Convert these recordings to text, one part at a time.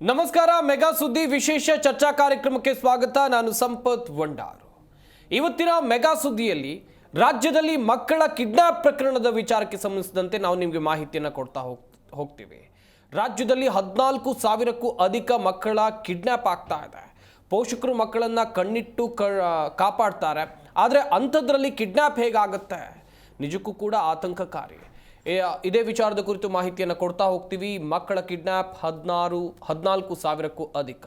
ನಮಸ್ಕಾರ. ಮೆಗಾ ಸುದ್ದಿ ವಿಶೇಷ ಚರ್ಚಾ ಕಾರ್ಯಕ್ರಮಕ್ಕೆ ಸ್ವಾಗತ. ನಾನು ಸಂಪತ್ ವಂಡಾರು. ಇವತ್ತಿನ ಮೆಗಾ ಸುದ್ದಿಯಲ್ಲಿ ರಾಜ್ಯದಲ್ಲಿ ಮಕ್ಕಳ ಕಿಡ್ನಾಪ್ ಪ್ರಕರಣದ ವಿಚಾರಕ್ಕೆ ಸಂಬಂಧಿಸಿದಂತೆ ನಾವು ನಿಮಗೆ ಮಾಹಿತಿಯನ್ನು ಕೊಡ್ತಾ ಹೋಗ್ತೀವಿ. ರಾಜ್ಯದಲ್ಲಿ 14,000ಕ್ಕೂ ಅಧಿಕ ಮಕ್ಕಳ ಕಿಡ್ನಾಪ್ ಆಗ್ತಾ ಇದೆ. ಪೋಷಕರು ಮಕ್ಕಳನ್ನು ಕಣ್ಣಿಟ್ಟು ಕಾಪಾಡ್ತಾರೆ. ಆದರೆ ಅಂಥದ್ರಲ್ಲಿ ಕಿಡ್ನಾಪ್ ಹೇಗಾಗುತ್ತೆ? ನಿಜಕ್ಕೂ ಕೂಡ ಆತಂಕಕಾರಿ. ಇದೇ ವಿಚಾರದ ಕುರಿತು ಮಾಹಿತಿಯನ್ನು ಕೊಡ್ತಾ ಹೋಗ್ತೀವಿ. ಮಕ್ಕಳ ಕಿಡ್ನಾಪ್ 14,000ಕ್ಕೂ ಅಧಿಕ.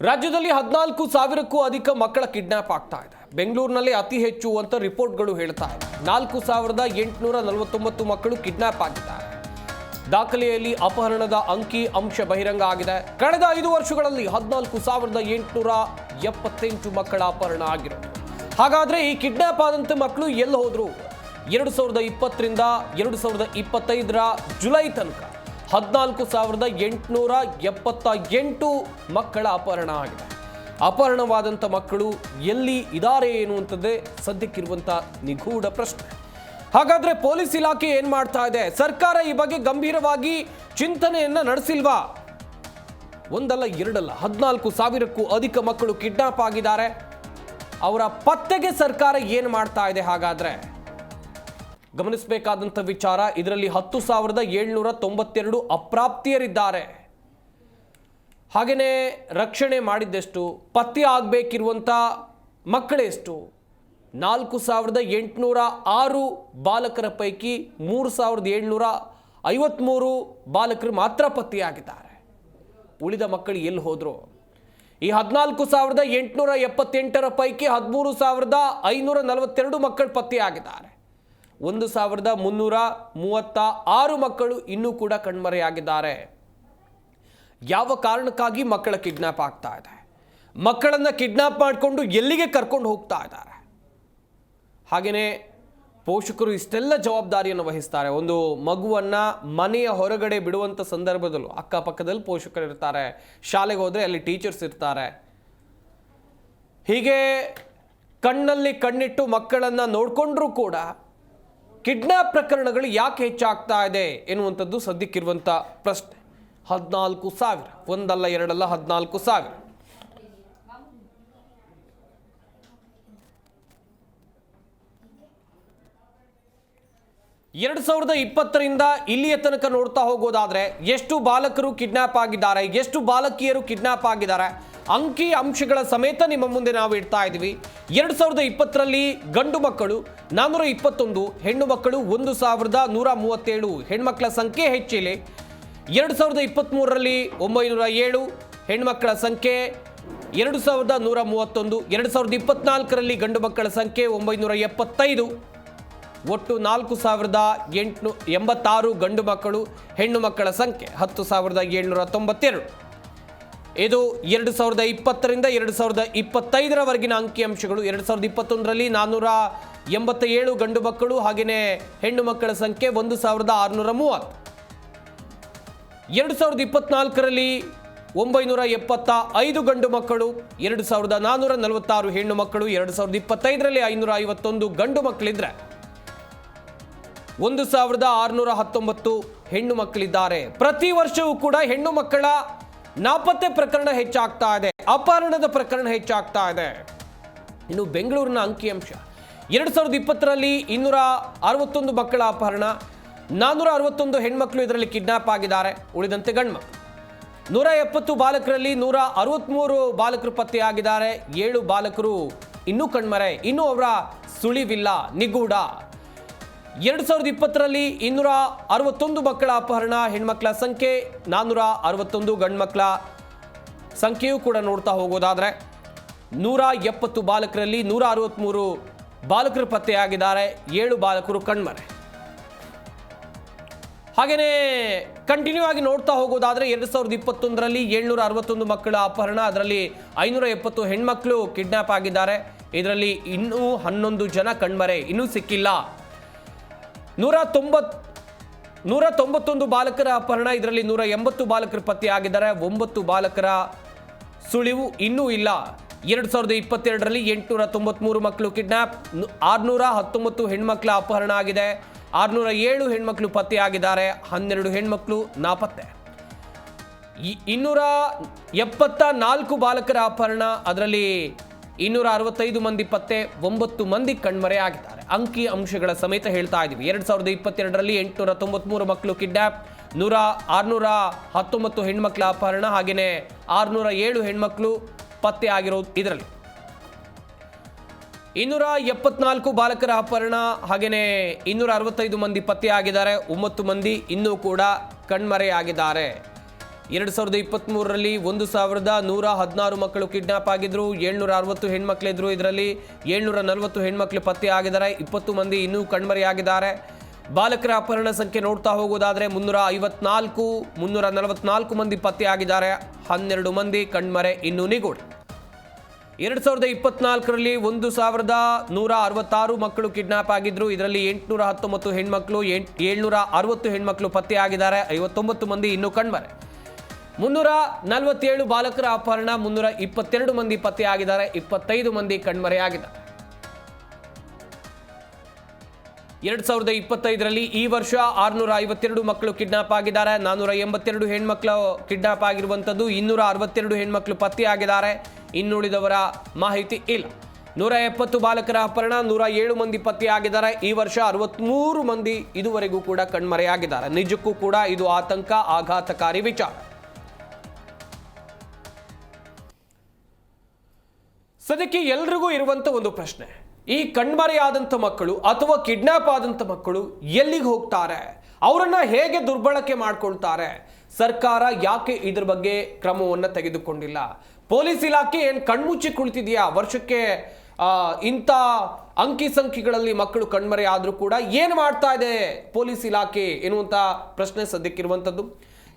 ರಾಜ್ಯದಲ್ಲಿ 14,000ಕ್ಕೂ ಅಧಿಕ ಮಕ್ಕಳ ಕಿಡ್ನಾಪ್ ಆಗ್ತಾ ಇದೆ. ಬೆಂಗಳೂರಿನಲ್ಲಿ ಅತಿ ಹೆಚ್ಚು ಅಂತ ರಿಪೋರ್ಟ್ಗಳು ಹೇಳ್ತಾ ಇದೆ. 4,849 ಮಕ್ಕಳು ಕಿಡ್ನಾಪ್ ಆಗಿದ್ದಾರೆ. ದಾಖಲೆಯಲ್ಲಿ ಅಪಹರಣದ ಅಂಕಿ ಅಂಶ ಬಹಿರಂಗ ಆಗಿದೆ. ಕಳೆದ 5 ವರ್ಷಗಳಲ್ಲಿ 14,878 ಮಕ್ಕಳ ಅಪಹರಣ ಆಗಿರೋದು. ಹಾಗಾದ್ರೆ ಈ ಕಿಡ್ನಾಪ್ ಆದಂತ ಮಕ್ಕಳು ಎಲ್ಲಿ ಹೋದ್ರು? 2020ರಿಂದ 2025ರ ಜುಲೈ ತನಕ 14,878 ಮಕ್ಕಳ ಅಪಹರಣ ಆಗಿದೆ. ಅಪಹರಣವಾದಂಥ ಮಕ್ಕಳು ಎಲ್ಲಿ ಇದ್ದಾರೆ ಎನ್ನುವಂಥದ್ದೇ ಸದ್ಯಕ್ಕಿರುವಂಥ ನಿಗೂಢ ಪ್ರಶ್ನೆ. ಹಾಗಾದ್ರೆ ಪೊಲೀಸ್ ಇಲಾಖೆ ಏನ್ ಮಾಡ್ತಾ ಇದೆ? ಸರ್ಕಾರ ಈ ಬಗ್ಗೆ ಗಂಭೀರವಾಗಿ ಚಿಂತನೆಯನ್ನ ನಡೆಸಿಲ್ವಾ? ಒಂದಲ್ಲ ಎರಡಲ್ಲ, 14,000ಕ್ಕೂ ಅಧಿಕ ಮಕ್ಕಳು ಕಿಡ್ನಾಪ್ ಆಗಿದ್ದಾರೆ. ಅವರ ಪತ್ತೆಗೆ ಸರ್ಕಾರ ಏನ್ ಮಾಡ್ತಾ ಇದೆ? ಹಾಗಾದ್ರೆ ಗಮನಿಸಬೇಕಾದಂಥ ವಿಚಾರ, ಇದರಲ್ಲಿ 10,792 ಅಪ್ರಾಪ್ತಿಯರಿದ್ದಾರೆ. ಹಾಗೆಯೇ ರಕ್ಷಣೆ ಮಾಡಿದ್ದೆಷ್ಟು? ಪತ್ತೆ ಆಗಬೇಕಿರುವಂಥ ಮಕ್ಕಳೆಷ್ಟು? 4,806 ಬಾಲಕರ ಪೈಕಿ 3,753 ಬಾಲಕರು ಮಾತ್ರ ಪತ್ತೆಯಾಗಿದ್ದಾರೆ. ಉಳಿದ ಮಕ್ಕಳು ಎಲ್ಲಿ ಹೋದ್ರು? ಈ 14,878 ಪೈಕಿ 13,542 ಮಕ್ಕಳು ಪತ್ತೆಯಾಗಿದ್ದಾರೆ. 1,336 ಮಕ್ಕಳು ಇನ್ನೂ ಕೂಡ ಕಣ್ಮರೆಯಾಗಿದ್ದಾರೆ. ಯಾವ ಕಾರಣಕ್ಕಾಗಿ ಮಕ್ಕಳ ಕಿಡ್ನಾಪ್ ಆಗ್ತಾ ಇದೆ? ಮಕ್ಕಳನ್ನ ಕಿಡ್ನಾಪ್ ಮಾಡಿಕೊಂಡು ಎಲ್ಲಿಗೆ ಕರ್ಕೊಂಡು ಹೋಗ್ತಾ ಇದ್ದಾರೆ? ಹಾಗೆಯೇ ಪೋಷಕರು ಇಷ್ಟೆಲ್ಲ ಜವಾಬ್ದಾರಿಯನ್ನು ವಹಿಸ್ತಾರೆ. ಒಂದು ಮಗುವನ್ನು ಮನೆಯ ಹೊರಗಡೆ ಬಿಡುವಂಥ ಸಂದರ್ಭದಲ್ಲೂ ಅಕ್ಕಪಕ್ಕದಲ್ಲಿ ಪೋಷಕರು ಇರ್ತಾರೆ. ಶಾಲೆಗೆ ಹೋದರೆ ಅಲ್ಲಿ ಟೀಚರ್ಸ್ ಇರ್ತಾರೆ. ಹೀಗೆ ಕಣ್ಣಲ್ಲಿ ಕಣ್ಣಿಟ್ಟು ಮಕ್ಕಳನ್ನು ನೋಡಿಕೊಂಡ್ರೂ ಕೂಡ ಕಿಡ್ನಾಪ್ ಪ್ರಕರಣಗಳು ಯಾಕೆ ಹೆಚ್ಚಾಗ್ತಾ ಇದೆ ಎನ್ನುವಂಥದ್ದು ಸದ್ಯಕ್ಕಿರುವಂಥ ಪ್ರಶ್ನೆ. 14,000, ಒಂದಲ್ಲ ಎರಡಲ್ಲ, 14,000. ಎರಡು 2020ರಿಂದ ಇಲ್ಲಿಯ ತನಕ ನೋಡ್ತಾ ಹೋಗೋದಾದ್ರೆ ಎಷ್ಟು ಬಾಲಕರು ಕಿಡ್ನಾಪ್ ಆಗಿದ್ದಾರೆ, ಎಷ್ಟು ಬಾಲಕಿಯರು ಕಿಡ್ನಾಪ್ ಆಗಿದ್ದಾರೆ, ಅಂಕಿ ಅಂಶಗಳ ಸಮೇತ ನಿಮ್ಮ ಮುಂದೆ ನಾವು ಇಡ್ತಾ ಇದ್ದೀವಿ. 2020ರಲ್ಲಿ ಗಂಡು ಮಕ್ಕಳು 421, ಹೆಣ್ಣು ಮಕ್ಕಳು 1,137, ಹೆಣ್ಮಕ್ಳ ಸಂಖ್ಯೆ ಹೆಚ್ಚಿದೆ. 2023ರಲ್ಲಿ 907 ಹೆಣ್ಮಕ್ಕಳ ಸಂಖ್ಯೆ 2,131. 2024ರಲ್ಲಿ ಗಂಡು ಮಕ್ಕಳ ಸಂಖ್ಯೆ 975. ಒಟ್ಟು 4,886 ಗಂಡು ಮಕ್ಕಳು, ಹೆಣ್ಣು ಮಕ್ಕಳ ಸಂಖ್ಯೆ 10,792. ಇದು 2020ರಿಂದ 2025ರವರೆಗಿನ ಅಂಕಿಅಂಶಗಳು. 2021ರಲ್ಲಿ 487 ಗಂಡು ಮಕ್ಕಳು, ಹಾಗೆಯೇ ಹೆಣ್ಣು ಮಕ್ಕಳ ಸಂಖ್ಯೆ 1,630. 2024ರಲ್ಲಿ 975 ಗಂಡು ಮಕ್ಕಳು, 2,446 ಹೆಣ್ಣು ಮಕ್ಕಳು. 2025ರಲ್ಲಿ 551 ಗಂಡು ಮಕ್ಕಳಿದ್ರೆ 1,619 ಹೆಣ್ಣು ಮಕ್ಕಳಿದ್ದಾರೆ. ಪ್ರತಿ ವರ್ಷವೂ ಕೂಡ ಹೆಣ್ಣು ಮಕ್ಕಳ ನಾಪತ್ತೆ ಪ್ರಕರಣ ಹೆಚ್ಚಾಗ್ತಾ ಇದೆ, ಅಪಹರಣದ ಪ್ರಕರಣ ಹೆಚ್ಚಾಗ್ತಾ ಇದೆ. ಇನ್ನು ಬೆಂಗಳೂರಿನ ಅಂಕಿಅಂಶ, 2020ರಲ್ಲಿ 261 ಮಕ್ಕಳ ಅಪಹರಣ, 461 ಹೆಣ್ಮಕ್ಳು ಇದರಲ್ಲಿ ಕಿಡ್ನಾಪ್ ಆಗಿದ್ದಾರೆ. ಉಳಿದಂತೆ ಗಂಡು ಮಕ್ಕಳು 170 ಬಾಲಕರಲ್ಲಿ 163 ಬಾಲಕರು ಪತ್ತೆಯಾಗಿದ್ದಾರೆ. 7 ಬಾಲಕರು ಇನ್ನೂ ಕಣ್ಮರೆ, ಇನ್ನೂ ಅವರ ಸುಳಿವಿಲ್ಲ, ನಿಗೂಢ. 2020ರಲ್ಲಿ 261 ಮಕ್ಕಳ ಅಪಹರಣ, ಹೆಣ್ಮಕ್ಳ ಸಂಖ್ಯೆ 461, ಗಂಡು ಮಕ್ಕಳ ಸಂಖ್ಯೆಯೂ ಕೂಡ ನೋಡ್ತಾ ಹೋಗೋದಾದ್ರೆ 170 ಬಾಲಕರಲ್ಲಿ 163 ಬಾಲಕರು ಪತ್ತೆಯಾಗಿದ್ದಾರೆ. 7 ಬಾಲಕರು ಕಣ್ಮರೆ. ಹಾಗೆಯೇ ಕಂಟಿನ್ಯೂ ಆಗಿ ನೋಡ್ತಾ ಹೋಗೋದಾದ್ರೆ 2021ರಲ್ಲಿ 761 ಮಕ್ಕಳ ಅಪಹರಣ, ಅದರಲ್ಲಿ 570 ಹೆಣ್ಮಕ್ಳು ಕಿಡ್ನಾಪ್ ಆಗಿದ್ದಾರೆ. ಇದರಲ್ಲಿ ಇನ್ನೂ 11 ಜನ ಕಣ್ಮರೆ, ಇನ್ನೂ ಸಿಕ್ಕಿಲ್ಲ. 191 ಬಾಲಕರ ಅಪಹರಣ, ಇದರಲ್ಲಿ 180 ಬಾಲಕರು ಪತ್ತೆಯಾಗಿದ್ದಾರೆ. 9 ಬಾಲಕರ ಸುಳಿವು ಇನ್ನೂ ಇಲ್ಲ. 2022ರಲ್ಲಿ 893 ಮಕ್ಕಳು ಕಿಡ್ನಾಪ್, 619 ಹೆಣ್ಮಕ್ಳ ಅಪಹರಣ ಆಗಿದೆ, 607 ಹೆಣ್ಮಕ್ಳು ಪತ್ತೆಯಾಗಿದ್ದಾರೆ, 12 ಹೆಣ್ಮಕ್ಳು ನಾಪತ್ತೆ. 274 ಬಾಲಕರ ಅಪಹರಣ, ಅದರಲ್ಲಿ 265 ಮಂದಿ ಪತ್ತೆ, 9 ಮಂದಿ ಕಣ್ಮರೆಯಾಗಿದ್ದಾರೆ. ಅಂಕಿ ಅಂಶಗಳ ಸಮೇತ ಹೇಳ್ತಾ ಇದ್ದೀವಿ. 2022ರಲ್ಲಿ 893 ಮಕ್ಕಳು ಕಿಡ್ನಾಪ್, 619 ಹೆಣ್ಮಕ್ಳ ಅಪಹರಣ, ಹಾಗೆಯೇ 607 ಹೆಣ್ಮಕ್ಳು ಪತ್ತೆ ಆಗಿರೋದು. ಇದರಲ್ಲಿ 274 ಬಾಲಕರ ಅಪಹರಣ, ಹಾಗೆಯೇ 265 ಮಂದಿ ಪತ್ತೆಯಾಗಿದ್ದಾರೆ, 9 ಮಂದಿ ಇನ್ನೂ ಕೂಡ ಕಣ್ಮರೆಯಾಗಿದ್ದಾರೆ. 2023ರಲ್ಲಿ 1116 ಮಕ್ಕಳು ಕಿಡ್ನಾಪ್ ಆಗಿದ್ರು, 760 ಹೆಣ್ಮಕ್ಳಿದ್ರು. ಇದರಲ್ಲಿ 740 ಹೆಣ್ಮಕ್ಳು ಪತ್ತೆ ಆಗಿದ್ದಾರೆ, 20 ಮಂದಿ ಇನ್ನೂ ಕಣ್ಮರೆಯಾಗಿದ್ದಾರೆ. ಬಾಲಕರ ಅಪಹರಣ ಸಂಖ್ಯೆ ನೋಡ್ತಾ ಹೋಗೋದಾದ್ರೆ 344 ಮಂದಿ ಪತ್ತೆ ಆಗಿದ್ದಾರೆ, 12 ಮಂದಿ ಕಣ್ಮರೆ ಇನ್ನೂ ನಿಗೂಢ. 2024ರಲ್ಲಿ 1166 ಮಕ್ಕಳು ಕಿಡ್ನಾಪ್ ಆಗಿದ್ರು. ಇದರಲ್ಲಿ 819 ಹೆಣ್ಮಕ್ಳು, 760 ಹೆಣ್ಮಕ್ಳು ಪತ್ತೆ ಆಗಿದ್ದಾರೆ, 59 ಮಂದಿ ಇನ್ನೂ ಕಣ್ಮರೆ. 347 ಬಾಲಕರ ಅಪಹರಣ, 322 ಮಂದಿ ಪತ್ತೆ ಆಗಿದ್ದಾರೆ, 25 ಮಂದಿ ಕಣ್ಮರೆಯಾಗಿದ್ದಾರೆ. 2025ರಲ್ಲಿ ಈ ವರ್ಷ 652 ಮಕ್ಕಳು ಕಿಡ್ನಾಪ್ ಆಗಿದ್ದಾರೆ, 482 ಹೆಣ್ಮಕ್ಳು ಕಿಡ್ನಾಪ್ ಆಗಿರುವಂಥದ್ದು, 262 ಹೆಣ್ಮಕ್ಳು ಪತ್ತೆ ಆಗಿದ್ದಾರೆ, ಇನ್ನುಳಿದವರ ಮಾಹಿತಿ ಇಲ್ಲ. 170 ಬಾಲಕರ ಅಪಹರಣ, 107 ಮಂದಿ ಪತ್ತೆ ಆಗಿದ್ದಾರೆ. ಈ ವರ್ಷ 63 ಮಂದಿ ಇದುವರೆಗೂ ಕೂಡ ಕಣ್ಮರೆಯಾಗಿದ್ದಾರೆ. ನಿಜಕ್ಕೂ ಕೂಡ ಇದು ಆತಂಕ, ಆಘಾತಕಾರಿ ವಿಚಾರ. ಸದ್ಯಕ್ಕೆ ಎಲ್ರಿಗೂ ಇರುವಂತ ಒಂದು ಪ್ರಶ್ನೆ, ಈ ಕಣ್ಮರೆಯಾದಂಥ ಮಕ್ಕಳು ಅಥವಾ ಕಿಡ್ನಾಪ್ ಆದಂಥ ಮಕ್ಕಳು ಎಲ್ಲಿಗೆ ಹೋಗ್ತಾರೆ? ಅವರನ್ನ ಹೇಗೆ ದುರ್ಬಳಕೆ ಮಾಡ್ಕೊಳ್ತಾರೆ? ಸರ್ಕಾರ ಯಾಕೆ ಇದ್ರ ಬಗ್ಗೆ ಕ್ರಮವನ್ನು ತೆಗೆದುಕೊಂಡಿಲ್ಲ? ಪೊಲೀಸ್ ಇಲಾಖೆ ಏನು ಕಣ್ಮುಚ್ಚಿ ಕುಳಿತಿದೆಯಾ? ವರ್ಷಕ್ಕೆ ಇಂಥ ಅಂಕಿ ಸಂಖ್ಯೆಗಳಲ್ಲಿ ಮಕ್ಕಳು ಕಣ್ಮರೆ ಆದರೂ ಕೂಡ ಏನು ಮಾಡ್ತಾ ಇದೆ ಪೊಲೀಸ್ ಇಲಾಖೆ ಎನ್ನುವಂಥ ಪ್ರಶ್ನೆ ಸದ್ಯಕ್ಕಿರುವಂಥದ್ದು.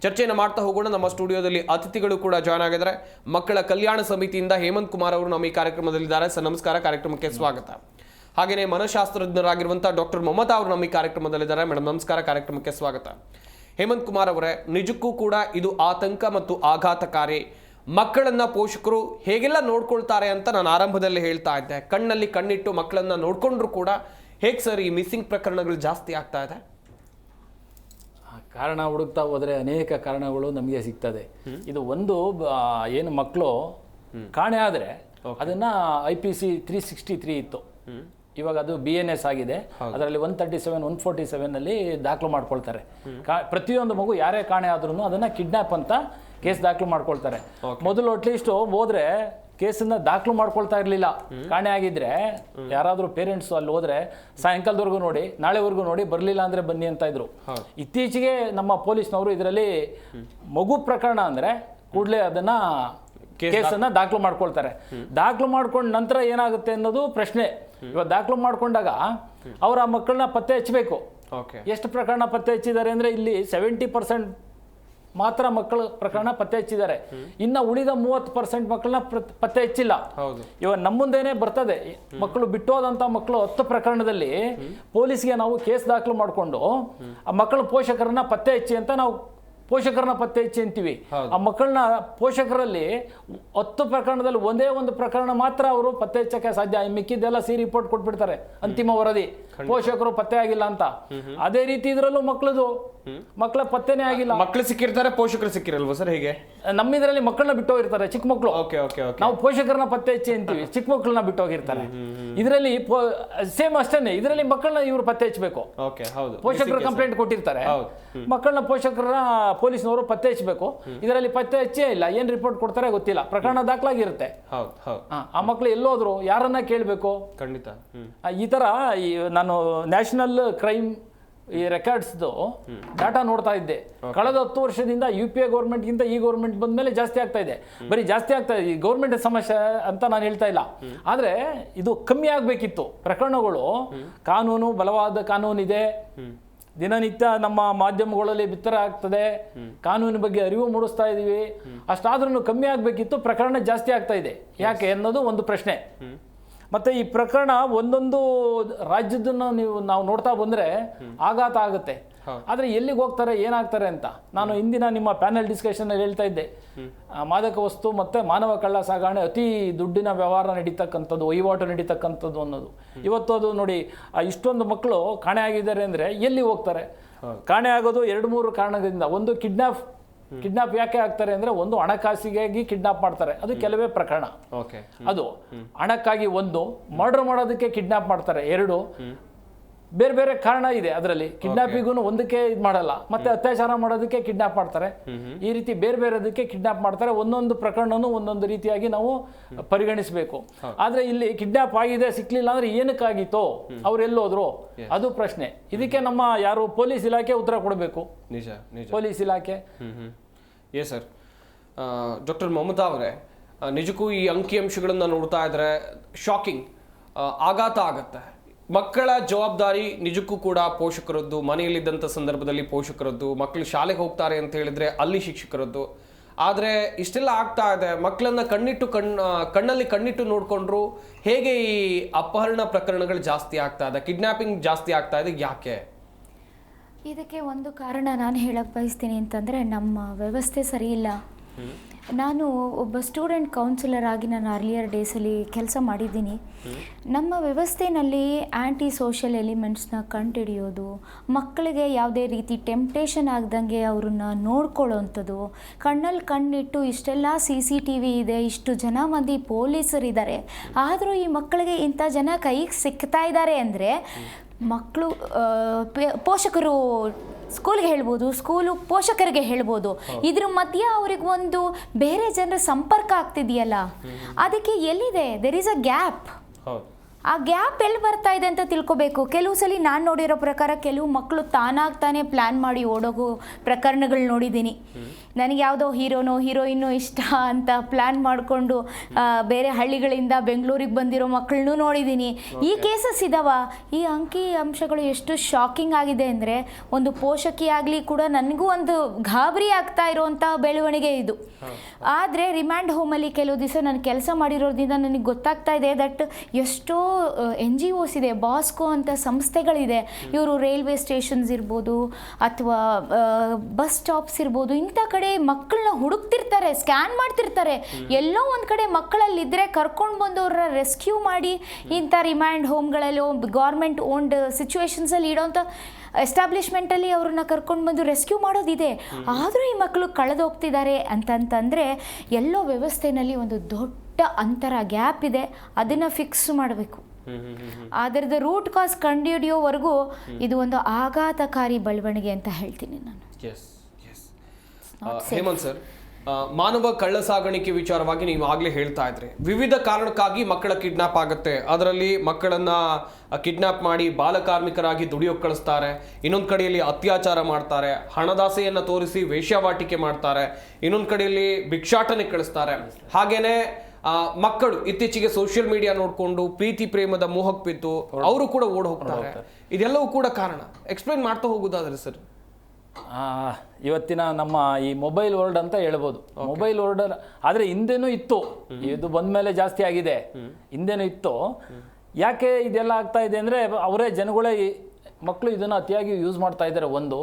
ಚರ್ಚೆಯನ್ನು ಮಾಡ್ತಾ ಹೋಗೋಣ. ನಮ್ಮ ಸ್ಟುಡಿಯೋದಲ್ಲಿ ಅತಿಥಿಗಳು ಕೂಡ ಜಾಯ್ನ್ ಆಗಿದ್ದಾರೆ. ಮಕ್ಕಳ ಕಲ್ಯಾಣ ಸಮಿತಿಯಿಂದ ಹೇಮಂತ್ ಕುಮಾರ್ ಅವರು ನಮ್ಮ ಈ ಕಾರ್ಯಕ್ರಮದಲ್ಲಿದ್ದಾರೆ. ಸರ್ ನಮಸ್ಕಾರ, ಕಾರ್ಯಕ್ರಮಕ್ಕೆ ಸ್ವಾಗತ. ಹಾಗೆಯೇ ಮನಃಶಾಸ್ತ್ರಜ್ಞರಾಗಿರುವಂಥ ಡಾಕ್ಟರ್ ಮಮತಾ ಅವರು ನಮ್ಮ ಈ ಕಾರ್ಯಕ್ರಮದಲ್ಲಿದ್ದಾರೆ. ಮೇಡಮ್ ನಮಸ್ಕಾರ, ಕಾರ್ಯಕ್ರಮಕ್ಕೆ ಸ್ವಾಗತ. ಹೇಮಂತ್ ಕುಮಾರ್ ಅವರೇ, ನಿಜಕ್ಕೂ ಕೂಡ ಇದು ಆತಂಕ ಮತ್ತು ಆಘಾತಕಾರಿ. ಮಕ್ಕಳನ್ನ ಪೋಷಕರು ಹೇಗೆಲ್ಲ ನೋಡ್ಕೊಳ್ತಾರೆ ಅಂತ ನಾನು ಆರಂಭದಲ್ಲಿ ಹೇಳ್ತಾ ಇದ್ದೆ. ಕಣ್ಣಲ್ಲಿ ಕಣ್ಣಿಟ್ಟು ಮಕ್ಕಳನ್ನ ನೋಡ್ಕೊಂಡ್ರು ಕೂಡ ಹೇಗೆ ಸರ್ ಈ ಮಿಸ್ಸಿಂಗ್ ಪ್ರಕರಣಗಳು ಜಾಸ್ತಿ ಆಗ್ತಾ ಇದೆ? ಕಾರಣ ಹುಡುಕ್ತಾ ಹೋದರೆ ಅನೇಕ ಕಾರಣಗಳು ನಮಗೆ ಸಿಗ್ತದೆ. ಇದು ಒಂದು ಏನು ಮಕ್ಕಳು ಕಾಣೆ ಆದರೆ ಅದನ್ನ IPC 363 ಇತ್ತು, ಇವಾಗ ಅದು BNS ಆಗಿದೆ. ಅದರಲ್ಲಿ 137, 147 ದಾಖಲು ಮಾಡ್ಕೊಳ್ತಾರೆ. ಪ್ರತಿಯೊಂದು ಮಗು ಯಾರೇ ಕಾಣೆ ಆದ್ರೂ ಅದನ್ನ ಕಿಡ್ನಾಪ್ ಅಂತ ಕೇಸ್ ದಾಖಲು ಮಾಡ್ಕೊಳ್ತಾರೆ. ಮೊದಲು ಅಟ್ಲೀಸ್ಟ್ ಹೋದ್ರೆ ಕೇಸನ್ನ ದಾಖಲು ಮಾಡ್ಕೊಳ್ತಾ ಇರಲಿಲ್ಲ. ಕಾಣೆ ಆಗಿದ್ರೆ ಯಾರಾದ್ರೂ ಪೇರೆಂಟ್ಸ್ ಅಲ್ಲಿ ಹೋದ್ರೆ ಸಾಯಂಕಾಲದವರೆಗೂ ನೋಡಿ, ನಾಳೆವರೆಗೂ ನೋಡಿ, ಬರಲಿಲ್ಲ ಅಂದ್ರೆ ಬನ್ನಿ ಅಂತ ಇದ್ರು. ಇತ್ತೀಚೆಗೆ ನಮ್ಮ ಪೊಲೀಸ್ನವರು ಇದರಲ್ಲಿ ಮಗು ಪ್ರಕರಣ ಅಂದ್ರೆ ಕೂಡಲೇ ಅದನ್ನ ಕೇಸನ್ನ ದಾಖಲು ಮಾಡ್ಕೊಳ್ತಾರೆ. ದಾಖಲು ಮಾಡ್ಕೊಂಡ ನಂತರ ಏನಾಗುತ್ತೆ ಅನ್ನೋದು ಪ್ರಶ್ನೆ. ಇವಾಗ ದಾಖಲು ಮಾಡ್ಕೊಂಡಾಗ ಅವ್ರ ಆ ಮಕ್ಕಳನ್ನ ಪತ್ತೆ ಹಚ್ಚಬೇಕು. ಎಷ್ಟು ಪ್ರಕರಣ ಪತ್ತೆ ಹಚ್ಚಿದ್ದಾರೆ ಅಂದ್ರೆ ಇಲ್ಲಿ 70% ಮಾತ್ರ ಮಕ್ಕಳ ಪ್ರಕರಣ ಪತ್ತೆ ಹಚ್ಚಿದ್ದಾರೆ. ಇನ್ನ ಉಳಿದ 30% ಮಕ್ಕಳನ್ನ ಪತ್ತೆ ಹಚ್ಚಿಲ್ಲ. ಇವಾಗ ನಮ್ಮ ಮುಂದೆನೆ ಬರ್ತದೆ ಮಕ್ಕಳು ಬಿಟ್ಟೋದಂತ ಮಕ್ಕಳು 10 ಪ್ರಕರಣದಲ್ಲಿ ಪೊಲೀಸ್ಗೆ ನಾವು ಕೇಸ್ ದಾಖಲು ಮಾಡಿಕೊಂಡು ಆ ಮಕ್ಕಳ ಪೋಷಕರನ್ನ ಪತ್ತೆ ಹಚ್ಚಿ ಅಂತ ನಾವು ಪೋಷಕರನ್ನ ಪತ್ತೆ ಹಚ್ಚಿ ಅಂತೀವಿ. ಆ ಮಕ್ಕಳನ್ನ ಪೋಷಕರಲ್ಲಿ 10 ಪ್ರಕರಣದಲ್ಲಿ ಒಂದೇ ಒಂದು ಪ್ರಕರಣ ಮಾತ್ರ ಅವರು ಪತ್ತೆ ಹಚ್ಚಕ್ಕೆ ಸಾಧ್ಯ. ಮಿಕ್ಕಿದ್ದೆಲ್ಲ ಸಿ ರಿಪೋರ್ಟ್ ಕೊಟ್ಬಿಡ್ತಾರೆ, ಅಂತಿಮ ವರದಿ, ಪೋಷಕರು ಪತ್ತೆ ಆಗಿಲ್ಲ ಅಂತ. ಅದೇ ರೀತಿ ಇದ್ರಲ್ಲೂ ಮಕ್ಕಳ ಪತ್ತೆನೇ ಆಗಿಲ್ಲ. ಮಕ್ಕಳು ಸಿಕ್ಕಿರ್ತಾರೆ, ಪೋಷಕರು ಸಿಕ್ಕಿರಲ್ವಾ ಸರ್? ಹೇಗೆ ನಮ್ಮಿದ್ರಲ್ಲಿ ಮಕ್ಕಳನ್ನ ಬಿಟ್ಟೋಗಿರ್ತಾರೆ, ಚಿಕ್ಕ ಮಕ್ಕಳು. ನಾವು ಪೋಷಕರನ್ನ ಪತ್ತೆ ಹಚ್ಚಿ ಅಂತೀವಿ, ಚಿಕ್ಕ ಮಕ್ಕಳನ್ನ ಬಿಟ್ಟೋಗಿರ್ತಾರೆ. ಇದರಲ್ಲಿ ಸೇಮ್ ಅಷ್ಟೇನೆ, ಇದರಲ್ಲಿ ಮಕ್ಕಳನ್ನ ಇವರು ಪತ್ತೆ ಹಚ್ಚಬೇಕು. ಪೋಷಕರು ಕಂಪ್ಲೇಂಟ್ ಕೊಟ್ಟಿರ್ತಾರೆ, ಮಕ್ಕಳನ್ನ ಪೋಷಕರನ್ನ ಪೊಲೀಸ್ನವರು ಪತ್ತೆ ಹಚ್ಚಬೇಕು. ಇದರಲ್ಲಿ ಪತ್ತೆ ಹಚ್ಚೇ ಇಲ್ಲ, ಏನ್ ರಿಪೋರ್ಟ್ ಕೊಡ್ತಾರೆ ಗೊತ್ತಿಲ್ಲ, ಪ್ರಕರಣ ದಾಖಲಾಗಿರುತ್ತೆ. ಆ ಮಕ್ಕಳು ಎಲ್ಲೋದ್ರು, ಯಾರನ್ನ ಕೇಳಬೇಕು? ಖಂಡಿತ ಈ ತರ ನಾನು ನ್ಯಾಷನಲ್ ಕ್ರೈಮ್ ಈ ರೆಕಾರ್ಡ್ಸ್ದು ಡಾಟಾ ನೋಡ್ತಾ ಇದ್ದೆ. ಕಳೆದ 10 ವರ್ಷದಿಂದ UPA ಗೌರ್ಮೆಂಟ್ಗಿಂತ ಈ ಗೌರ್ಮೆಂಟ್ ಬಂದ ಮೇಲೆ ಜಾಸ್ತಿ ಆಗ್ತಾ ಇದೆ. ಬರೀ ಜಾಸ್ತಿ ಆಗ್ತಾ ಇದೆ, ಈ ಗೌರ್ಮೆಂಟ್ ಸಮಸ್ಯೆ ಅಂತ ನಾನು ಹೇಳ್ತಾ ಇಲ್ಲ. ಆದ್ರೆ ಇದು ಕಮ್ಮಿ ಆಗ್ಬೇಕಿತ್ತು ಪ್ರಕರಣಗಳು. ಕಾನೂನು, ಬಲವಾದ ಕಾನೂನಿದೆ, ದಿನನಿತ್ಯ ನಮ್ಮ ಮಾಧ್ಯಮಗಳಲ್ಲಿ ಬಿತ್ತರ ಆಗ್ತದೆ, ಕಾನೂನಿನ ಬಗ್ಗೆ ಅರಿವು ಮೂಡಿಸ್ತಾ ಇದೀವಿ. ಅಷ್ಟಾದ್ರೂ ಕಮ್ಮಿ ಆಗ್ಬೇಕಿತ್ತು, ಪ್ರಕರಣ ಜಾಸ್ತಿ ಆಗ್ತಾ ಇದೆ. ಯಾಕೆ ಅನ್ನೋದು ಒಂದು ಪ್ರಶ್ನೆ. ಮತ್ತು ಈ ಪ್ರಕರಣ ಒಂದೊಂದು ರಾಜ್ಯದನ್ನು ನಾವು ನೋಡ್ತಾ ಬಂದರೆ ಆಘಾತ ಆಗುತ್ತೆ. ಆದರೆ ಎಲ್ಲಿಗೆ ಹೋಗ್ತಾರೆ, ಏನಾಗ್ತಾರೆ ಅಂತ ನಾನು ಇಂದಿನ ನಿಮ್ಮ ಪ್ಯಾನೆಲ್ ಡಿಸ್ಕಷನಲ್ಲಿ ಹೇಳ್ತಾ ಇದ್ದೆ. ಮಾದಕ ವಸ್ತು ಮತ್ತು ಮಾನವ ಕಳ್ಳ ಸಾಗಣೆ ಅತಿ ದುಡ್ಡಿನ ವ್ಯವಹಾರ ನಡೀತಕ್ಕಂಥದ್ದು, ವಹಿವಾಟು ನಡೀತಕ್ಕಂಥದ್ದು ಅನ್ನೋದು. ಇವತ್ತು ಅದು ನೋಡಿ, ಇಷ್ಟೊಂದು ಮಕ್ಕಳು ಕಾಣೆ ಆಗಿದ್ದಾರೆ ಅಂದರೆ ಎಲ್ಲಿ ಹೋಗ್ತಾರೆ? ಕಾಣೆ ಆಗೋದು 2-3 ಕಾರಣದಿಂದ. ಒಂದು ಕಿಡ್ನಾಪ್ ಯಾಕೆ ಆಗ್ತಾರೆ ಅಂದರೆ, ಒಂದು ಹಣಕಾಸಿಗಾಗಿ ಕಿಡ್ನಾಪ್ ಮಾಡ್ತಾರೆ, ಅದು ಕೆಲವೇ ಪ್ರಕರಣ. ಅದು ಹಣಕ್ಕಾಗಿ. ಒಂದು ಮರ್ಡರ್ ಮಾಡೋದಕ್ಕೆ ಕಿಡ್ನಾಪ್ ಮಾಡ್ತಾರೆ. 2 ಬೇರೆ ಬೇರೆ ಕಾರಣ ಇದೆ ಅದರಲ್ಲಿ. ಕಿಡ್ನಾಪಿಗೂ ಒಂದಕ್ಕೆ ಇದು ಮಾಡಲ್ಲ, ಮತ್ತೆ ಅತ್ಯಾಚಾರ ಮಾಡೋದಕ್ಕೆ ಕಿಡ್ನಾಪ್ ಮಾಡ್ತಾರೆ. ಈ ರೀತಿ ಬೇರೆ ಬೇರೆದಕ್ಕೆ ಕಿಡ್ನಾಪ್ ಮಾಡ್ತಾರೆ. ಒಂದೊಂದು ಪ್ರಕರಣನೂ ಒಂದೊಂದು ರೀತಿಯಾಗಿ ನಾವು ಪರಿಗಣಿಸಬೇಕು. ಆದ್ರೆ ಇಲ್ಲಿ ಕಿಡ್ನಾಪ್ ಆಗಿದೆ, ಸಿಕ್ಲಿಲ್ಲ ಅಂದ್ರೆ ಏನಕ್ಕಾಗಿತ್ತೋ, ಅವ್ರು ಎಲ್ಲೋದ್ರು, ಅದು ಪ್ರಶ್ನೆ. ಇದಕ್ಕೆ ನಮ್ಮ ಯಾರು ಪೊಲೀಸ್ ಇಲಾಖೆ ಉತ್ತರ ಕೊಡಬೇಕು. ನಿಜ. ಪೊಲೀಸ್ ಇಲಾಖೆ. ಸರ್, ಡಾಕ್ಟರ್ ಮಮತಾ ಅವರೇ, ನಿಜಕ್ಕೂ ಈ ಅಂಕಿಅಂಶಗಳನ್ನ ನೋಡ್ತಾ ಇದ್ರೆ ಶಾಕಿಂಗ್, ಆಘಾತ ಆಗತ್ತೆ. ಮಕ್ಕಳ ಜವಾಬ್ದಾರಿ ನಿಜಕ್ಕೂ ಕೂಡ ಪೋಷಕರದ್ದು. ಮನೆಯಲ್ಲಿದ್ದಂಥ ಸಂದರ್ಭದಲ್ಲಿ ಪೋಷಕರದ್ದು, ಮಕ್ಕಳು ಶಾಲೆಗೆ ಹೋಗ್ತಾರೆ ಅಂತ ಹೇಳಿದ್ರೆ ಅಲ್ಲಿ ಶಿಕ್ಷಕರದ್ದು. ಆದರೆ ಇಷ್ಟೆಲ್ಲ ಆಗ್ತಾ ಇದೆ. ಮಕ್ಕಳನ್ನ ಕಣ್ಣಲ್ಲಿ ಕಣ್ಣಿಟ್ಟು ನೋಡಿಕೊಂಡ್ರು ಹೇಗೆ ಈ ಅಪಹರಣ ಪ್ರಕರಣಗಳು ಜಾಸ್ತಿ ಆಗ್ತಾ ಇದೆ, ಕಿಡ್ನಾಪಿಂಗ್ ಜಾಸ್ತಿ ಆಗ್ತಾ ಇದೆ? ಯಾಕೆ? ಇದಕ್ಕೆ ಒಂದು ಕಾರಣ ನಾನು ಹೇಳಕ್ಕೆ ಬಯಸ್ತೀನಿ ಅಂತಂದರೆ, ನಮ್ಮ ವ್ಯವಸ್ಥೆ ಸರಿ ಇಲ್ಲ. ನಾನು ಒಬ್ಬ ಸ್ಟೂಡೆಂಟ್ ಕೌನ್ಸಿಲರ್ ಆಗಿ ನಾನು ಅರ್ಲಿಯರ್ ಡೇಸಲ್ಲಿ ಕೆಲಸ ಮಾಡಿದ್ದೀನಿ. ನಮ್ಮ ವ್ಯವಸ್ಥೆಯಲ್ಲಿ ಆ್ಯಂಟಿ ಸೋಷಿಯಲ್ ಎಲಿಮೆಂಟ್ಸ್ನ ಕಂಡುಹಿಡಿಯೋದು, ಮಕ್ಕಳಿಗೆ ಯಾವುದೇ ರೀತಿ ಟೆಂಪ್ಟೇಷನ್ ಆಗ್ದಂಗೆ ಅವ್ರನ್ನ ನೋಡ್ಕೊಳ್ಳೋವಂಥದ್ದು, ಕಣ್ಣಲ್ಲಿ ಕಣ್ಣಿಟ್ಟು ಇಷ್ಟೆಲ್ಲ CCTV ಇದೆ, ಇಷ್ಟು ಜನ ಮಂದಿ ಪೊಲೀಸರಿದ್ದಾರೆ, ಆದರೂ ಈ ಮಕ್ಕಳಿಗೆ ಇಂಥ ಜನ ಕೈಗೆ ಸಿಗ್ತಾ ಇದ್ದಾರೆ ಅಂದರೆ ಮಕ್ಕಳು ಪೋಷಕರು ಸ್ಕೂಲ್ಗೆ ಹೇಳ್ಬೋದು, ಸ್ಕೂಲು ಪೋಷಕರಿಗೆ ಹೇಳ್ಬೋದು. ಇದ್ರ ಮಧ್ಯೆ ಅವ್ರಿಗೆ ಒಂದು ಬೇರೆ ಜನರ ಸಂಪರ್ಕ ಆಗ್ತಿದೆಯಲ್ಲ, ಅದಕ್ಕೆ ಎಲ್ಲಿದೆ? There is a gap. ಆ ಗ್ಯಾಪ್ ಎಲ್ಲಿ ಬರ್ತಾ ಇದೆ ಅಂತ ತಿಳ್ಕೊಬೇಕು. ಕೆಲವು ಸಲ ನಾನು ನೋಡಿರೋ ಪ್ರಕಾರ ಕೆಲವು ಮಕ್ಕಳು ತಾನಾಗ್ತಾನೆ ಪ್ಲ್ಯಾನ್ ಮಾಡಿ ಓಡೋಗೋ ಪ್ರಕರಣಗಳು ನೋಡಿದ್ದೀನಿ. ನನಗೆ ಯಾವುದೋ ಹೀರೋನೋ ಹೀರೋಯಿನ್ನೋ ಇಷ್ಟ ಅಂತ ಪ್ಲ್ಯಾನ್ ಮಾಡಿಕೊಂಡು ಬೇರೆ ಹಳ್ಳಿಗಳಿಂದ ಬೆಂಗಳೂರಿಗೆ ಬಂದಿರೋ ಮಕ್ಕಳನ್ನೂ ನೋಡಿದ್ದೀನಿ. ಈ ಕೇಸಸ್ ಇದಾವ. ಈ ಅಂಕಿ ಅಂಶಗಳು ಎಷ್ಟು ಶಾಕಿಂಗ್ ಆಗಿದೆ ಅಂದರೆ, ಒಂದು ಪೋಷಕಿಯಾಗಲಿ ಕೂಡ ನನಗೂ ಒಂದು ಗಾಬರಿ ಆಗ್ತಾ ಇರೋವಂಥ ಬೆಳವಣಿಗೆ ಇದು. ಆದರೆ ರಿಮ್ಯಾಂಡ್ ಹೋಮಲ್ಲಿ ಕೆಲವು ದಿವಸ ನಾನು ಕೆಲಸ ಮಾಡಿರೋದ್ರಿಂದ ನನಗೆ ಗೊತ್ತಾಗ್ತಾ ಇದೆ ದಟ್ ಎಷ್ಟೋ NGOs ಇದೆ, ಬಾಸ್ಕೋ ಅಂತ ಸಂಸ್ಥೆಗಳಿದೆ. ಇವರು ರೈಲ್ವೆ ಸ್ಟೇಷನ್ಸ್ ಇರ್ಬೋದು ಅಥವಾ ಬಸ್ ಸ್ಟಾಪ್ಸ್ ಇರ್ಬೋದು, ಇಂಥ ಕಡೆ ಮಕ್ಕಳನ್ನ ಹುಡುಕ್ತಿರ್ತಾರೆ, ಸ್ಕ್ಯಾನ್ ಮಾಡ್ತಿರ್ತಾರೆ. ಎಲ್ಲೋ ಒಂದು ಕಡೆ ಮಕ್ಕಳಲ್ಲಿದ್ದರೆ ಕರ್ಕೊಂಡು ಬಂದು ಅವ್ರನ್ನ ರೆಸ್ಕ್ಯೂ ಮಾಡಿ ಇಂಥ ರಿಮ್ಯಾಂಡ್ ಹೋಮ್ಗಳಲ್ಲೋ ಗೌರ್ಮೆಂಟ್ ಓನ್ಡ್ ಸಿಚುವೇಶನ್ಸಲ್ಲಿ ಇಡೋಂಥ ಎಸ್ಟಾಬ್ಲಿಷ್ಮೆಂಟಲ್ಲಿ ಅವ್ರನ್ನ ಕರ್ಕೊಂಡು ಬಂದು ರೆಸ್ಕ್ಯೂ ಮಾಡೋದಿದೆ. ಆದರೂ ಈ ಮಕ್ಕಳು ಕಳೆದೋಗ್ತಿದ್ದಾರೆ ಅಂತಂತಂದರೆ ಎಲ್ಲೋ ವ್ಯವಸ್ಥೆಯಲ್ಲಿ ಒಂದು ದೊಡ್ಡ ಅಂತರ ಗ್ಯಾಪ್ ಇದೆ. ಅದನ್ನು ಫಿಕ್ಸ್ ಮಾಡಬೇಕು. ಅದರದ್ದು ರೂಟ್ ಕಾಸ್ ಕಂಡುಹಿಡಿಯೋವರೆಗೂ ಇದು ಒಂದು ಆಘಾತಕಾರಿ ಬೆಳವಣಿಗೆ ಅಂತ ಹೇಳ್ತೀನಿ ನಾನು. ಹೇಮಂತ್ ಸರ್, ಮಾನವ ಕಳ್ಳ ಸಾಗಾಣಿಕೆ ವಿಚಾರವಾಗಿ ನೀವು ಆಗಲೇ ಹೇಳ್ತಾ ಇದ್ರಿ, ವಿವಿಧ ಕಾರಣಕ್ಕಾಗಿ ಮಕ್ಕಳ ಕಿಡ್ನಾಪ್ ಆಗುತ್ತೆ. ಅದರಲ್ಲಿ ಮಕ್ಕಳನ್ನ ಕಿಡ್ನಾಪ್ ಮಾಡಿ ಬಾಲಕಾರ್ಮಿಕರಾಗಿ ದುಡಿಯೋಕೆ ಕಳಿಸ್ತಾರೆ. ಇನ್ನೊಂದು ಕಡೆಯಲ್ಲಿ ಅತ್ಯಾಚಾರ ಮಾಡ್ತಾರೆ, ಹಣದಾಸೆಯನ್ನು ತೋರಿಸಿ ವೇಶ್ಯಾವಾಟಿಕೆ ಮಾಡ್ತಾರೆ, ಇನ್ನೊಂದು ಕಡೆಯಲ್ಲಿ ಭಿಕ್ಷಾಟನೆ ಕಳಿಸ್ತಾರೆ. ಹಾಗೇನೆ ಮಕ್ಕಳು ಇತ್ತೀಚೆಗೆ ಸೋಷಿಯಲ್ ಮೀಡಿಯಾ ನೋಡಿಕೊಂಡು ಪ್ರೀತಿ ಪ್ರೇಮದ ಮೋಹಕ್ಕೆ ಬಿದ್ದು ಅವರು ಕೂಡ ಓಡ್ ಹೋಗ್ತಾರೆ. ಇದೆಲ್ಲವೂ ಕೂಡ ಕಾರಣ. ಎಕ್ಸ್ಪ್ಲೈನ್ ಮಾಡ್ತಾ ಹೋಗೋದಾದ್ರೆ ಸರ್, ಇವತ್ತಿನ ನಮ್ಮ ಈ ಮೊಬೈಲ್ ವರ್ಲ್ಡ್ ಅಂತ ಹೇಳ್ಬೋದು. ಮೊಬೈಲ್ ವರ್ಲ್ಡ್ ಆದರೆ ಹಿಂದೆನೂ ಇತ್ತು, ಇದು ಬಂದ ಮೇಲೆ ಜಾಸ್ತಿ ಆಗಿದೆ. ಹಿಂದೆನೂ ಇತ್ತು. ಯಾಕೆ ಇದೆಲ್ಲ ಆಗ್ತಾ ಇದೆ ಅಂದರೆ, ಅವರೇ ಜನಗಳೇ ಮಕ್ಕಳು ಇದನ್ನು ಅತಿಯಾಗಿ ಯೂಸ್ ಮಾಡ್ತಾ ಇದ್ದಾರೆ. ಒಂದು,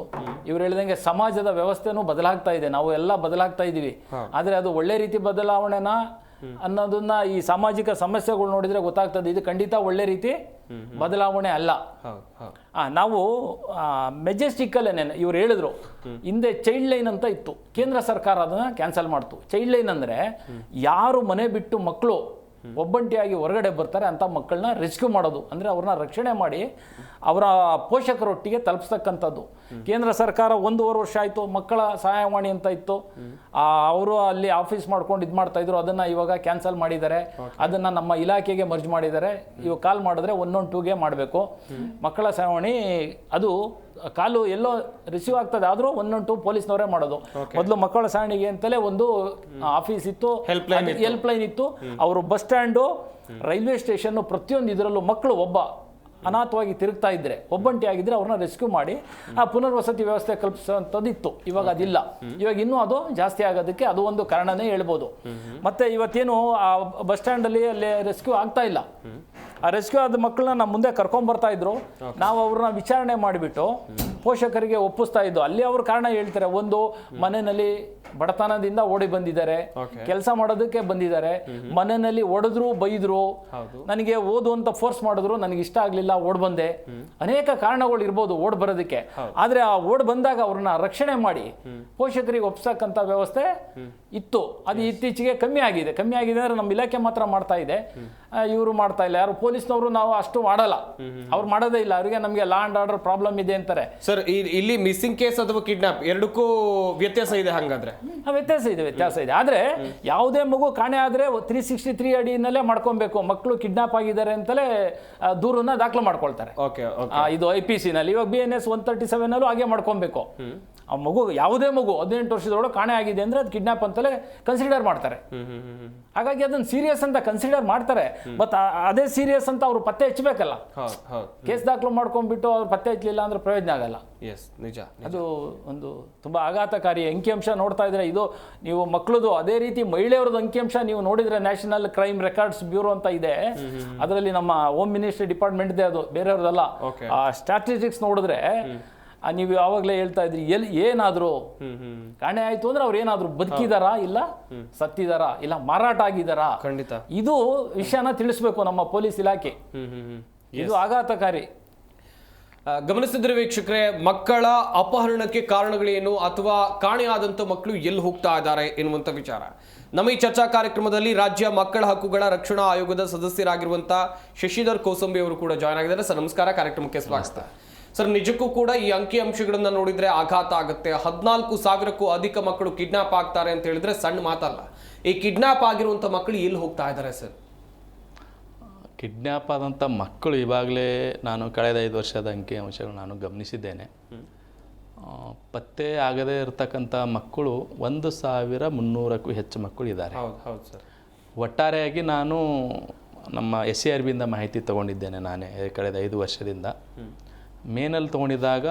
ಇವ್ರು ಹೇಳಿದಂಗೆ ಸಮಾಜದ ವ್ಯವಸ್ಥೆನೂ ಬದಲಾಗ್ತಾ ಇದೆ, ನಾವು ಎಲ್ಲ ಬದಲಾಗ್ತಾ ಇದ್ದೀವಿ. ಆದರೆ ಅದು ಒಳ್ಳೆ ರೀತಿ ಬದಲಾವಣೆನ ಅನ್ನೋದನ್ನ ಈ ಸಾಮಾಜಿಕ ಸಮಸ್ಯೆಗಳು ನೋಡಿದರೆ ಗೊತ್ತಾಗ್ತದೆ. ಇದು ಖಂಡಿತ ಒಳ್ಳೆ ರೀತಿ ಬದಲಾವಣೆ ಅಲ್ಲ. ನಾವು ಮೆಜೆಸ್ಟಿಕ್ಕಲ್ಲೇನೆ ಇವ್ರು ಹೇಳಿದ್ರು, ಹಿಂದೆ ಚೈಲ್ಡ್ ಲೈನ್ ಅಂತ ಇತ್ತು, ಕೇಂದ್ರ ಸರ್ಕಾರ ಅದನ್ನ ಕ್ಯಾನ್ಸಲ್ ಮಾಡ್ತು. ಚೈಲ್ಡ್ ಲೈನ್ ಅಂದರೆ ಯಾರು ಮನೆ ಬಿಟ್ಟು ಮಕ್ಕಳು ಒಬ್ಬಂಟಿಯಾಗಿ ಹೊರಗಡೆ ಬರ್ತಾರೆ ಅಂತ ಮಕ್ಕಳನ್ನ ರೆಸ್ಕ್ಯೂ ಮಾಡೋದು, ಅಂದರೆ ಅವ್ರನ್ನ ರಕ್ಷಣೆ ಮಾಡಿ ಅವರ ಪೋಷಕರೊಟ್ಟಿಗೆ ತಲುಪಿಸ್ತಕ್ಕಂಥದ್ದು. ಕೇಂದ್ರ ಸರ್ಕಾರ 1.5 ವರ್ಷ ಆಯಿತು ಮಕ್ಕಳ ಸಹಾಯವಾಣಿ ಅಂತ ಇತ್ತು, ಅವರು ಅಲ್ಲಿ ಆಫೀಸ್ ಮಾಡ್ಕೊಂಡು ಇದು ಮಾಡ್ತಾ ಇದ್ರು. ಅದನ್ನು ಇವಾಗ ಕ್ಯಾನ್ಸಲ್ ಮಾಡಿದ್ದಾರೆ. ಅದನ್ನು ನಮ್ಮ ಇಲಾಖೆಗೆ ಮರ್ಜ್ ಮಾಡಿದ್ದಾರೆ. ಇವಾಗ ಕಾಲ್ ಮಾಡಿದ್ರೆ 112ಗೆ ಮಾಡಬೇಕು ಮಕ್ಕಳ ಸಹಾಯವಾಣಿ. ಅದು ಕಾಲು ಎಲ್ಲೋ ರಿಸೀವ್ ಆಗ್ತದೆ, ಆದರೂ 112 ಪೊಲೀಸ್ನವರೇ ಮಾಡೋದು. ಮೊದಲು ಮಕ್ಕಳ ಸಹಾಯಣಿಗೆ ಅಂತಲೇ ಒಂದು ಆಫೀಸ್ ಇತ್ತು, ಹೆಲ್ಪ್ ಲೈನ್ ಇತ್ತು. ಅವರು ಬಸ್ ಸ್ಟ್ಯಾಂಡು, ರೈಲ್ವೆ ಸ್ಟೇಷನ್ನು, ಪ್ರತಿಯೊಂದು ಇದರಲ್ಲೂ ಮಕ್ಕಳು ಒಬ್ಬ ಅನಾಥವಾಗಿ ತಿರುಗ್ತಾ ಇದ್ರೆ, ಒಬ್ಬಂಟಿ ಆಗಿದ್ರೆ ಅವ್ರನ್ನ ರೆಸ್ಕ್ಯೂ ಮಾಡಿ ಆ ಪುನರ್ವಸತಿ ವ್ಯವಸ್ಥೆ ಕಲ್ಪಿಸುವಂಥದ್ದು ಇತ್ತು. ಇವಾಗ ಅದಿಲ್ಲ. ಇವಾಗ ಇನ್ನೂ ಅದು ಜಾಸ್ತಿ ಆಗೋದಕ್ಕೆ ಅದು ಒಂದು ಕಾರಣನೇ ಹೇಳ್ಬೋದು. ಮತ್ತೆ ಇವತ್ತೇನು ಆ ಬಸ್ ಸ್ಟ್ಯಾಂಡಲ್ಲಿ ಅಲ್ಲಿ ರೆಸ್ಕ್ಯೂ ಆಗ್ತಾ ಇಲ್ಲ. ಆ ರೆಸ್ಕ್ಯೂ ಆದ ಮಕ್ಕಳನ್ನ ನಮ್ಮ ಮುಂದೆ ಕರ್ಕೊಂಬರ್ತಾ ಇದ್ರು. ನಾವು ಅವ್ರನ್ನ ವಿಚಾರಣೆ ಮಾಡಿಬಿಟ್ಟು ಪೋಷಕರಿಗೆ ಒಪ್ಪಿಸ್ತಾ ಇದ್ದು. ಅಲ್ಲಿ ಅವ್ರ ಕಾರಣ ಹೇಳ್ತಾರೆ. ಒಂದು, ಮನೆಯಲ್ಲಿ ಬಡತನದಿಂದ ಓಡಿ ಬಂದಿದ್ದಾರೆ, ಕೆಲಸ ಮಾಡೋದಕ್ಕೆ ಬಂದಿದ್ದಾರೆ, ಮನೆಯಲ್ಲಿ ಹೊಡೆದ್ರು ಬೈದ್ರು, ನನಗೆ ಓದು ಅಂತ ಫೋರ್ಸ್ ಮಾಡಿದ್ರು, ನನಗೆ ಇಷ್ಟ ಆಗ್ಲಿಲ್ಲ ಓಡ್ ಬಂದೆ. ಅನೇಕ ಕಾರಣಗಳು ಇರ್ಬೋದು ಓಡ್ ಬರೋದಕ್ಕೆ. ಆದ್ರೆ ಆ ಓಡ್ ಬಂದಾಗ ಅವ್ರನ್ನ ರಕ್ಷಣೆ ಮಾಡಿ ಪೋಷಕರಿಗೆ ಒಪ್ಸಕ್ಕಂತ ವ್ಯವಸ್ಥೆ ಇತ್ತು. ಅದು ಇತ್ತೀಚೆಗೆ ಕಮ್ಮಿ ಆಗಿದೆ ಅಂದ್ರೆ ನಮ್ಮ ಇಲಾಖೆ ಮಾತ್ರ ಮಾಡ್ತಾ ಇದೆ, ಇವರು ಮಾಡ್ತಾ ಇಲ್ಲ. ಯಾರು ಪೊಲೀಸ್ನವರು ನಾವು ಅಷ್ಟು ಮಾಡಲ್ಲ, ಅವ್ರು ಮಾಡೋದೇ ಇಲ್ಲ. ಅವರಿಗೆ ನಮಗೆ ಲಾ ಅಂಡ್ ಆರ್ಡರ್ ಪ್ರಾಬ್ಲಮ್ ಇದೆ ಅಂತಾರೆ. ಸರ್, ಇಲ್ಲಿ ಮಿಸ್ಸಿಂಗ್ ಕೇಸ್ ಅಥವಾ ಕಿಡ್ನಾಪ್ ಎರಡಕ್ಕೂ ವ್ಯತ್ಯಾಸ ಇದೆ. ಹಾಗಾದ್ರೆ ವ್ಯತ್ಯಾಸ ಇದೆ. ಆದ್ರೆ ಯಾವುದೇ ಮಗು ಕಾಣೆ ಆದ್ರೆ 363 ಅಡಿನಲ್ಲೇ ಮಾಡ್ಕೊಬೇಕು. ಮಕ್ಕಳು ಕಿಡ್ನಾಪ್ ಆಗಿದ್ದಾರೆ ಅಂತಲೇ ದೂರನ್ನ ದಾಖಲು ಮಾಡ್ಕೊಳ್ತಾರೆ. ಇದು IPC ನಲ್ಲಿ. ಇವಾಗ BNS 137 ಅಲ್ಲೂ ಹಾಗೆ ಮಾಡ್ಕೊಬೇಕು. ಆ ಮಗು, ಯಾವುದೇ ಮಗು 18 ವರ್ಷದೊಳಗೆ ಕಾಣೆ ಆಗಿದೆ ಅಂದ್ರೆ ಅದು ಕಿಡ್ನಾಪ್ ಅಂತಲೇ ಕನ್ಸಿಡರ್ ಮಾಡ್ತಾರೆ. ಹಾಗಾಗಿ ಅದನ್ನ ಸೀರಿಯಸ್ ಅಂತ ಕನ್ಸಿಡರ್ ಮಾಡ್ತಾರೆ. ಬಟ್ ಅದೇ ಸೀರಿಯಸ್ ಅಂತ ಅವ್ರು ಪತ್ತೆ ಹಚ್ಚಬೇಕಲ್ಲ. ಕೇಸ್ ದಾಖಲು ಮಾಡ್ಕೊಂಡ್ಬಿಟ್ಟು ಅವ್ರು ಪತ್ತೆ ಹಚ್ಚಲಿಲ್ಲ ಅಂದ್ರೆ ಪ್ರಯೋಜನ ಆಗಲ್ಲ. ನಿಜ. ಅದು ಒಂದು ತುಂಬಾ ಆಘಾತಕಾರಿ ಅಂಕಿಅಂಶ ನೋಡ್ತಾ ಇದ್ರೆ. ಇದು ನೀವು ಮಕ್ಕಳದು, ಅದೇ ರೀತಿ ಮಹಿಳೆಯರದ್ದು ಅಂಕಿಅಂಶ ನೀವು ನೋಡಿದ್ರೆ ನ್ಯಾಷನಲ್ ಕ್ರೈಮ್ ರೆಕಾರ್ಡ್ಸ್ ಬ್ಯೂರೋ ಅಂತ ಇದೆ. ಅದರಲ್ಲಿ ನಮ್ಮ ಹೋಮ್ ಮಿನಿಸ್ಟ್ರಿ ಡಿಪಾರ್ಟ್ಮೆಂಟ್ ಇದೆ, ಅದು ಬೇರೆಯವ್ರದಲ್ಲ. ಆ ಸ್ಟ್ಯಾಟಿಸ್ಟಿಕ್ಸ್ ನೋಡಿದ್ರೆ ನೀವು ಯಾವಾಗಲೇ ಹೇಳ್ತಾ ಇದ್ರಿ, ಏನಾದ್ರು ಕಾಣೆ ಆಯ್ತು ಅಂದ್ರೆ ಅವ್ರು ಏನಾದ್ರು ಬದುಕಿದಾರಾ, ಇಲ್ಲ ಸತ್ತಿದಾರಾ, ಇಲ್ಲ ಮಾರಾಟ ಆಗಿದಾರಾ, ಖಂಡಿತ ಇದು ವಿಷಯನ ತಿಳಿಸ್ಬೇಕು ನಮ್ಮ ಪೊಲೀಸ್ ಇಲಾಖೆ. ಇದು ಆಘಾತಕಾರಿ. ಗಮನಿಸಿದ್ರೆ ವೀಕ್ಷಕರೇ, ಮಕ್ಕಳ ಅಪಹರಣಕ್ಕೆ ಕಾರಣಗಳೇನು ಅಥವಾ ಕಾಣೆಯಾದಂಥ ಮಕ್ಕಳು ಎಲ್ಲಿ ಹೋಗ್ತಾ ಇದ್ದಾರೆ ಎನ್ನುವಂಥ ವಿಚಾರ ನಮ್ಮ ಈ ಚರ್ಚಾ ಕಾರ್ಯಕ್ರಮದಲ್ಲಿ ರಾಜ್ಯ ಮಕ್ಕಳ ಹಕ್ಕುಗಳ ರಕ್ಷಣಾ ಆಯೋಗದ ಸದಸ್ಯರಾಗಿರುವಂಥ ಶಶಿಧರ್ ಕೋಸಂಬಿ ಅವರು ಕೂಡ ಜಾಯ್ನ್ ಆಗಿದ್ದಾರೆ. ಸರ್ ನಮಸ್ಕಾರ, ಕಾರ್ಯಕ್ರಮಕ್ಕೆ ಸ್ವಾಗತ. ಸರ್, ನಿಜಕ್ಕೂ ಕೂಡ ಈ ಅಂಕಿಅಂಶಗಳನ್ನ ನೋಡಿದ್ರೆ ಆಘಾತ ಆಗುತ್ತೆ. 14,000ಕ್ಕೂ ಅಧಿಕ ಮಕ್ಕಳು ಕಿಡ್ನಾಪ್ ಆಗ್ತಾರೆ ಅಂತ ಹೇಳಿದ್ರೆ ಸಣ್ಣ ಮಾತಲ್ಲ. ಈ ಕಿಡ್ನಾಪ್ ಆಗಿರುವಂಥ ಮಕ್ಕಳು ಎಲ್ಲಿ ಹೋಗ್ತಾ ಇದ್ದಾರೆ ಸರ್? ಕಿಡ್ನ್ಯಾಪ್ ಆದಂಥ ಮಕ್ಕಳು ಇವಾಗಲೇ ನಾನು ಕಳೆದ 5 ವರ್ಷದ ಅಂಕಿಅಂಶಗಳು ನಾನು ಗಮನಿಸಿದ್ದೇನೆ. ಪತ್ತೆ ಆಗದೇ ಇರತಕ್ಕಂಥ ಮಕ್ಕಳು 1,300ಕ್ಕೂ ಹೆಚ್ಚು ಮಕ್ಕಳು ಇದ್ದಾರೆ. ಹೌದು ಸರ್. ಒಟ್ಟಾರೆಯಾಗಿ ನಾನು ನಮ್ಮ SCRBಯಿಂದ ಮಾಹಿತಿ ತೊಗೊಂಡಿದ್ದೇನೆ ನಾನೇ ಕಳೆದ 5 ವರ್ಷದಿಂದ. ಮೇನಲ್ಲಿ ತೊಗೊಂಡಿದ್ದಾಗ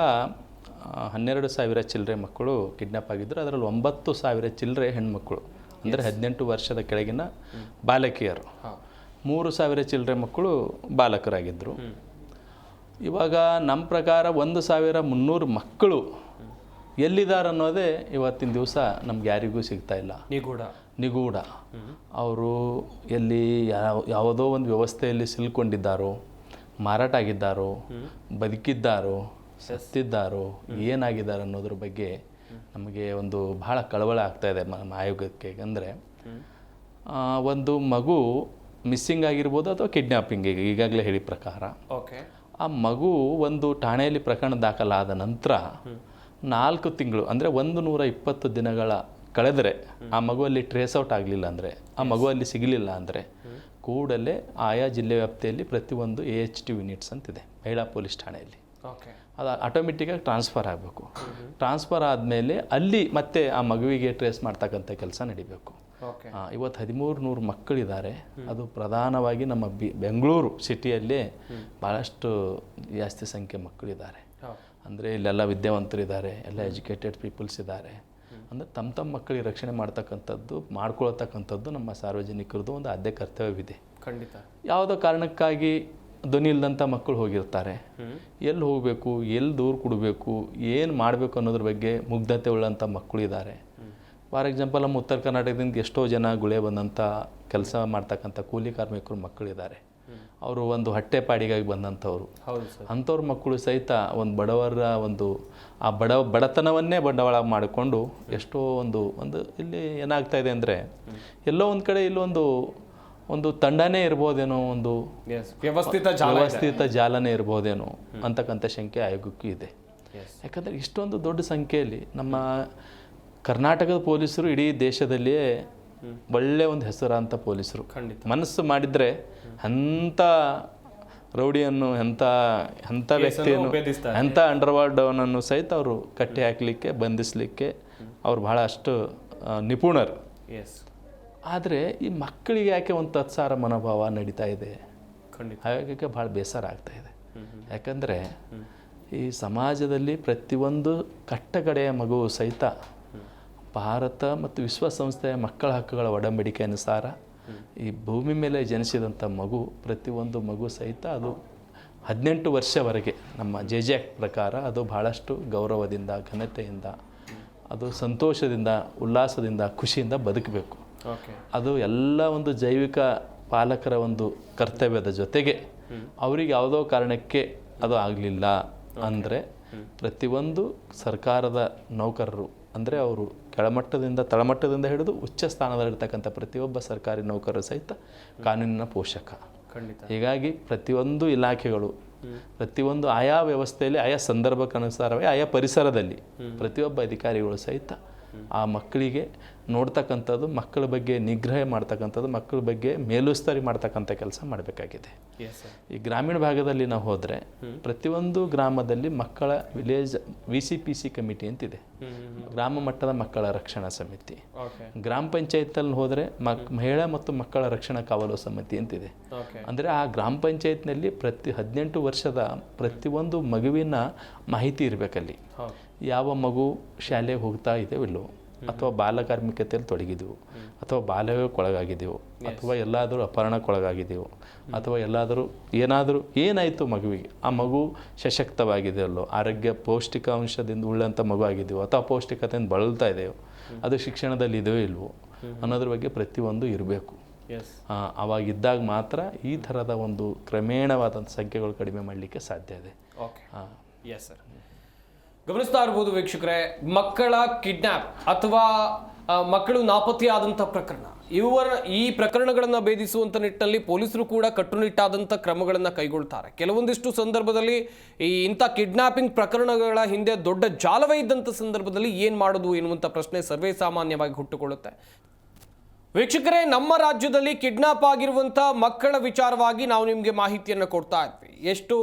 12,000 ಚಿಲ್ಲರೆ ಮಕ್ಕಳು ಕಿಡ್ನಾಪ್ ಆಗಿದ್ದರು. ಅದರಲ್ಲಿ 9,000 ಚಿಲ್ಲರೆ ಹೆಣ್ಮಕ್ಕಳು, ಅಂದರೆ 18 ವರ್ಷದ ಕೆಳಗಿನ ಬಾಲಕಿಯರು. 3,000 ಚಿಲ್ಲರೆ ಮಕ್ಕಳು ಬಾಲಕರಾಗಿದ್ದರು. ಇವಾಗ ನಮ್ಮ ಪ್ರಕಾರ 1,300 ಮಕ್ಕಳು ಎಲ್ಲಿದ್ದಾರೆ ಅನ್ನೋದೇ ಇವತ್ತಿನ ದಿವಸ ನಮ್ಗೆ ಯಾರಿಗೂ ಸಿಗ್ತಾ ಇಲ್ಲ. ನಿಗೂಢ. ಅವರು ಎಲ್ಲಿ ಯಾವುದೋ ಒಂದು ವ್ಯವಸ್ಥೆಯಲ್ಲಿ ಸಿಲ್ಕೊಂಡಿದ್ದಾರೋ, ಮಾರಾಟ ಆಗಿದ್ದಾರೋ, ಬದುಕಿದ್ದಾರೋ, ಸತ್ತಿದ್ದಾರೋ, ಏನಾಗಿದ್ದಾರೆ ಅನ್ನೋದ್ರ ಬಗ್ಗೆ ನಮಗೆ ಒಂದು ಬಹಳ ಕಳವಳ ಆಗ್ತಾಯಿದೆ ನಮ್ಮ ಆಯೋಗಕ್ಕೆ. ಅಂದರೆ ಒಂದು ಮಗು ಮಿಸ್ಸಿಂಗ್ ಆಗಿರ್ಬೋದು ಅಥವಾ ಕಿಡ್ನ್ಯಾಪಿಂಗಿಗೆ ಈಗಾಗಲೇ ಹೇಳಿ ಪ್ರಕಾರ ಆ ಮಗು ಒಂದು ಠಾಣೆಯಲ್ಲಿ ಪ್ರಕರಣ ದಾಖಲಾದ ನಂತರ 4 ತಿಂಗಳು ಅಂದರೆ 120 ದಿನಗಳ ಕಳೆದರೆ ಆ ಮಗುವಲ್ಲಿ ಟ್ರೇಸ್ ಔಟ್ ಆಗಲಿಲ್ಲ ಅಂದರೆ, ಆ ಮಗುವಲ್ಲಿ ಸಿಗಲಿಲ್ಲ ಅಂದರೆ ಕೂಡಲೇ ಆಯಾ ಜಿಲ್ಲೆ ವ್ಯಾಪ್ತಿಯಲ್ಲಿ ಪ್ರತಿಯೊಂದು AHT ಯೂನಿಟ್ಸ್ ಅಂತಿದೆ ಮಹಿಳಾ ಪೊಲೀಸ್ ಠಾಣೆಯಲ್ಲಿ. ಅದು ಆಟೋಮೆಟಿಕ್ಕಾಗಿ ಟ್ರಾನ್ಸ್ಫರ್ ಆಗಬೇಕು. ಟ್ರಾನ್ಸ್ಫರ್ ಆದಮೇಲೆ ಅಲ್ಲಿ ಮತ್ತೆ ಆ ಮಗುವಿಗೆ ಟ್ರೇಸ್ ಮಾಡ್ತಕ್ಕಂಥ ಕೆಲಸ ನಡಿಬೇಕು. ಇವತ್ತು 1,300 ಮಕ್ಕಳಿದ್ದಾರೆ. ಅದು ಪ್ರಧಾನವಾಗಿ ನಮ್ಮ ಬೆಂಗಳೂರು ಸಿಟಿಯಲ್ಲೇ ಭಾಳಷ್ಟು ಜಾಸ್ತಿ ಸಂಖ್ಯೆ ಮಕ್ಕಳಿದ್ದಾರೆ. ಅಂದರೆ ಇಲ್ಲೆಲ್ಲ ವಿದ್ಯಾವಂತರಿದ್ದಾರೆ, ಎಲ್ಲ ಎಜುಕೇಟೆಡ್ ಪೀಪಲ್ಸ್ ಇದ್ದಾರೆ. ಅಂದರೆ ತಮ್ಮ ಮಕ್ಕಳಿಗೆ ರಕ್ಷಣೆ ಮಾಡ್ಕೊಳ್ತಕ್ಕಂಥದ್ದು ನಮ್ಮ ಸಾರ್ವಜನಿಕರದ್ದು ಒಂದು ಆದ್ಯ ಕರ್ತವ್ಯವಿದೆ. ಖಂಡಿತ. ಯಾವುದೋ ಕಾರಣಕ್ಕಾಗಿ ಧ್ವನಿ ಇಲ್ಲದಂಥ ಮಕ್ಕಳು ಹೋಗಿರ್ತಾರೆ. ಎಲ್ಲಿ ಹೋಗಬೇಕು, ಎಲ್ಲಿ ದೂರು ಕೊಡಬೇಕು, ಏನು ಮಾಡಬೇಕು ಅನ್ನೋದ್ರ ಬಗ್ಗೆ ಮುಗ್ಧತೆ ಉಳ್ಳಂಥ ಮಕ್ಕಳು ಇದ್ದಾರೆ. ಫಾರ್ ಎಕ್ಸಾಂಪಲ್ ನಮ್ಮ ಉತ್ತರ ಕರ್ನಾಟಕದಿಂದ ಎಷ್ಟೋ ಜನ ಗುಳೆ ಬಂದಂಥ ಕೆಲಸ ಮಾಡ್ತಕ್ಕಂಥ ಕೂಲಿ ಕಾರ್ಮಿಕರು ಮಕ್ಕಳಿದ್ದಾರೆ. ಅವರು ಒಂದು ಹೊಟ್ಟೆಪಾಡಿಗಾಗಿ ಬಂದಂಥವ್ರು. ಅಂಥವ್ರ ಮಕ್ಕಳು ಸಹಿತ ಒಂದು ಬಡವರ ಆ ಬಡತನವನ್ನೇ ಬಂಡವಾಳ ಮಾಡಿಕೊಂಡು ಎಷ್ಟೋ ಒಂದು ಇಲ್ಲಿ ಏನಾಗ್ತಾ ಇದೆ ಅಂದರೆ ಎಲ್ಲೋ ಒಂದು ಕಡೆ ಇಲ್ಲೊಂದು ತಂಡನೇ ಇರ್ಬೋದೇನೋ, ಒಂದು ವ್ಯವಸ್ಥಿತ ಜಾಲನೇ ಇರ್ಬೋದೇನೋ ಅಂತಕ್ಕಂಥ ಶಂಕೆ ಆಯೋಗಕ್ಕೂ ಇದೆ. ಯಾಕಂದರೆ ಇಷ್ಟೊಂದು ದೊಡ್ಡ ಸಂಖ್ಯೆಯಲ್ಲಿ ನಮ್ಮ ಕರ್ನಾಟಕದ ಪೊಲೀಸರು ಇಡೀ ದೇಶದಲ್ಲಿಯೇ ಒಳ್ಳೆ ಒಂದು ಹೆಸರಾಂತ ಪೊಲೀಸರು. ಮನಸ್ಸು ಮಾಡಿದರೆ ಅಂಥ ರೌಡಿಯನ್ನು, ಎಂಥ ವ್ಯಕ್ತಿಯನ್ನು, ಎಂಥ ಅಂಡರ್ವರ್ಲ್ಡ್ ಅವನನ್ನು ಸಹಿತ ಅವರು ಕಟ್ಟಿ ಹಾಕಲಿಕ್ಕೆ, ಬಂಧಿಸಲಿಕ್ಕೆ ಅವ್ರು ಭಾಳಷ್ಟು ನಿಪುಣರು. ಆದರೆ ಈ ಮಕ್ಕಳಿಗೆ ಯಾಕೆ ಒಂದು ತತ್ಸಾರ ಮನೋಭಾವ ನಡೀತಾ ಇದೆ? ಆಯೋಗಕ್ಕೆ ಭಾಳ ಬೇಸರ ಆಗ್ತಾ ಇದೆ. ಯಾಕಂದರೆ ಈ ಸಮಾಜದಲ್ಲಿ ಪ್ರತಿಯೊಂದು ಕಟ್ಟಕಡೆಯ ಮಗು ಸಹಿತ ಭಾರತ ಮತ್ತು ವಿಶ್ವಸಂಸ್ಥೆಯ ಮಕ್ಕಳ ಹಕ್ಕುಗಳ ಒಡಂಬಡಿಕೆ ಅನುಸಾರ ಈ ಭೂಮಿ ಮೇಲೆ ಜನಿಸಿದಂಥ ಮಗು, ಪ್ರತಿಯೊಂದು ಮಗು ಸಹಿತ ಅದು 18 ವರ್ಷವರೆಗೆ ನಮ್ಮ ಜೆ ಆ್ಯಕ್ಟ್ ಪ್ರಕಾರ ಅದು ಭಾಳಷ್ಟು ಗೌರವದಿಂದ, ಘನತೆಯಿಂದ, ಅದು ಸಂತೋಷದಿಂದ, ಉಲ್ಲಾಸದಿಂದ, ಖುಷಿಯಿಂದ ಬದುಕಬೇಕು. ಅದು ಎಲ್ಲ ಒಂದು ಜೈವಿಕ ಪಾಲಕರ ಒಂದು ಕರ್ತವ್ಯದ ಜೊತೆಗೆ ಅವರಿಗೆ ಯಾವುದೋ ಕಾರಣಕ್ಕೆ ಅದು ಆಗಲಿಲ್ಲ ಅಂದರೆ ಪ್ರತಿಯೊಂದು ಸರ್ಕಾರದ ನೌಕರರು, ಅಂದರೆ ಅವರು ಕೆಳಮಟ್ಟದಿಂದ ತಳಮಟ್ಟದಿಂದ ಹಿಡಿದು ಉಚ್ಚ ಸ್ಥಾನದಲ್ಲಿರ್ತಕ್ಕಂಥ ಪ್ರತಿಯೊಬ್ಬ ಸರ್ಕಾರಿ ನೌಕರರು ಸಹಿತ ಕಾನೂನಿನ ಪೋಷಕ. ಹೀಗಾಗಿ ಪ್ರತಿಯೊಂದು ಇಲಾಖೆಗಳು, ಪ್ರತಿಯೊಂದು ಆಯಾ ವ್ಯವಸ್ಥೆಯಲ್ಲಿ, ಆಯಾ ಸಂದರ್ಭಕ್ಕನುಸಾರವೇ, ಆಯಾ ಪರಿಸರದಲ್ಲಿ ಪ್ರತಿಯೊಬ್ಬ ಅಧಿಕಾರಿಗಳು ಸಹಿತ ಆ ಮಕ್ಕಳಿಗೆ ನೋಡ್ತಕ್ಕಂಥದ್ದು, ಮಕ್ಕಳ ಬಗ್ಗೆ ನಿಗ್ರಹ ಮಾಡ್ತಕ್ಕಂಥದ್ದು, ಮಕ್ಕಳ ಬಗ್ಗೆ ಮೇಲುಸ್ತರಿ ಮಾಡ್ತಕ್ಕಂಥ ಕೆಲಸ ಮಾಡಬೇಕಾಗಿದೆ. ಈ ಗ್ರಾಮೀಣ ಭಾಗದಲ್ಲಿ ನಾವು ಹೋದರೆ ಪ್ರತಿಯೊಂದು ಗ್ರಾಮದಲ್ಲಿ ಮಕ್ಕಳ ವಿಲೇಜ್ VCPC ಕಮಿಟಿ ಅಂತಿದೆ, ಗ್ರಾಮ ಮಟ್ಟದ ಮಕ್ಕಳ ರಕ್ಷಣಾ ಸಮಿತಿ. ಗ್ರಾಮ ಪಂಚಾಯತಲ್ಲಿ ಹೋದರೆ ಮಹಿಳಾ ಮತ್ತು ಮಕ್ಕಳ ರಕ್ಷಣಾ ಕಾವಲು ಸಮಿತಿ ಅಂತಿದೆ. ಅಂದರೆ ಆ ಗ್ರಾಮ ಪಂಚಾಯತ್ನಲ್ಲಿ ಪ್ರತಿ 18 ವರ್ಷದ ಪ್ರತಿಯೊಂದು ಮಗುವಿನ ಮಾಹಿತಿ ಇರಬೇಕಲ್ಲಿ. ಯಾವ ಮಗು ಶಾಲೆಗೆ ಹೋಗ್ತಾ ಇದೆಯೋ ಇಲ್ಲವೋ, ಅಥವಾ ಬಾಲಕಾರ್ಮಿಕತೆಯಲ್ಲಿ ತೊಡಗಿದೆವು, ಅಥವಾ ಬಾಲ್ಯಕ್ಕೊಳಗಾಗಿದ್ದೆವು, ಅಥವಾ ಎಲ್ಲಾದರೂ ಅಪಹರಣಕ್ಕೊಳಗಾಗಿದ್ದೆವು, ಅಥವಾ ಎಲ್ಲಾದರೂ ಏನಾಯಿತು ಮಗುವಿಗೆ, ಆ ಮಗು ಸಶಕ್ತವಾಗಿದೆಯಲ್ಲೋ, ಆರೋಗ್ಯ ಪೌಷ್ಟಿಕಾಂಶದಿಂದ ಉಳ್ಳಂಥ ಮಗು ಆಗಿದೆಯೋ, ಅಥವಾ ಅಪೌಷ್ಟಿಕತೆಯಿಂದ ಬಳಲ್ತಾ ಇದೆಯೋ, ಅದು ಶಿಕ್ಷಣದಲ್ಲಿ ಇದೆಯೋ ಇಲ್ವೋ ಅನ್ನೋದ್ರ ಬಗ್ಗೆ ಪ್ರತಿಯೊಂದು ಇರಬೇಕು. ಅವಾಗಿದ್ದಾಗ ಮಾತ್ರ ಈ ಥರದ ಒಂದು ಕ್ರಮೇಣವಾದಂಥ ಸಂಖ್ಯೆಗಳು ಕಡಿಮೆ ಮಾಡಲಿಕ್ಕೆ ಸಾಧ್ಯ ಇದೆ. Yes sir. ಗಮನಿಸ್ತಾ ಇರ್ಬೋದು ವೀಕ್ಷಕರೇ, ಮಕ್ಕಳ ಕಿಡ್ನ್ಯಾಪ್ ಅಥವಾ ಮಕ್ಕಳು ನಾಪತ್ತೆಯಾದಂಥ ಪ್ರಕರಣ, ಈ ಪ್ರಕರಣಗಳನ್ನು ಭೇದಿಸುವಂಥ ನಿಟ್ಟಿನಲ್ಲಿ ಪೊಲೀಸರು ಕೂಡ ಕಟ್ಟುನಿಟ್ಟಾದಂಥ ಕ್ರಮಗಳನ್ನು ಕೈಗೊಳ್ತಾರೆ. ಕೆಲವೊಂದಿಷ್ಟು ಸಂದರ್ಭದಲ್ಲಿ ಇಂಥ ಕಿಡ್ನ್ಯಾಪಿಂಗ್ ಪ್ರಕರಣಗಳ ಹಿಂದೆ ದೊಡ್ಡ ಜಾಲವೇ ಇದ್ದಂಥ ಸಂದರ್ಭದಲ್ಲಿ ಏನು ಮಾಡೋದು ಎನ್ನುವಂಥ ಪ್ರಶ್ನೆ ಸರ್ವೇ ಸಾಮಾನ್ಯವಾಗಿ ಹುಟ್ಟುಕೊಳ್ಳುತ್ತೆ. ವೀಕ್ಷಕರೇ, ನಮ್ಮ ರಾಜ್ಯದಲ್ಲಿ ಕಿಡ್ನಾಪ್ ಆಗಿರುವಂಥ ಮಕ್ಕಳ ವಿಚಾರವಾಗಿ ನಾವು ನಿಮಗೆ ಮಾಹಿತಿಯನ್ನು ಕೊಡ್ತಾ ಇದ್ವಿ. ಎಷ್ಟು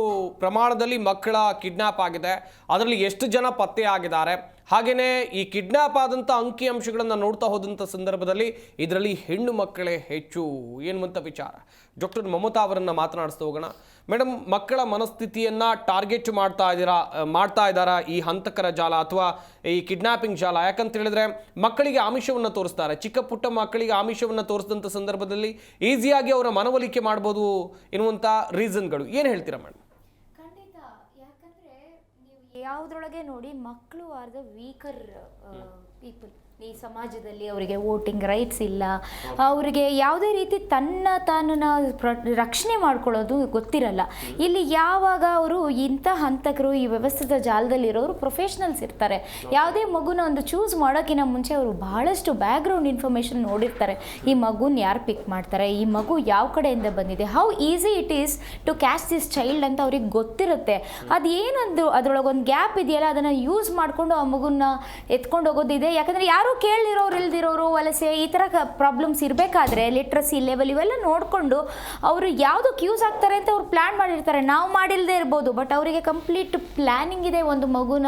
ಪ್ರಮಾಣದಲ್ಲಿ ಮಕ್ಕಳ ಕಿಡ್ನಾಪ್ ಆಗಿದೆ, ಅದರಲ್ಲಿ ಎಷ್ಟು ಜನ ಪತ್ತೆ ಆಗಿದ್ದಾರೆ, ಹಾಗೆಯೇ ಈ ಕಿಡ್ನಾಪ್ ಆದಂಥ ಅಂಕಿಅಂಶಗಳನ್ನು ನೋಡ್ತಾ ಹೋದಂಥ ಸಂದರ್ಭದಲ್ಲಿ ಇದರಲ್ಲಿ ಹೆಣ್ಣು ಮಕ್ಕಳೇ ಹೆಚ್ಚು ಎನ್ನುವಂಥ ವಿಚಾರ. ಡಾಕ್ಟರ್ ಮಮತಾ ಅವರನ್ನು ಮಾತನಾಡಿಸ್ತಾ ಹೋಗೋಣ. ಮೇಡಮ್, ಮಕ್ಕಳ ಮನಸ್ಥಿತಿಯನ್ನು ಟಾರ್ಗೆಟ್ ಮಾಡ್ತಾ ಇದ್ದಾರಾ ಈ ಹಂತಕರ ಜಾಲ ಅಥವಾ ಈ ಕಿಡ್ನಾಪಿಂಗ್ ಜಾಲ? ಯಾಕಂತ ಹೇಳಿದ್ರೆ ಮಕ್ಕಳಿಗೆ ಆಮಿಷವನ್ನು ತೋರಿಸ್ತಾರೆ. ಚಿಕ್ಕ ಪುಟ್ಟ ಮಕ್ಕಳಿಗೆ ಆಮಿಷವನ್ನು ತೋರಿಸಿದಂಥ ಸಂದರ್ಭದಲ್ಲಿ ಈಸಿಯಾಗಿ ಅವರ ಮನವೊಲಿಕೆ ಮಾಡ್ಬೋದು ಎನ್ನುವಂಥ ರೀಸನ್ಗಳು ಏನು ಹೇಳ್ತೀರಾ ಮೇಡಮ್? ಖಂಡಿತ. ಯಾಕಂದರೆ ನೀವು ಯಾವುದ್ರೊಳಗೆ ನೋಡಿ, ಮಕ್ಕಳು ಆರ್ ದ ವೀಕರ್ ಪೀಪಲ್ ಈ ಸಮಾಜದಲ್ಲಿ. ಅವರಿಗೆ ವೋಟಿಂಗ್ ರೈಟ್ಸ್ ಇಲ್ಲ, ಅವರಿಗೆ ಯಾವುದೇ ರೀತಿ ತಾನನ್ನ ರಕ್ಷಣೆ ಮಾಡ್ಕೊಳ್ಳೋದು ಗೊತ್ತಿರಲ್ಲ. ಇಲ್ಲಿ ಯಾವಾಗ ಅವರು ಇಂಥ ಹಂತಕರು, ಈ ವ್ಯವಸ್ಥಿತ ಜಾಲದಲ್ಲಿರೋರು ಪ್ರೊಫೆಷ್ನಲ್ಸ್ ಇರ್ತಾರೆ. ಯಾವುದೇ ಮಗುನ ಒಂದು ಚೂಸ್ ಮಾಡೋಕ್ಕಿಂತ ಮುಂಚೆ ಅವರು ಬಹಳಷ್ಟು ಬ್ಯಾಕ್ಗ್ರೌಂಡ್ ಇನ್ಫಾರ್ಮೇಷನ್ ನೋಡಿರ್ತಾರೆ. ಈ ಮಗುನ ಯಾರು ಪಿಕ್ ಮಾಡ್ತಾರೆ, ಈ ಮಗು ಯಾವ ಕಡೆಯಿಂದ ಬಂದಿದೆ, how easy it is to catch this child ಅಂತ ಅವ್ರಿಗೆ ಗೊತ್ತಿರುತ್ತೆ. ಅದೇನೊಂದು ಅದರೊಳಗೊಂದು ಗ್ಯಾಪ್ ಇದೆಯಲ್ಲ, ಅದನ್ನು ಯೂಸ್ ಮಾಡಿಕೊಂಡು ಆ ಮಗುನ ಎತ್ಕೊಂಡು ಹೋಗೋದಿದೆ. ಯಾಕಂದರೆ ಯಾರು ಕೇಳಿರೋರು ಇಲ್ದಿರೋರು ವಲಸೆ ಈ ಥರ ಪ್ರಾಬ್ಲಮ್ಸ್ ಇರಬೇಕಾದ್ರೆ ಲಿಟ್ರಸಿ ಲೆವೆಲ್ ಇವೆಲ್ಲ ನೋಡಿಕೊಂಡು ಅವರು ಯಾವುದಕ್ಕೆ ಯೂಸ್ ಆಗ್ತಾರೆ ಅಂತ ಅವ್ರು ಪ್ಲ್ಯಾನ್ ಮಾಡಿರ್ತಾರೆ. ನಾವು ಮಾಡಿಲ್ಲದೆ ಇರ್ಬೋದು, ಬಟ್ ಅವರಿಗೆ ಕಂಪ್ಲೀಟ್ ಪ್ಲ್ಯಾನಿಂಗ್ ಇದೆ ಒಂದು ಮಗುನ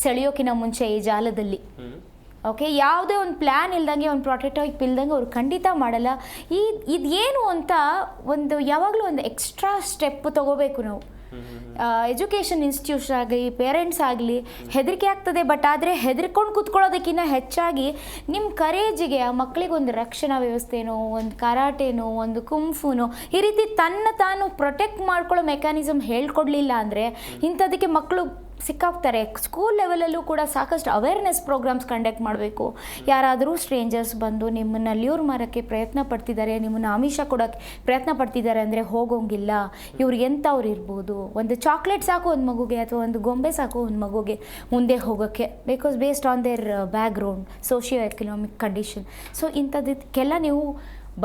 ಸೆಳೆಯೋಕ್ಕಿಂತ ಮುಂಚೆ ಈ ಜಾಲದಲ್ಲಿ. ಓಕೆ, ಯಾವುದೇ ಒಂದು ಪ್ಲ್ಯಾನ್ ಇಲ್ದಂಗೆ, ಒಂದು ಪ್ರೊಟೆಕ್ಟಿವ್ ಇಲ್ದಂಗೆ ಅವ್ರು ಖಂಡಿತ ಮಾಡಲ್ಲ. ಇದೇನು ಅಂತ ಒಂದು ಯಾವಾಗಲೂ ಒಂದು ಎಕ್ಸ್ಟ್ರಾ ಸ್ಟೆಪ್ ತೊಗೋಬೇಕು ನಾವು. ಎಜುಕೇಷನ್ ಇನ್ಸ್ಟಿಟ್ಯೂಷನ್ ಆಗಲಿ, ಪೇರೆಂಟ್ಸ್ ಆಗಲಿ, ಹೆದರಿಕೆ ಆಗ್ತದೆ. ಬಟ್ ಆದರೆ ಹೆದರ್ಕೊಂಡು ಕೂತ್ಕೊಳ್ಳೋದಕ್ಕಿಂತ ಹೆಚ್ಚಾಗಿ ನಿಮ್ಮ ಕರೇಜಿಗೆ ಆ ಮಕ್ಕಳಿಗೆ ಒಂದು ರಕ್ಷಣಾ ವ್ಯವಸ್ಥೆನೋ, ಒಂದು ಕರಾಟೆನೋ, ಒಂದು ಕುಂಫುನೋ, ಈ ರೀತಿ ತಾನು ಪ್ರೊಟೆಕ್ಟ್ ಮಾಡ್ಕೊಳ್ಳೋ ಮೆಕ್ಯಾನಿಸಮ್ ಹೇಳ್ಕೊಡ್ಲಿಲ್ಲ ಅಂದರೆ ಇಂಥದಕ್ಕೆ ಮಕ್ಕಳು ಸಿಕ್ಕಾಗ್ತಾರೆ. ಸ್ಕೂಲ್ ಲೆವೆಲಲ್ಲೂ ಕೂಡ ಸಾಕಷ್ಟು ಅವೇರ್ನೆಸ್ ಪ್ರೋಗ್ರಾಮ್ಸ್ ಕಂಡಕ್ಟ್ ಮಾಡಬೇಕು. ಯಾರಾದರೂ ಸ್ಟ್ರೇಂಜರ್ಸ್ ಬಂದು ನಿಮ್ಮನ್ನು ಲ್ಯೂರ್ ಮಾರೋಕ್ಕೆ ಪ್ರಯತ್ನ ಪಡ್ತಿದ್ದಾರೆ, ನಿಮ್ಮನ್ನು ಆಮಿಷ ಕೊಡೋಕ್ಕೆ ಪ್ರಯತ್ನ ಪಡ್ತಿದ್ದಾರೆ ಅಂದರೆ ಹೋಗೋಂಗಿಲ್ಲ. ಇವ್ರಿಗೆ ಎಂಥವ್ರು ಇರ್ಬೋದು, ಒಂದು ಚಾಕ್ಲೇಟ್ ಸಾಕು ಒಂದು ಮಗುಗೆ, ಅಥವಾ ಒಂದು ಗೊಂಬೆ ಸಾಕು ಒಂದು ಮಗುಗೆ ಮುಂದೆ ಹೋಗೋಕ್ಕೆ, because based on their background, socio economic condition. So ಇಂಥದಕ್ಕೆಲ್ಲ ನೀವು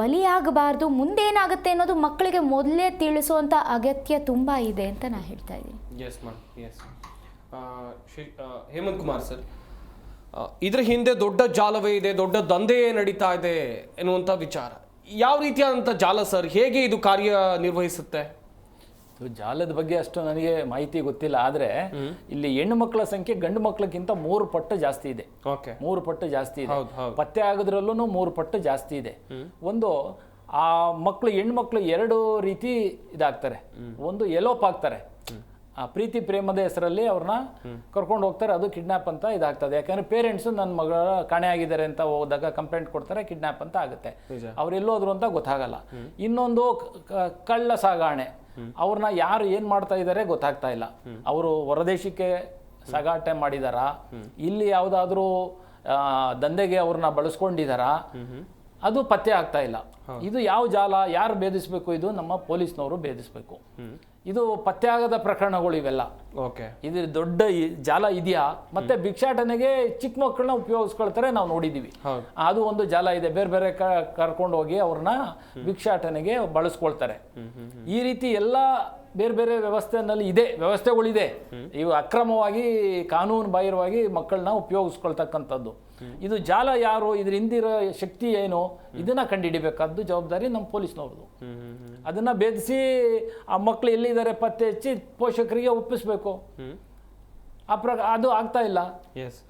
ಬಲಿಯಾಗಬಾರ್ದು. ಮುಂದೇನಾಗುತ್ತೆ ಅನ್ನೋದು ಮಕ್ಕಳಿಗೆ ಮೊದಲೇ ತಿಳಿಸುವಂಥ ಅಗತ್ಯ ತುಂಬ ಇದೆ ಅಂತ ನಾನು ಹೇಳ್ತಾ ಇದ್ದೀನಿ. Yes ma'am, yes. Hemant Kumar sir, ಇದರ ಹಿಂದೆ ದೊಡ್ಡ ಜಾಲವೇ ಇದೆ, ದೊಡ್ಡ ದಂಧೆಯೇ ನಡೀತಾ ಇದೆ ಎನ್ನುವಂಥ ವಿಚಾರ. ಯಾವ ರೀತಿಯಾದಂಥ ಜಾಲ ಸರ್, ಹೇಗೆ ಇದು ಕಾರ್ಯನಿರ್ವಹಿಸುತ್ತೆ? ಜಾಲದ ಬಗ್ಗೆ ಅಷ್ಟು ನನಗೆ ಮಾಹಿತಿ ಗೊತ್ತಿಲ್ಲ. ಆದರೆ ಇಲ್ಲಿ ಹೆಣ್ಣು ಮಕ್ಕಳ ಸಂಖ್ಯೆ ಗಂಡು ಮಕ್ಕಳಿಗಿಂತ 3 ಪಟ್ಟು ಜಾಸ್ತಿ ಇದೆ. 3 ಪಟ್ಟು ಜಾಸ್ತಿ ಇದೆ. ಪತ್ತೆ ಆಗೋದ್ರಲ್ಲೂ 3 ಪಟ್ಟು ಜಾಸ್ತಿ ಇದೆ. ಒಂದು, ಆ ಮಕ್ಕಳು ಹೆಣ್ಣು ಮಕ್ಕಳು 2 ರೀತಿ ಇದಾಗ್ತಾರೆ. ಒಂದು ಎಲೋಪ್ ಆಗ್ತಾರೆ, ಪ್ರೀತಿ ಪ್ರೇಮದ ಹೆಸರಲ್ಲಿ ಅವ್ರನ್ನ ಕರ್ಕೊಂಡು ಹೋಗ್ತಾರೆ, ಅದು ಕಿಡ್ನಾಪ್ ಅಂತ ಇದಾಗ್ತದೆ. ಯಾಕಂದ್ರೆ ಪೇರೆಂಟ್ಸು ನನ್ನ ಮಗಳ ಕಾಣೆ ಆಗಿದ್ದಾರೆ ಅಂತ ಹೋದಾಗ ಕಂಪ್ಲೇಂಟ್ ಕೊಡ್ತಾರೆ, ಕಿಡ್ನಾಪ್ ಅಂತ ಆಗುತ್ತೆ. ಅವ್ರು ಎಲ್ಲೋದ್ರು ಅಂತ ಗೊತ್ತಾಗಲ್ಲ. ಇನ್ನೊಂದು ಕಳ್ಳ ಸಾಗಾಣೆ, ಅವ್ರನ್ನ ಯಾರು ಏನು ಮಾಡ್ತಾ ಇದ್ದಾರೆ ಗೊತ್ತಾಗ್ತಾ ಇಲ್ಲ. ಅವರು ಹೊರದೇಶಕ್ಕೆ ಸಾಗಾಟ ಮಾಡಿದಾರಾ, ಇಲ್ಲಿ ಯಾವುದಾದ್ರೂ ದಂಧೆಗೆ ಅವ್ರನ್ನ ಬಳಸ್ಕೊಂಡಿದಾರಾ, ಅದು ಪತ್ತೆ ಆಗ್ತಾ ಇಲ್ಲ. ಇದು ಯಾವ ಜಾಲ, ಯಾರು ಭೇದಿಸ್ಬೇಕು? ಇದು ನಮ್ಮ ಪೊಲೀಸ್ನವರು ಭೇದಿಸ್ಬೇಕು. ಇದು ಪತ್ತೆ ಆಗದ ಪ್ರಕರಣಗಳು ಇವೆಲ್ಲ. ಓಕೆ, ಇದು ದೊಡ್ಡ ಜಾಲ ಇದೆಯಾ? ಮತ್ತೆ ಭಿಕ್ಷಾಟನೆಗೆ ಚಿಕ್ಕ ಮಕ್ಕಳನ್ನ ಉಪಯೋಗಿಸ್ಕೊಳ್ತಾರೆ, ನಾವು ನೋಡಿದೀವಿ. ಅದು ಒಂದು ಜಾಲ ಇದೆ, ಬೇರೆ ಬೇರೆ ಕರ್ಕೊಂಡು ಹೋಗಿ ಅವ್ರನ್ನ ಭಿಕ್ಷಾಟನೆಗೆ ಬಳಸ್ಕೊಳ್ತಾರೆ. ಈ ರೀತಿ ಎಲ್ಲ ಬೇರೆ ಬೇರೆ ವ್ಯವಸ್ಥೆನಲ್ಲಿ ವ್ಯವಸ್ಥೆಗಳಿದೆ. ಇವು ಅಕ್ರಮವಾಗಿ ಕಾನೂನು ಬಾಹಿರವಾಗಿ ಮಕ್ಕಳನ್ನ ಉಪಯೋಗಿಸ್ಕೊಳ್ತಕ್ಕಂಥದ್ದು. ಇದು ಜಾಲ ಯಾರು, ಇದ್ರ ಹಿಂದಿರೋ ಶಕ್ತಿ ಏನು, ಇದನ್ನ ಕಂಡುಹಿಡಿಬೇಕಾದ್ದು ಜವಾಬ್ದಾರಿ ನಮ್ಮ ಪೊಲೀಸ್ನವ್ರದ್ದು. ಅದನ್ನ ಭೇದಿಸಿ ಆ ಮಕ್ಕಳು ಎಲ್ಲಿದ್ದಾರೆ ಪತ್ತೆ ಹಚ್ಚಿ ಪೋಷಕರಿಗೆ ಒಪ್ಪಿಸ್ಬೇಕು. ಅದು ಆಗ್ತಾ ಇಲ್ಲ.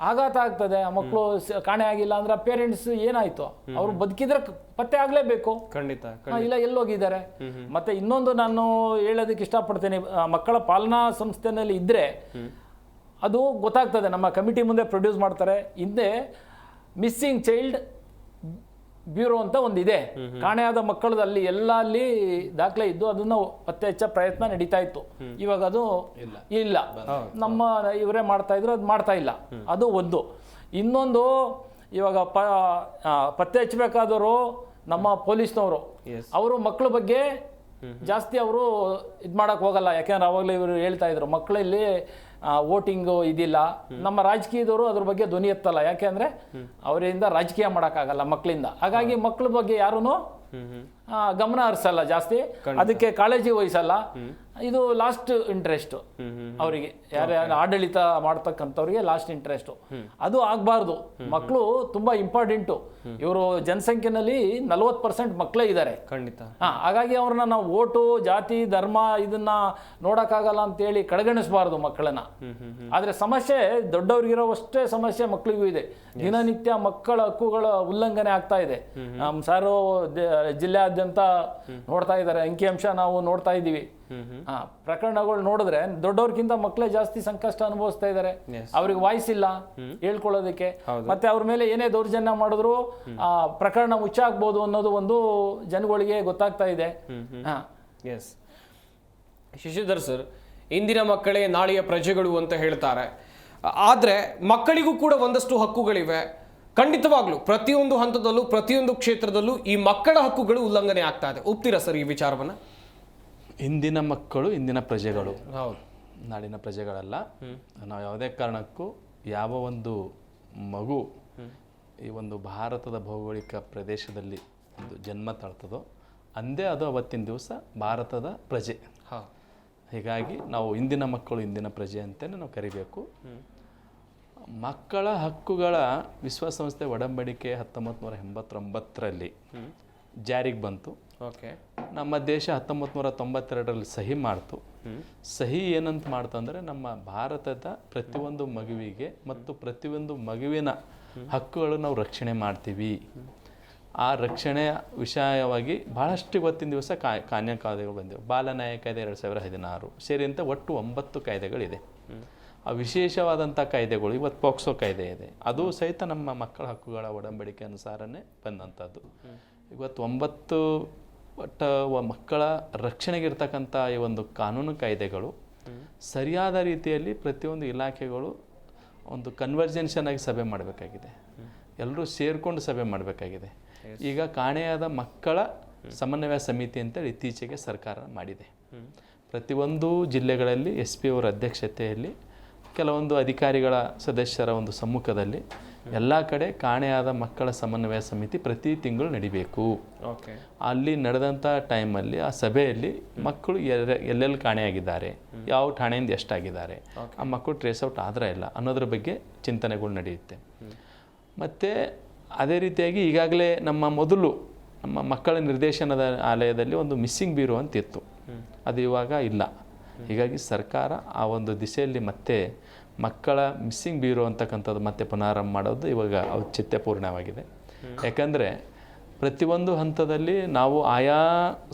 ಆಘಾತ ಆಗ್ತದೆ. ಆ ಮಕ್ಕಳು ಕಾಣೆ ಆಗಿಲ್ಲ ಅಂದ್ರೆ ಪೇರೆಂಟ್ಸ್ ಏನಾಯ್ತು, ಅವ್ರು ಬದುಕಿದ್ರೆ ಪತ್ತೆ ಆಗ್ಲೇಬೇಕು. ಖಂಡಿತ. ಇಲ್ಲ ಎಲ್ಲೋಗಿದ್ದಾರೆ. ಮತ್ತೆ ಇನ್ನೊಂದು ನಾನು ಹೇಳೋದಕ್ಕೆ ಇಷ್ಟಪಡ್ತೇನೆ, ಮಕ್ಕಳ ಪಾಲನಾ ಸಂಸ್ಥೆನಲ್ಲಿ ಇದ್ರೆ ಅದು ಗೊತ್ತಾಗ್ತದೆ. ನಮ್ಮ ಕಮಿಟಿ ಮುಂದೆ ಪ್ರೊಡ್ಯೂಸ್ ಮಾಡ್ತಾರೆ. ಹಿಂದೆ ಮಿಸ್ಸಿಂಗ್ ಚೈಲ್ಡ್ ಬ್ಯೂರೋ ಅಂತ ಒಂದಿದೆ. ಕಾಣೆಯಾದ ಮಕ್ಕಳದಲ್ಲಿ ಎಲ್ಲ ಅಲ್ಲಿ ದಾಖಲೆ ಇದ್ದು ಅದನ್ನ ಪತ್ತೆ ಹಚ್ಚ ಪ್ರಯತ್ನ ನಡೀತಾ ಇತ್ತು. ಇವಾಗ ಅದು ಇಲ್ಲ, ನಮ್ಮ ಇವರೇ ಮಾಡ್ತಾ ಇದ್ರು, ಅದು ಮಾಡ್ತಾ ಇಲ್ಲ. ಅದು ಒಂದು. ಇನ್ನೊಂದು, ಇವಾಗ ಪತ್ತೆ ಹಚ್ಚಬೇಕಾದವರು ನಮ್ಮ ಪೊಲೀಸ್ನವರು, ಅವರು ಮಕ್ಕಳ ಬಗ್ಗೆ ಜಾಸ್ತಿ ಅವರು ಇದು ಮಾಡಕ್ ಹೋಗಲ್ಲ. ಯಾಕೆಂದ್ರೆ ಅವಾಗಲೇ ಇವರು ಹೇಳ್ತಾ ಇದ್ರು ಮಕ್ಕಳಲ್ಲಿ ವೋಟಿಂಗು ಇದಿಲ್ಲ. ನಮ್ಮ ರಾಜಕೀಯದವರು ಅದ್ರ ಬಗ್ಗೆ ಧ್ವನಿ ಎತ್ತಲ್ಲ. ಯಾಕೆಂದ್ರೆ ಅವರಿಂದ ರಾಜಕೀಯ ಮಾಡೋಕ್ಕಾಗಲ್ಲ ಮಕ್ಕಳಿಂದ. ಹಾಗಾಗಿ ಮಕ್ಕಳ ಬಗ್ಗೆ ಯಾರೂ ಗಮನ ಹರಿಸಲ್ಲ ಜಾಸ್ತಿ, ಅದಕ್ಕೆ ಕಾಳಜಿ ವಹಿಸಲ್ಲ. ಇದು ಲಾಸ್ಟ್ ಇಂಟ್ರೆಸ್ಟ್ ಅವರಿಗೆ, ಯಾರು ಆಡಳಿತ ಮಾಡ್ತಕ್ಕಂಥವ್ರಿಗೆ ಲಾಸ್ಟ್ ಇಂಟ್ರೆಸ್ಟ್. ಅದು ಆಗಬಾರ್ದು. ಮಕ್ಕಳು ತುಂಬಾ ಇಂಪಾರ್ಟೆಂಟು. ಇವರು ಜನಸಂಖ್ಯೆನಲ್ಲಿ 40% ಮಕ್ಕಳೇ ಇದ್ದಾರೆ. ಖಂಡಿತ. ಹಾಗಾಗಿ ಅವ್ರನ್ನ ನಾವು ಓಟು, ಜಾತಿ, ಧರ್ಮ ಇದನ್ನ ನೋಡಕ್ಕಾಗಲ್ಲ ಅಂತೇಳಿ ಕಡೆಗಣಿಸಬಾರ್ದು ಮಕ್ಕಳನ್ನ. ಆದ್ರೆ ಸಮಸ್ಯೆ ದೊಡ್ಡವ್ರಿಗಿರೋವಷ್ಟೇ ಸಮಸ್ಯೆ ಮಕ್ಕಳಿಗೂ ಇದೆ. ದಿನನಿತ್ಯ ಮಕ್ಕಳ ಹಕ್ಕುಗಳ ಉಲ್ಲಂಘನೆ ಆಗ್ತಾ ಇದೆ. ಸಾರು ಜಿಲ್ಲೆಯಾದ್ಯಂತ ನೋಡ್ತಾ ಇದ್ದಾರೆ, ಅಂಕಿಅಂಶ ನಾವು ನೋಡ್ತಾ ಇದ್ದೀವಿ. ಪ್ರಕರಣಗಳು ನೋಡಿದ್ರೆ ದೊಡ್ಡವ್ರಕ್ಕಿಂತ ಮಕ್ಕಳೇ ಜಾಸ್ತಿ ಸಂಕಷ್ಟ ಅನುಭವಿಸ್ತಾ ಇದ್ದಾರೆ. ಅವ್ರಿಗೆ ವಾಯ್ಸ್ ಇಲ್ಲ ಹೇಳ್ಕೊಳ್ಳೋದಕ್ಕೆ. ಮತ್ತೆ ಅವ್ರ ಮೇಲೆ ಏನೇ ದೌರ್ಜನ್ಯ ಮಾಡಿದ್ರು ಪ್ರಕರಣ ಮುಚ್ಚಾಕ್ಬೋದು ಅನ್ನೋದು ಒಂದು ಜನಗಳಿಗೆ ಗೊತ್ತಾಗ್ತಾ ಇದೆ. ಶಶಿಧರ್ ಸರ್, ಇಂದಿನ ಮಕ್ಕಳೇ ನಾಳೆಯ ಪ್ರಜೆಗಳು ಅಂತ ಹೇಳ್ತಾರೆ. ಆದ್ರೆ ಮಕ್ಕಳಿಗೂ ಕೂಡ ಒಂದಷ್ಟು ಹಕ್ಕುಗಳಿವೆ. ಖಂಡಿತವಾಗ್ಲೂ ಪ್ರತಿಯೊಂದು ಹಂತದಲ್ಲೂ ಪ್ರತಿಯೊಂದು ಕ್ಷೇತ್ರದಲ್ಲೂ ಈ ಮಕ್ಕಳ ಹಕ್ಕುಗಳು ಉಲ್ಲಂಘನೆ ಆಗ್ತಾ ಇದೆ. ಒಪ್ತೀರಾ ಸರ್ ಈ ವಿಚಾರವನ್ನ? ಇಂದಿನ ಮಕ್ಕಳು ಇಂದಿನ ಪ್ರಜೆಗಳು, ಹೌದು, ನಾಡಿನ ಪ್ರಜೆಗಳಲ್ಲ. ನಾವು ಯಾವುದೇ ಕಾರಣಕ್ಕೂ ಯಾವ ಒಂದು ಮಗು ಈ ಒಂದು ಭಾರತದ ಭೌಗೋಳಿಕ ಪ್ರದೇಶದಲ್ಲಿ ಒಂದು ಜನ್ಮ ತಾಳ್ತದೋ ಅಂದೇ ಅದು ಅವತ್ತಿನ ದಿವಸ ಭಾರತದ ಪ್ರಜೆ. ಹೀಗಾಗಿ ನಾವು ಇಂದಿನ ಮಕ್ಕಳು ಇಂದಿನ ಪ್ರಜೆ ಅಂತಲೇ ನಾವು ಕರಿಬೇಕು. ಮಕ್ಕಳ ಹಕ್ಕುಗಳ ವಿಶ್ವಸಂಸ್ಥೆ ಒಡಂಬಡಿಕೆ 1989ರಲ್ಲಿ ಜಾರಿಗೆ ಬಂತು. ನಮ್ಮ ದೇಶ 1992ರಲ್ಲಿ ಸಹಿ ಮಾಡ್ತು. ಸಹಿ ಏನಂತ ಮಾಡ್ತು ಅಂದರೆ, ನಮ್ಮ ಭಾರತದ ಪ್ರತಿಯೊಂದು ಮಗುವಿಗೆ ಮತ್ತು ಪ್ರತಿಯೊಂದು ಮಗುವಿನ ಹಕ್ಕುಗಳು ನಾವು ರಕ್ಷಣೆ ಮಾಡ್ತೀವಿ. ಆ ರಕ್ಷಣೆಯ ವಿಷಯವಾಗಿ ಭಾಳಷ್ಟು ಇವತ್ತಿನ ದಿವಸ ಕಾನೂನು ಕಾಯ್ದೆಗಳು ಬಂದಿವೆ. ಬಾಲನ್ಯಾಯ ಕಾಯ್ದೆ 2016 ಸೇರಿ ಅಂತ ಒಟ್ಟು 9 ಕಾಯ್ದೆಗಳಿದೆ. ಆ ವಿಶೇಷವಾದಂಥ ಕಾಯ್ದೆಗಳು ಇವತ್ತು ಪೋಕ್ಸೋ ಕಾಯ್ದೆ ಇದೆ, ಅದು ಸಹಿತ ನಮ್ಮ ಮಕ್ಕಳ ಹಕ್ಕುಗಳ ಒಡಂಬಡಿಕೆ ಅನುಸಾರನೇ ಬಂದಂಥದ್ದು. ಇವತ್ತು 9 ಒಟ್ಟು ಮಕ್ಕಳ ರಕ್ಷಣೆಗಿರ್ತಕ್ಕಂಥ ಈ ಒಂದು ಕಾನೂನು ಕಾಯ್ದೆಗಳು ಸರಿಯಾದ ರೀತಿಯಲ್ಲಿ ಪ್ರತಿಯೊಂದು ಇಲಾಖೆಗಳು ಒಂದು ಕನ್ವರ್ಜೆನ್ಷನ್ ಆಗಿ ಸಭೆ ಮಾಡಬೇಕಾಗಿದೆ. ಎಲ್ಲರೂ ಸೇರಿಕೊಂಡು ಸಭೆ ಮಾಡಬೇಕಾಗಿದೆ. ಈಗ ಕಾಣೆಯಾದ ಮಕ್ಕಳ ಸಮನ್ವಯ ಸಮಿತಿ ಅಂತೇಳಿ ಇತ್ತೀಚೆಗೆ ಸರ್ಕಾರ ಮಾಡಿದೆ. ಪ್ರತಿಯೊಂದು ಜಿಲ್ಲೆಗಳಲ್ಲಿ SP ಅವರ ಅಧ್ಯಕ್ಷತೆಯಲ್ಲಿ ಕೆಲವೊಂದು ಅಧಿಕಾರಿಗಳ ಸದಸ್ಯರ ಒಂದು ಸಮ್ಮುಖದಲ್ಲಿ ಎಲ್ಲ ಕಡೆ ಕಾಣೆಯಾದ ಮಕ್ಕಳ ಸಮನ್ವಯ ಸಮಿತಿ ಪ್ರತಿ ತಿಂಗಳು ನಡಿಬೇಕು. ಅಲ್ಲಿ ನಡೆದಂಥ ಟೈಮಲ್ಲಿ ಆ ಸಭೆಯಲ್ಲಿ ಮಕ್ಕಳು ಎಲ್ಲೆಲ್ಲಿ ಕಾಣೆಯಾಗಿದ್ದಾರೆ, ಯಾವ ಠಾಣೆಯಿಂದ ಎಷ್ಟಾಗಿದ್ದಾರೆ, ಆ ಮಕ್ಕಳು ಟ್ರೇಸ್ ಔಟ್ ಆದ್ರೆ ಇಲ್ಲ ಅನ್ನೋದ್ರ ಬಗ್ಗೆ ಚಿಂತನೆಗಳು ನಡೆಯುತ್ತೆ. ಮತ್ತು ಅದೇ ರೀತಿಯಾಗಿ ಈಗಾಗಲೇ ನಮ್ಮ ಮಕ್ಕಳ ನಿರ್ದೇಶನದ ಆಲಯದಲ್ಲಿ ಒಂದು ಮಿಸ್ಸಿಂಗ್ ಬ್ಯೂರೋ ಅಂತಿತ್ತು, ಅದು ಇವಾಗ ಇಲ್ಲ. ಹೀಗಾಗಿ ಸರ್ಕಾರ ಆ ಒಂದು ದಿಶೆಯಲ್ಲಿ ಮತ್ತೆ ಮಕ್ಕಳ ಮಿಸ್ಸಿಂಗ್ ಬ್ಯೂರೋ ಅಂತಕ್ಕಂಥದ್ದು ಮತ್ತೆ ಪುನರಾರಂಭ ಮಾಡೋದು ಇವಾಗ ಔಚಿತ್ಯಪೂರ್ಣವಾಗಿದೆ. ಯಾಕಂದರೆ ಪ್ರತಿಯೊಂದು ಹಂತದಲ್ಲಿ ನಾವು ಆಯಾ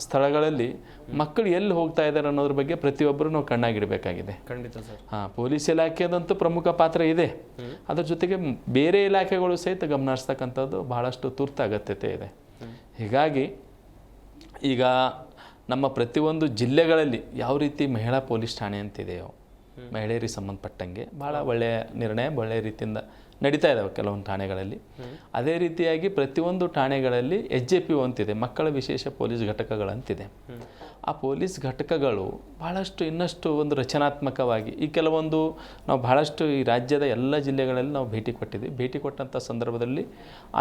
ಸ್ಥಳಗಳಲ್ಲಿ ಮಕ್ಕಳು ಎಲ್ಲಿ ಹೋಗ್ತಾ ಇದ್ದಾರೆ ಅನ್ನೋದ್ರ ಬಗ್ಗೆ ಪ್ರತಿಯೊಬ್ಬರು ನಾವು ಕಣ್ಣಾಗಿಡಬೇಕಾಗಿದೆ. ಖಂಡಿತ ಸರ್. ಪೊಲೀಸ್ ಇಲಾಖೆದಂತೂ ಪ್ರಮುಖ ಪಾತ್ರ ಇದೆ. ಅದ್ರ ಜೊತೆಗೆ ಬೇರೆ ಇಲಾಖೆಗಳು ಸಹಿತ ಗಮನ ಹರಿಸ್ತಕ್ಕಂಥದ್ದು ಬಹಳಷ್ಟು ತುರ್ತು ಅಗತ್ಯತೆ ಇದೆ. ಹೀಗಾಗಿ ಈಗ ನಮ್ಮ ಪ್ರತಿಯೊಂದು ಜಿಲ್ಲೆಗಳಲ್ಲಿ ಯಾವ ರೀತಿ ಮಹಿಳಾ ಪೊಲೀಸ್ ಠಾಣೆ ಅಂತಿದೆಯೋ, ಮಹಿಳೆಯರಿಗೆ ಸಂಬಂಧಪಟ್ಟಂಗೆ ಭಾಳ ಒಳ್ಳೆಯ ನಿರ್ಣಯ ಒಳ್ಳೆಯ ರೀತಿಯಿಂದ ನಡೀತಾ ಇದ್ದಾವೆ ಕೆಲವೊಂದು ಠಾಣೆಗಳಲ್ಲಿ. ಅದೇ ರೀತಿಯಾಗಿ ಪ್ರತಿಯೊಂದು ಠಾಣೆಗಳಲ್ಲಿ HJPO ಅಂತಿದೆ, ಮಕ್ಕಳ ವಿಶೇಷ ಪೊಲೀಸ್ ಘಟಕಗಳಂತಿದೆ. ಆ ಪೊಲೀಸ್ ಘಟಕಗಳು ಭಾಳಷ್ಟು ಇನ್ನಷ್ಟು ಒಂದು ರಚನಾತ್ಮಕವಾಗಿ ಈ ಕೆಲವೊಂದು ನಾವು ಭಾಳಷ್ಟು ಈ ರಾಜ್ಯದ ಎಲ್ಲ ಜಿಲ್ಲೆಗಳಲ್ಲಿ ನಾವು ಭೇಟಿ ಕೊಟ್ಟಿದ್ದೀವಿ. ಭೇಟಿ ಕೊಟ್ಟಂಥ ಸಂದರ್ಭದಲ್ಲಿ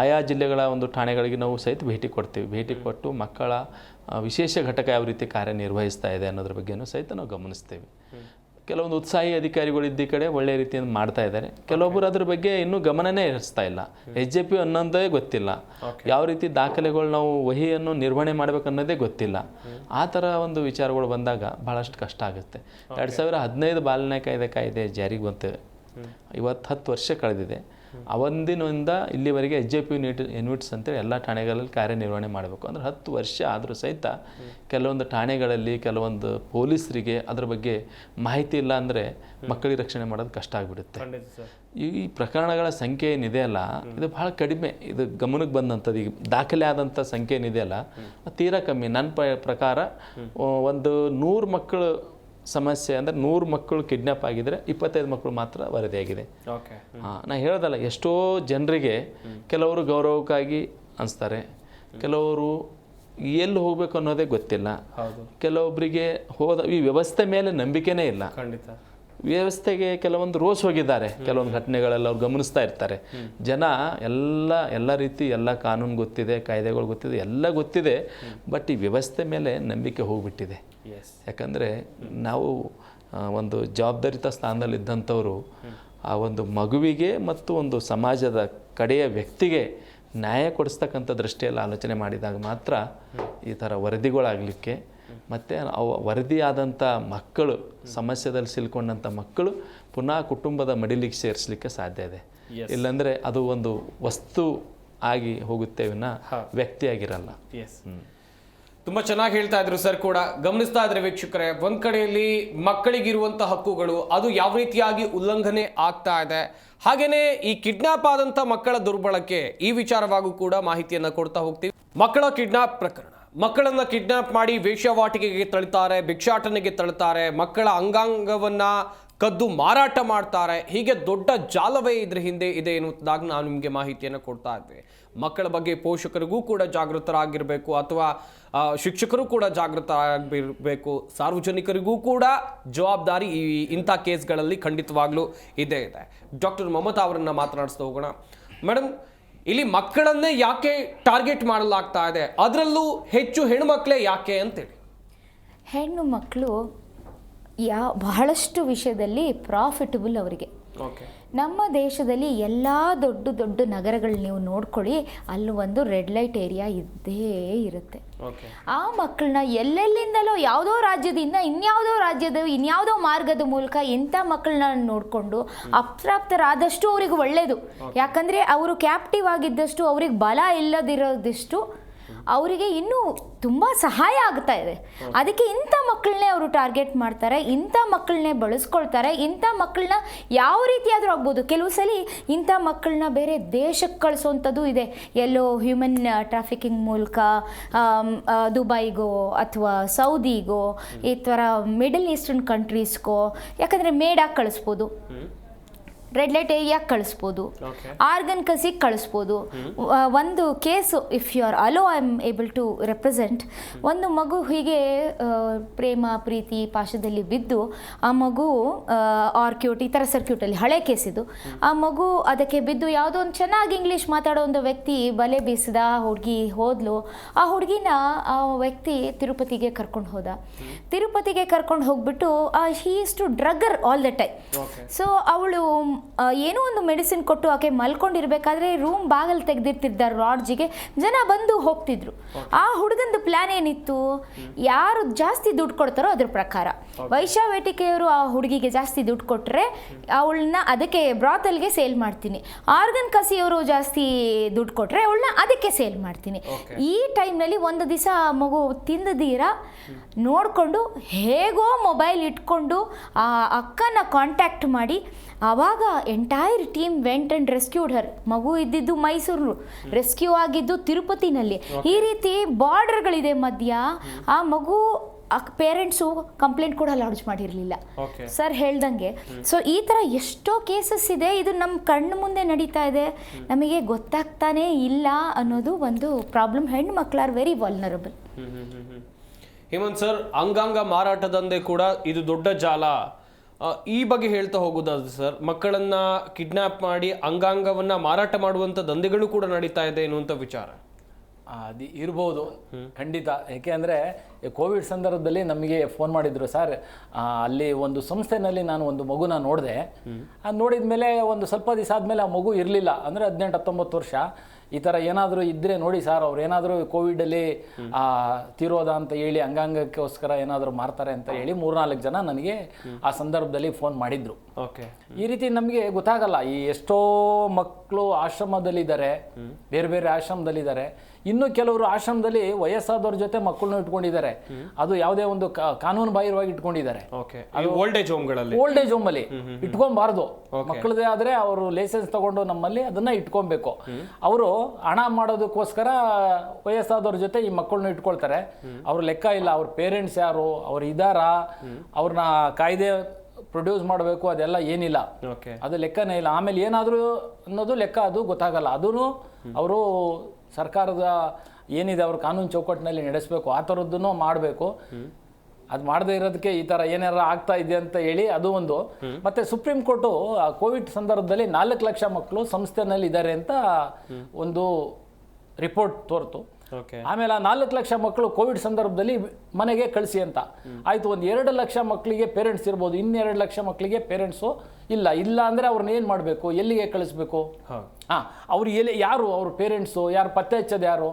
ಆಯಾ ಜಿಲ್ಲೆಗಳ ಒಂದು ಠಾಣೆಗಳಿಗೆ ನಾವು ಸಹಿತ ಭೇಟಿ ಕೊಡ್ತೀವಿ. ಭೇಟಿ ಕೊಟ್ಟು ಮಕ್ಕಳ ವಿಶೇಷ ಘಟಕ ಯಾವ ರೀತಿ ಕಾರ್ಯನಿರ್ವಹಿಸ್ತಾ ಇದೆ ಅನ್ನೋದ್ರ ಬಗ್ಗೆನೂ ಸಹಿತ ನಾವು ಗಮನಿಸ್ತೇವೆ. ಕೆಲವೊಂದು ಉತ್ಸಾಹಿ ಅಧಿಕಾರಿಗಳು ಇದ್ದ ಕಡೆ ಒಳ್ಳೆಯ ರೀತಿಯಿಂದ ಮಾಡ್ತಾ ಇದ್ದಾರೆ. ಕೆಲವೊಬ್ಬರು ಅದ್ರ ಬಗ್ಗೆ ಇನ್ನೂ ಗಮನನೇ ಹರಿಸ್ತಾ ಇಲ್ಲ. HJPO ಅನ್ನೋದೇ ಗೊತ್ತಿಲ್ಲ, ಯಾವ ರೀತಿ ದಾಖಲೆಗಳು ನಾವು ವಹಿಯನ್ನು ನಿರ್ವಹಣೆ ಮಾಡಬೇಕು ಅನ್ನೋದೇ ಗೊತ್ತಿಲ್ಲ. ಆ ಥರ ಒಂದು ವಿಚಾರಗಳು ಬಂದಾಗ ಭಾಳಷ್ಟು ಕಷ್ಟ ಆಗುತ್ತೆ. 2015 ಬಾಲನ್ಯಾಯ ಕಾಯ್ದೆ ಜಾರಿಗೆ ಬಂತು. ಇವತ್ತು 10 ವರ್ಷ ಕಳೆದಿದೆ. ಅವತ್ತಿನಿಂದ ಇಲ್ಲಿವರೆಗೆ HJPO ಯೂನಿಟ್ಸ್ ಅಂತೇಳಿ ಎಲ್ಲ ಠಾಣೆಗಳಲ್ಲಿ ಕಾರ್ಯನಿರ್ವಹಣೆ ಮಾಡಬೇಕು. ಅಂದರೆ 10 ವರ್ಷ ಆದರೂ ಸಹಿತ ಕೆಲವೊಂದು ಠಾಣೆಗಳಲ್ಲಿ ಕೆಲವೊಂದು ಪೊಲೀಸರಿಗೆ ಅದ್ರ ಬಗ್ಗೆ ಮಾಹಿತಿ ಇಲ್ಲ ಅಂದರೆ ಮಕ್ಕಳಿಗೆ ರಕ್ಷಣೆ ಮಾಡೋದು ಕಷ್ಟ ಆಗಿಬಿಡುತ್ತೆ. ಈ ಪ್ರಕರಣಗಳ ಸಂಖ್ಯೆ ಏನಿದೆಯಲ್ಲ ಇದು ಭಾಳ ಕಡಿಮೆ. ಇದು ಗಮನಕ್ಕೆ ಬಂದಂಥದ್ದು ಈಗ ದಾಖಲೆ ಆದಂಥ ಸಂಖ್ಯೆ ಏನಿದೆಯಲ್ಲ ತೀರಾ ಕಮ್ಮಿ. ನನ್ನ ಪ್ರಕಾರ ಒಂದು 100 ಮಕ್ಕಳು ಸಮಸ್ಯೆ ಅಂದರೆ 100 ಮಕ್ಕಳು ಕಿಡ್ನಾಪ್ ಆಗಿದ್ರೆ 25 ಮಕ್ಕಳು ಮಾತ್ರ ವರದಿಯಾಗಿದೆ. ನಾ ಹೇಳ್ದಲ್ಲ, ಎಷ್ಟೋ ಜನರಿಗೆ ಕೆಲವರು ಗೌರವಕ್ಕಾಗಿ ಅನಿಸ್ತಾರೆ, ಕೆಲವರು ಎಲ್ಲಿ ಹೋಗ್ಬೇಕು ಅನ್ನೋದೇ ಗೊತ್ತಿಲ್ಲ, ಕೆಲವೊಬ್ಬರಿಗೆ ಈ ವ್ಯವಸ್ಥೆ ಮೇಲೆ ನಂಬಿಕೆನೇ ಇಲ್ಲ. ಖಂಡಿತ ವ್ಯವಸ್ಥೆಗೆ ಕೆಲವೊಂದು ರೋಸ್ ಹೋಗಿದ್ದಾರೆ. ಕೆಲವೊಂದು ಘಟನೆಗಳೆಲ್ಲ ಅವ್ರು ಗಮನಿಸ್ತಾ ಇರ್ತಾರೆ. ಜನ ಎಲ್ಲ ರೀತಿ ಎಲ್ಲ ಕಾನೂನು ಗೊತ್ತಿದೆ, ಕಾಯ್ದೆಗಳು ಗೊತ್ತಿದೆ, ಎಲ್ಲ ಗೊತ್ತಿದೆ, ಬಟ್ ಈ ವ್ಯವಸ್ಥೆ ಮೇಲೆ ನಂಬಿಕೆ ಹೋಗ್ಬಿಟ್ಟಿದೆ. ಯಾಕಂದರೆ ನಾವು ಒಂದು ಜವಾಬ್ದಾರಿತ ಸ್ಥಾನದಲ್ಲಿದ್ದಂಥವರು ಆ ಒಂದು ಮಗುವಿಗೆ ಮತ್ತು ಒಂದು ಸಮಾಜದ ಕಡೆಯ ವ್ಯಕ್ತಿಗೆ ನ್ಯಾಯ ಕೊಡಿಸ್ತಕ್ಕಂಥ ದೃಷ್ಟಿಯಲ್ಲಿ ಆಲೋಚನೆ ಮಾಡಿದಾಗ ಮಾತ್ರ ಈ ಥರ ವರದಿಗಳಾಗಲಿಕ್ಕೆ ಮತ್ತು ಅವು ವರದಿಯಾದಂಥ ಮಕ್ಕಳು ಸಮಸ್ಯೆದಲ್ಲಿ ಸಿಲ್ಕೊಂಡಂಥ ಮಕ್ಕಳು ಪುನಃ ಕುಟುಂಬದ ಮಡಿಲಿಗೆ ಸೇರಿಸಲಿಕ್ಕೆ ಸಾಧ್ಯ ಇದೆ. ಇಲ್ಲಾಂದರೆ ಅದು ಒಂದು ವಸ್ತು ಆಗಿ ಹೋಗುತ್ತೆ ವಿನ ವ್ಯಕ್ತಿಯಾಗಿರಲ್ಲ. ತುಂಬ ಚೆನ್ನಾಗಿ ಹೇಳ್ತಾ ಇದ್ರು ಸರ್ ಕೂಡ. ಗಮನಿಸ್ತಾ ಇದ್ರೆ ವೀಕ್ಷಕರೇ, ಒಂದ್ ಕಡೆಯಲ್ಲಿ ಮಕ್ಕಳಿಗಿರುವಂಥ ಹಕ್ಕುಗಳು ಅದು ಯಾವ ರೀತಿಯಾಗಿ ಉಲ್ಲಂಘನೆ ಆಗ್ತಾ ಇದೆ, ಹಾಗೇನೆ ಈ ಕಿಡ್ನಾಪ್ ಆದಂಥ ಮಕ್ಕಳ ದುರ್ಬಳಕೆ ಈ ವಿಚಾರವಾಗೂ ಕೂಡ ಮಾಹಿತಿಯನ್ನು ಕೊಡ್ತಾ ಹೋಗ್ತೀವಿ. ಮಕ್ಕಳ ಕಿಡ್ನಾಪ್ ಪ್ರಕರಣ, ಮಕ್ಕಳನ್ನ ಕಿಡ್ನಾಪ್ ಮಾಡಿ ವೇಶ್ಯಾವಾಟಿಕೆಗೆ ತಳ್ತಾರೆ, ಭಿಕ್ಷಾಟನೆಗೆ ತಳ್ತಾರೆ, ಮಕ್ಕಳ ಅಂಗಾಂಗವನ್ನ ಕದ್ದು ಮಾರಾಟ ಮಾಡ್ತಾರೆ. ಹೀಗೆ ದೊಡ್ಡ ಜಾಲವೇ ಇದ್ರ ಹಿಂದೆ ಇದೆ ಎನ್ನುವುದಾಗಿ ನಾವು ನಿಮಗೆ ಮಾಹಿತಿಯನ್ನು ಕೊಡ್ತಾ ಇದ್ವಿ. ಮಕ್ಕಳ ಬಗ್ಗೆ ಪೋಷಕರಿಗೂ ಕೂಡ ಜಾಗೃತರಾಗಿರಬೇಕು, ಅಥವಾ ಶಿಕ್ಷಕರು ಕೂಡ ಜಾಗೃತರಾಗಿರಬೇಕು, ಸಾರ್ವಜನಿಕರಿಗೂ ಕೂಡ ಜವಾಬ್ದಾರಿ ಇಂಥ ಕೇಸ್ಗಳಲ್ಲಿ ಖಂಡಿತವಾಗ್ಲೂ ಇದೆ. ಡಾಕ್ಟರ್ ಮಮತಾ ಅವರನ್ನ ಮಾತನಾಡಿಸ್ತಾ ಹೋಗೋಣ. ಮೇಡಮ್, ಇಲ್ಲಿ ಮಕ್ಕಳನ್ನೇ ಯಾಕೆ ಟಾರ್ಗೆಟ್ ಮಾಡಲಾಗ್ತಾ ಇದೆ, ಅದರಲ್ಲೂ ಹೆಚ್ಚು ಹೆಣ್ಮಕ್ಳೇ ಯಾಕೆ ಅಂತೇಳಿ? ಹೆಣ್ಣು ಮಕ್ಕಳು ಬಹಳಷ್ಟು ವಿಷಯದಲ್ಲಿ ಪ್ರಾಫಿಟಬಲ್ ಅವರಿಗೆ. ನಮ್ಮ ದೇಶದಲ್ಲಿ ಎಲ್ಲ ದೊಡ್ಡ ದೊಡ್ಡ ನಗರಗಳು ನೀವು ನೋಡ್ಕೊಳ್ಳಿ, ಅಲ್ಲಿ ಒಂದು ರೆಡ್ ಲೈಟ್ ಏರಿಯಾ ಇದ್ದೇ ಇರುತ್ತೆ. ಆ ಮಕ್ಕಳನ್ನ ಎಲ್ಲೆಲ್ಲಿಂದಲೋ ಯಾವುದೋ ರಾಜ್ಯದಿಂದ ಇನ್ಯಾವುದೋ ಮಾರ್ಗದ ಮೂಲಕ ಇಂಥ ಮಕ್ಕಳನ್ನ ನೋಡಿಕೊಂಡು ಅಪ್ರಾಪ್ತರಾದಷ್ಟು ಅವ್ರಿಗೆ ಒಳ್ಳೆಯದು. ಯಾಕಂದರೆ ಅವರು ಕ್ಯಾಪ್ಟಿವ್ ಆಗಿದ್ದಷ್ಟು, ಅವ್ರಿಗೆ ಬಲ ಇಲ್ಲದಿರೋದಿಷ್ಟು ಅವರಿಗೆ ಇನ್ನೂ ತುಂಬ ಸಹಾಯ ಆಗ್ತಾ ಇದೆ. ಅದಕ್ಕೆ ಇಂಥ ಮಕ್ಕಳನ್ನೇ ಅವರು ಟಾರ್ಗೆಟ್ ಮಾಡ್ತಾರೆ, ಇಂಥ ಮಕ್ಕಳನ್ನೇ ಬಳಸ್ಕೊಳ್ತಾರೆ. ಇಂಥ ಮಕ್ಕಳನ್ನ ಯಾವ ರೀತಿಯಾದರೂ ಆಗ್ಬೋದು. ಕೆಲವು ಸಲ ಇಂಥ ಮಕ್ಕಳನ್ನ ಬೇರೆ ದೇಶಕ್ಕೆ ಕಳಿಸೋವಂಥದ್ದು ಇದೆ, ಎಲ್ಲೋ ಹ್ಯೂಮನ್ ಟ್ರಾಫಿಕಿಂಗ್ ಮೂಲಕ ದುಬೈಗೋ ಅಥವಾ ಸೌದಿಗೋ, ಈ ಥರ ಮಿಡಲ್ ಈಸ್ಟರ್ನ್ ಕಂಟ್ರೀಸ್ಗೋ, ಯಾಕಂದರೆ ಮೇಡಾಗಿ ಕಳಿಸ್ಬೋದು, ರೆಡ್ ಲೈಟ್ ಏರಿಯಾಗೆ ಕಳಿಸ್ಬೋದು, ಆರ್ಗನ್ ಕಸಿಗೆ ಕಳಿಸ್ಬೋದು. ಒಂದು case, if you are allow I am able to represent, ಒಂದು ಮಗು ಹೀಗೆ ಪ್ರೇಮ ಪ್ರೀತಿ ಪಾಶದಲ್ಲಿ ಬಿದ್ದು ಆ ಮಗು ಆರ್ಕ್ಯೂಟ್ ಈ ಥರ ಸರ್ಕ್ಯೂಟಲ್ಲಿ ಹಳೆ ಕೇಸಿದ್ದು, ಆ ಮಗು ಅದಕ್ಕೆ ಬಿದ್ದು ಯಾವುದೋ ಒಂದು ಚೆನ್ನಾಗಿ ಇಂಗ್ಲೀಷ್ ಮಾತಾಡೋ ಒಂದು ವ್ಯಕ್ತಿ ಬಲೆ ಬೀಸಿದ, ಹುಡುಗಿ ಹೋದ್ಲು. ಆ ಹುಡುಗಿನ ಆ ವ್ಯಕ್ತಿ ತಿರುಪತಿಗೆ ಕರ್ಕೊಂಡು ಹೋದ. ತಿರುಪತಿಗೆ ಕರ್ಕೊಂಡು ಹೋಗ್ಬಿಟ್ಟು he is to drugger all the time. So ಅವಳು ಏನೋ ಒಂದು ಮೆಡಿಸಿನ್ ಕೊಟ್ಟು ಆಕೆ ಮಲ್ಕೊಂಡಿರ್ಬೇಕಾದ್ರೆ ರೂಮ್ ಬಾಗಲ್ ತೆಗೆದಿರ್ತಿದ್ದಾರೆ ಲಾಡ್ಜಿಗೆ, ಜನ ಬಂದು ಹೋಗ್ತಿದ್ರು. ಆ ಹುಡುಗಂದು ಪ್ಲಾನ್ ಏನಿತ್ತು, ಯಾರು ಜಾಸ್ತಿ ದುಡ್ಡು ಕೊಡ್ತಾರೋ ಅದ್ರ ಪ್ರಕಾರ. ವೈಶಾವೇಟಿಕೆಯವರು ಆ ಹುಡುಗಿಗೆ ಜಾಸ್ತಿ ದುಡ್ಡು ಕೊಟ್ಟರೆ ಅವಳನ್ನ ಅದಕ್ಕೆ ಬ್ರಾತಲ್ಗೆ ಸೇಲ್ ಮಾಡ್ತೀನಿ, ಆರ್ಗನ್ ಕಸಿಯವರು ಜಾಸ್ತಿ ದುಡ್ಡು ಕೊಟ್ಟರೆ ಅವಳನ್ನ ಅದಕ್ಕೆ ಸೇಲ್ ಮಾಡ್ತೀನಿ. ಈ ಟೈಮ್ನಲ್ಲಿ ಒಂದು ದಿವಸ ಮಗು ತಿಂದದೀರ ನೋಡಿಕೊಂಡು ಹೇಗೋ ಮೊಬೈಲ್ ಇಟ್ಕೊಂಡು ಆ ಅಕ್ಕನ ಕಾಂಟ್ಯಾಕ್ಟ್ ಮಾಡಿ, ಆವಾಗ entire team went and rescued her. ಮಗು ಇದ್ದಿದ್ದು ಮೈಸೂರು, ರೆಸ್ಕ್ಯೂ ಆಗಿದ್ದು ತಿರುಪತಿನಲ್ಲಿ. ಈ ರೀತಿ ಬಾರ್ಡರ್ಗಳಿದೆ ಮಧ್ಯ. ಆ ಮಗು ಪೇರೆಂಟ್ಸು ಕಂಪ್ಲೇಂಟ್ ಕೂಡ ಲಾಡ್ಜ್ ಮಾಡಿರಲಿಲ್ಲ ಸರ್ ಹೇಳ್ದಂಗೆ. ಸೊ ಈ ಥರ ಎಷ್ಟೋ ಕೇಸಸ್ ಇದೆ, ಇದು ನಮ್ಮ ಕಣ್ಣು ಮುಂದೆ ನಡೀತಾ ಇದೆ, ನಮಗೆ ಗೊತ್ತಾಗ್ತಾನೇ ಇಲ್ಲ ಅನ್ನೋದು ಒಂದು ಪ್ರಾಬ್ಲಮ್. ಹೆಣ್ಣು ಮಕ್ಕಳು are very vulnerable. Hemant sir, ಅಂಗಾಂಗ ಮಾರಾಟ ದಂಧೆ ಕೂಡ ಇದು ದೊಡ್ಡ ಜಾಲ. ಈ ಬಗ್ಗೆ ಹೇಳ್ತಾ ಹೋಗೋದಾದ್ರೆ ಸರ್, ಮಕ್ಕಳನ್ನ ಕಿಡ್ನಾಪ್ ಮಾಡಿ ಅಂಗಾಂಗವನ್ನ ಮಾರಾಟ ಮಾಡುವಂತ ದಂಧೆಗಳು ಕೂಡ ನಡೀತಾ ಇದೆ ಎನ್ನುವಂಥ ವಿಚಾರ ಅದು ಇರ್ಬೋದು ಖಂಡಿತ. ಏಕೆ ಅಂದರೆ ಕೋವಿಡ್ ಸಂದರ್ಭದಲ್ಲಿ ನಮಗೆ ಫೋನ್ ಮಾಡಿದ್ರು ಸರ್, ಅಲ್ಲಿ ಒಂದು ಸಂಸ್ಥೆನಲ್ಲಿ ನಾನು ಒಂದು ಮಗುನ ನೋಡಿದೆ. ಅದು ನೋಡಿದ ಮೇಲೆ ಒಂದು ಸ್ವಲ್ಪ ದಿವಸ ಆದಮೇಲೆ ಆ ಮಗು ಇರಲಿಲ್ಲ, ಅಂದರೆ 18-19 ವರ್ಷ. ಈ ಥರ ಏನಾದರೂ ಇದ್ದರೆ ನೋಡಿ ಸರ್, ಅವ್ರು ಏನಾದರೂ ಕೋವಿಡಲ್ಲಿ ತೀರೋದ ಅಂತ ಹೇಳಿ ಅಂಗಾಂಗಕ್ಕೋಸ್ಕರ ಏನಾದರೂ ಮಾರ್ತಾರೆ ಅಂತ ಹೇಳಿ 3-4 ಜನ ನನಗೆ ಆ ಸಂದರ್ಭದಲ್ಲಿ ಫೋನ್ ಮಾಡಿದ್ರು. ಈ ರೀತಿ ನಮಗೆ ಗೊತ್ತಾಗಲ್ಲ. ಈ ಎಷ್ಟೋ ಮಕ್ಕಳು ಆಶ್ರಮದಲ್ಲಿದ್ದಾರೆ, ಬೇರೆ ಬೇರೆ ಆಶ್ರಮದಲ್ಲಿದ್ದಾರೆ. ಇನ್ನು ಕೆಲವರು ಆಶ್ರಮದಲ್ಲಿ ವಯಸ್ಸಾದವ್ರ ಜೊತೆ ಮಕ್ಕಳನ್ನ ಇಟ್ಕೊಂಡಿದ್ದಾರೆ. ಅದು ಯಾವುದೇ ಒಂದು ಕಾನೂನು ಬಾಹಿರವಾಗಿ ಇಟ್ಕೊಂಡಿದ್ದಾರೆ. Old age ಹೋಮಲ್ಲಿ ಇಟ್ಕೊಬಾರ್ದು. ಮಕ್ಕಳದೇ ಆದ್ರೆ ಅವರು ಲೈಸೆನ್ಸ್ ತಗೊಂಡು ನಮ್ಮಲ್ಲಿ ಅದನ್ನ ಇಟ್ಕೊಬೇಕು. ಅವರು ಹಣ ಮಾಡೋದಕ್ಕೋಸ್ಕರ ವಯಸ್ಸಾದವ್ರ ಜೊತೆ ಈ ಮಕ್ಕಳನ್ನ ಇಟ್ಕೊಳ್ತಾರೆ. ಅವ್ರ ಲೆಕ್ಕ ಇಲ್ಲ, ಅವ್ರ ಪೇರೆಂಟ್ಸ್ ಯಾರು, ಅವ್ರು ಇದ್ದಾರಾ, ಅವ್ರನ್ನ ಕಾಯ್ದೆ ಪ್ರೊಡ್ಯೂಸ್ ಮಾಡಬೇಕು, ಅದೆಲ್ಲ ಏನಿಲ್ಲ, ಅದು ಲೆಕ್ಕನೇ ಇಲ್ಲ. ಆಮೇಲೆ ಏನಾದರೂ ಅನ್ನೋದು ಲೆಕ್ಕ ಅದು ಗೊತ್ತಾಗಲ್ಲ. ಅದೂ ಅವರು ಸರ್ಕಾರದ ಏನಿದೆ ಅವ್ರ ಕಾನೂನು ಚೌಕಟ್ಟಿನಲ್ಲಿ ನಡೆಸಬೇಕು, ಆ ಥರದ್ದನ್ನು ಮಾಡಬೇಕು. ಅದು ಮಾಡದೇ ಇರೋದಕ್ಕೆ ಈ ಥರ ಏನಾರ ಆಗ್ತಾ ಇದೆ ಅಂತ ಹೇಳಿ ಅದು ಒಂದು. ಮತ್ತೆ ಸುಪ್ರೀಂ ಕೋರ್ಟು ಕೋವಿಡ್ ಸಂದರ್ಭದಲ್ಲಿ 4 ಲಕ್ಷ ಮಕ್ಕಳು ಸಂಸ್ಥೆನಲ್ಲಿ ಇದ್ದಾರೆ ಅಂತ ಒಂದು ರಿಪೋರ್ಟ್ ತೋರ್ತು. ಆಮೇಲೆ ಆ 4 ಲಕ್ಷ ಮಕ್ಕಳು ಕೋವಿಡ್ ಸಂದರ್ಭದಲ್ಲಿ ಮನೆಗೆ ಕಳಿಸಿ ಅಂತ ಆಯ್ತು. ಒಂದು 2 ಲಕ್ಷ ಮಕ್ಕಳಿಗೆ ಪೇರೆಂಟ್ಸ್ ಇರ್ಬೋದು, 2 ಲಕ್ಷ ಮಕ್ಕಳಿಗೆ ಪೇರೆಂಟ್ಸು ಇಲ್ಲ ಅಂದರೆ ಅವ್ರನ್ನ ಏನು ಮಾಡಬೇಕು, ಎಲ್ಲಿಗೆ ಕಳಿಸ್ಬೇಕು? ಅವ್ರು ಯಾರು ಅವ್ರ ಪೇರೆಂಟ್ಸು, ಯಾರು ಪತ್ತೆ ಹಚ್ಚೋದು ಯಾರು,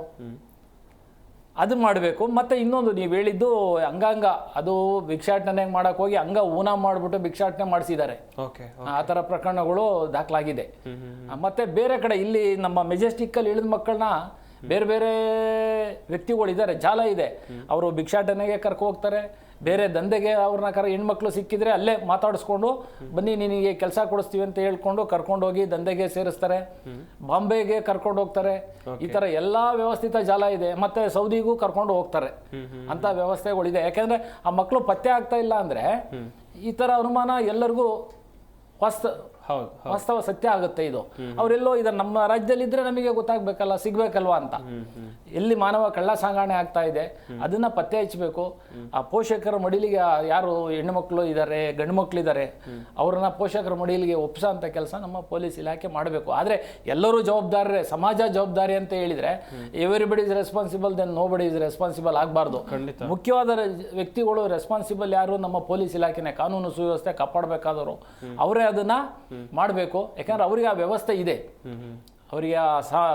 ಅದು ಮಾಡಬೇಕು. ಮತ್ತು ಇನ್ನೊಂದು ನೀವು ಹೇಳಿದ್ದು ಅಂಗಾಂಗ, ಅದು ಭಿಕ್ಷಾಟನೆ ಮಾಡೋಕೆ ಹೋಗಿ ಅಂಗ ಊನ ಮಾಡಿಬಿಟ್ಟು ಭಿಕ್ಷಾಟನೆ ಮಾಡಿಸಿದ್ದಾರೆ. ಆ ಥರ ಪ್ರಕರಣಗಳು ದಾಖಲಾಗಿದೆ. ಮತ್ತು ಬೇರೆ ಕಡೆ ಇಲ್ಲಿ ನಮ್ಮ ಮೆಜೆಸ್ಟಿಕ್ಕಲ್ಲಿ ಇಳಿದ ಮಕ್ಕಳನ್ನ ಬೇರೆ ಬೇರೆ ವ್ಯಕ್ತಿಗಳಿದ್ದಾರೆ, ಜಾಲ ಇದೆ. ಅವರು ಭಿಕ್ಷಾಟನೆಗೆ ಕರ್ಕೊ ಹೋಗ್ತಾರೆ, ಬೇರೆ ದಂಧೆಗೆ ಅವ್ರನ್ನ ಹೆಣ್ಮಕ್ಳು ಸಿಕ್ಕಿದ್ರೆ ಅಲ್ಲೇ ಮಾತಾಡಿಸ್ಕೊಂಡು ಬನ್ನಿ ನಿನಗೆ ಕೆಲಸ ಕೊಡಿಸ್ತೀವಿ ಅಂತ ಹೇಳ್ಕೊಂಡು ಕರ್ಕೊಂಡೋಗಿ ದಂಧೆಗೆ ಸೇರಿಸ್ತಾರೆ, ಬಾಂಬೆಗೆ ಕರ್ಕೊಂಡು ಹೋಗ್ತಾರೆ. ಈ ಥರ ಎಲ್ಲ ವ್ಯವಸ್ಥಿತ ಜಾಲ ಇದೆ. ಮತ್ತೆ ಸೌದಿಗೂ ಕರ್ಕೊಂಡು ಹೋಗ್ತಾರೆ ಅಂತ ವ್ಯವಸ್ಥೆಗಳಿದೆ. ಯಾಕೆಂದರೆ ಆ ಮಕ್ಕಳು ಪತ್ತೆ ಆಗ್ತಾ ಇಲ್ಲ ಅಂದರೆ ಈ ಥರ ಅನುಮಾನ ಎಲ್ಲರಿಗೂ ವಾಸ್ತವ ಸತ್ಯ ಆಗುತ್ತೆ. ಇದು ಅವರೆಲ್ಲೋ ಇದನ್ನು ನಮ್ಮ ರಾಜ್ಯದಲ್ಲಿ ಇದ್ರೆ ನಮಗೆ ಗೊತ್ತಾಗ್ಬೇಕಲ್ಲ, ಸಿಗ್ಬೇಕಲ್ವಾ ಅಂತ. ಎಲ್ಲಿ ಮಾನವ ಕಳ್ಳ ಸಾಗಣೆ ಆಗ್ತಾ ಇದೆ ಅದನ್ನ ಪತ್ತೆ ಹಚ್ಚಬೇಕು. ಆ ಪೋಷಕರ ಮಡಿಲಿಗೆ ಯಾರು ಹೆಣ್ಣು ಮಕ್ಕಳು ಇದ್ದಾರೆ, ಗಂಡು ಮಕ್ಕಳು ಇದ್ದಾರೆ, ಅವ್ರನ್ನ ಪೋಷಕರ ಮಡಿಲಿಗೆ ಒಪ್ಸೋ ಅಂತ ಕೆಲಸ ನಮ್ಮ ಪೊಲೀಸ್ ಇಲಾಖೆ ಮಾಡಬೇಕು. ಆದರೆ ಎಲ್ಲರೂ ಜವಾಬ್ದಾರರೇ, ಸಮಾಜ ಜವಾಬ್ದಾರಿ ಅಂತ ಹೇಳಿದ್ರೆ everybody is responsible, then nobody is responsible ಆಗಬಾರ್ದು. ಮುಖ್ಯವಾದ ವ್ಯಕ್ತಿಗಳು ರೆಸ್ಪಾನ್ಸಿಬಲ್ ಯಾರು? ನಮ್ಮ ಪೊಲೀಸ್ ಇಲಾಖೆನೇ, ಕಾನೂನು ಸುವ್ಯವಸ್ಥೆ ಕಾಪಾಡಬೇಕಾದವರು ಅವರೇ ಅದನ್ನ ಮಾಡಬೇಕು. ಯಾಕಂದ್ರೆ ಅವರಿಗೆ ಆ ವ್ಯವಸ್ಥೆ ಇದೆ, ಅವರಿಗೆ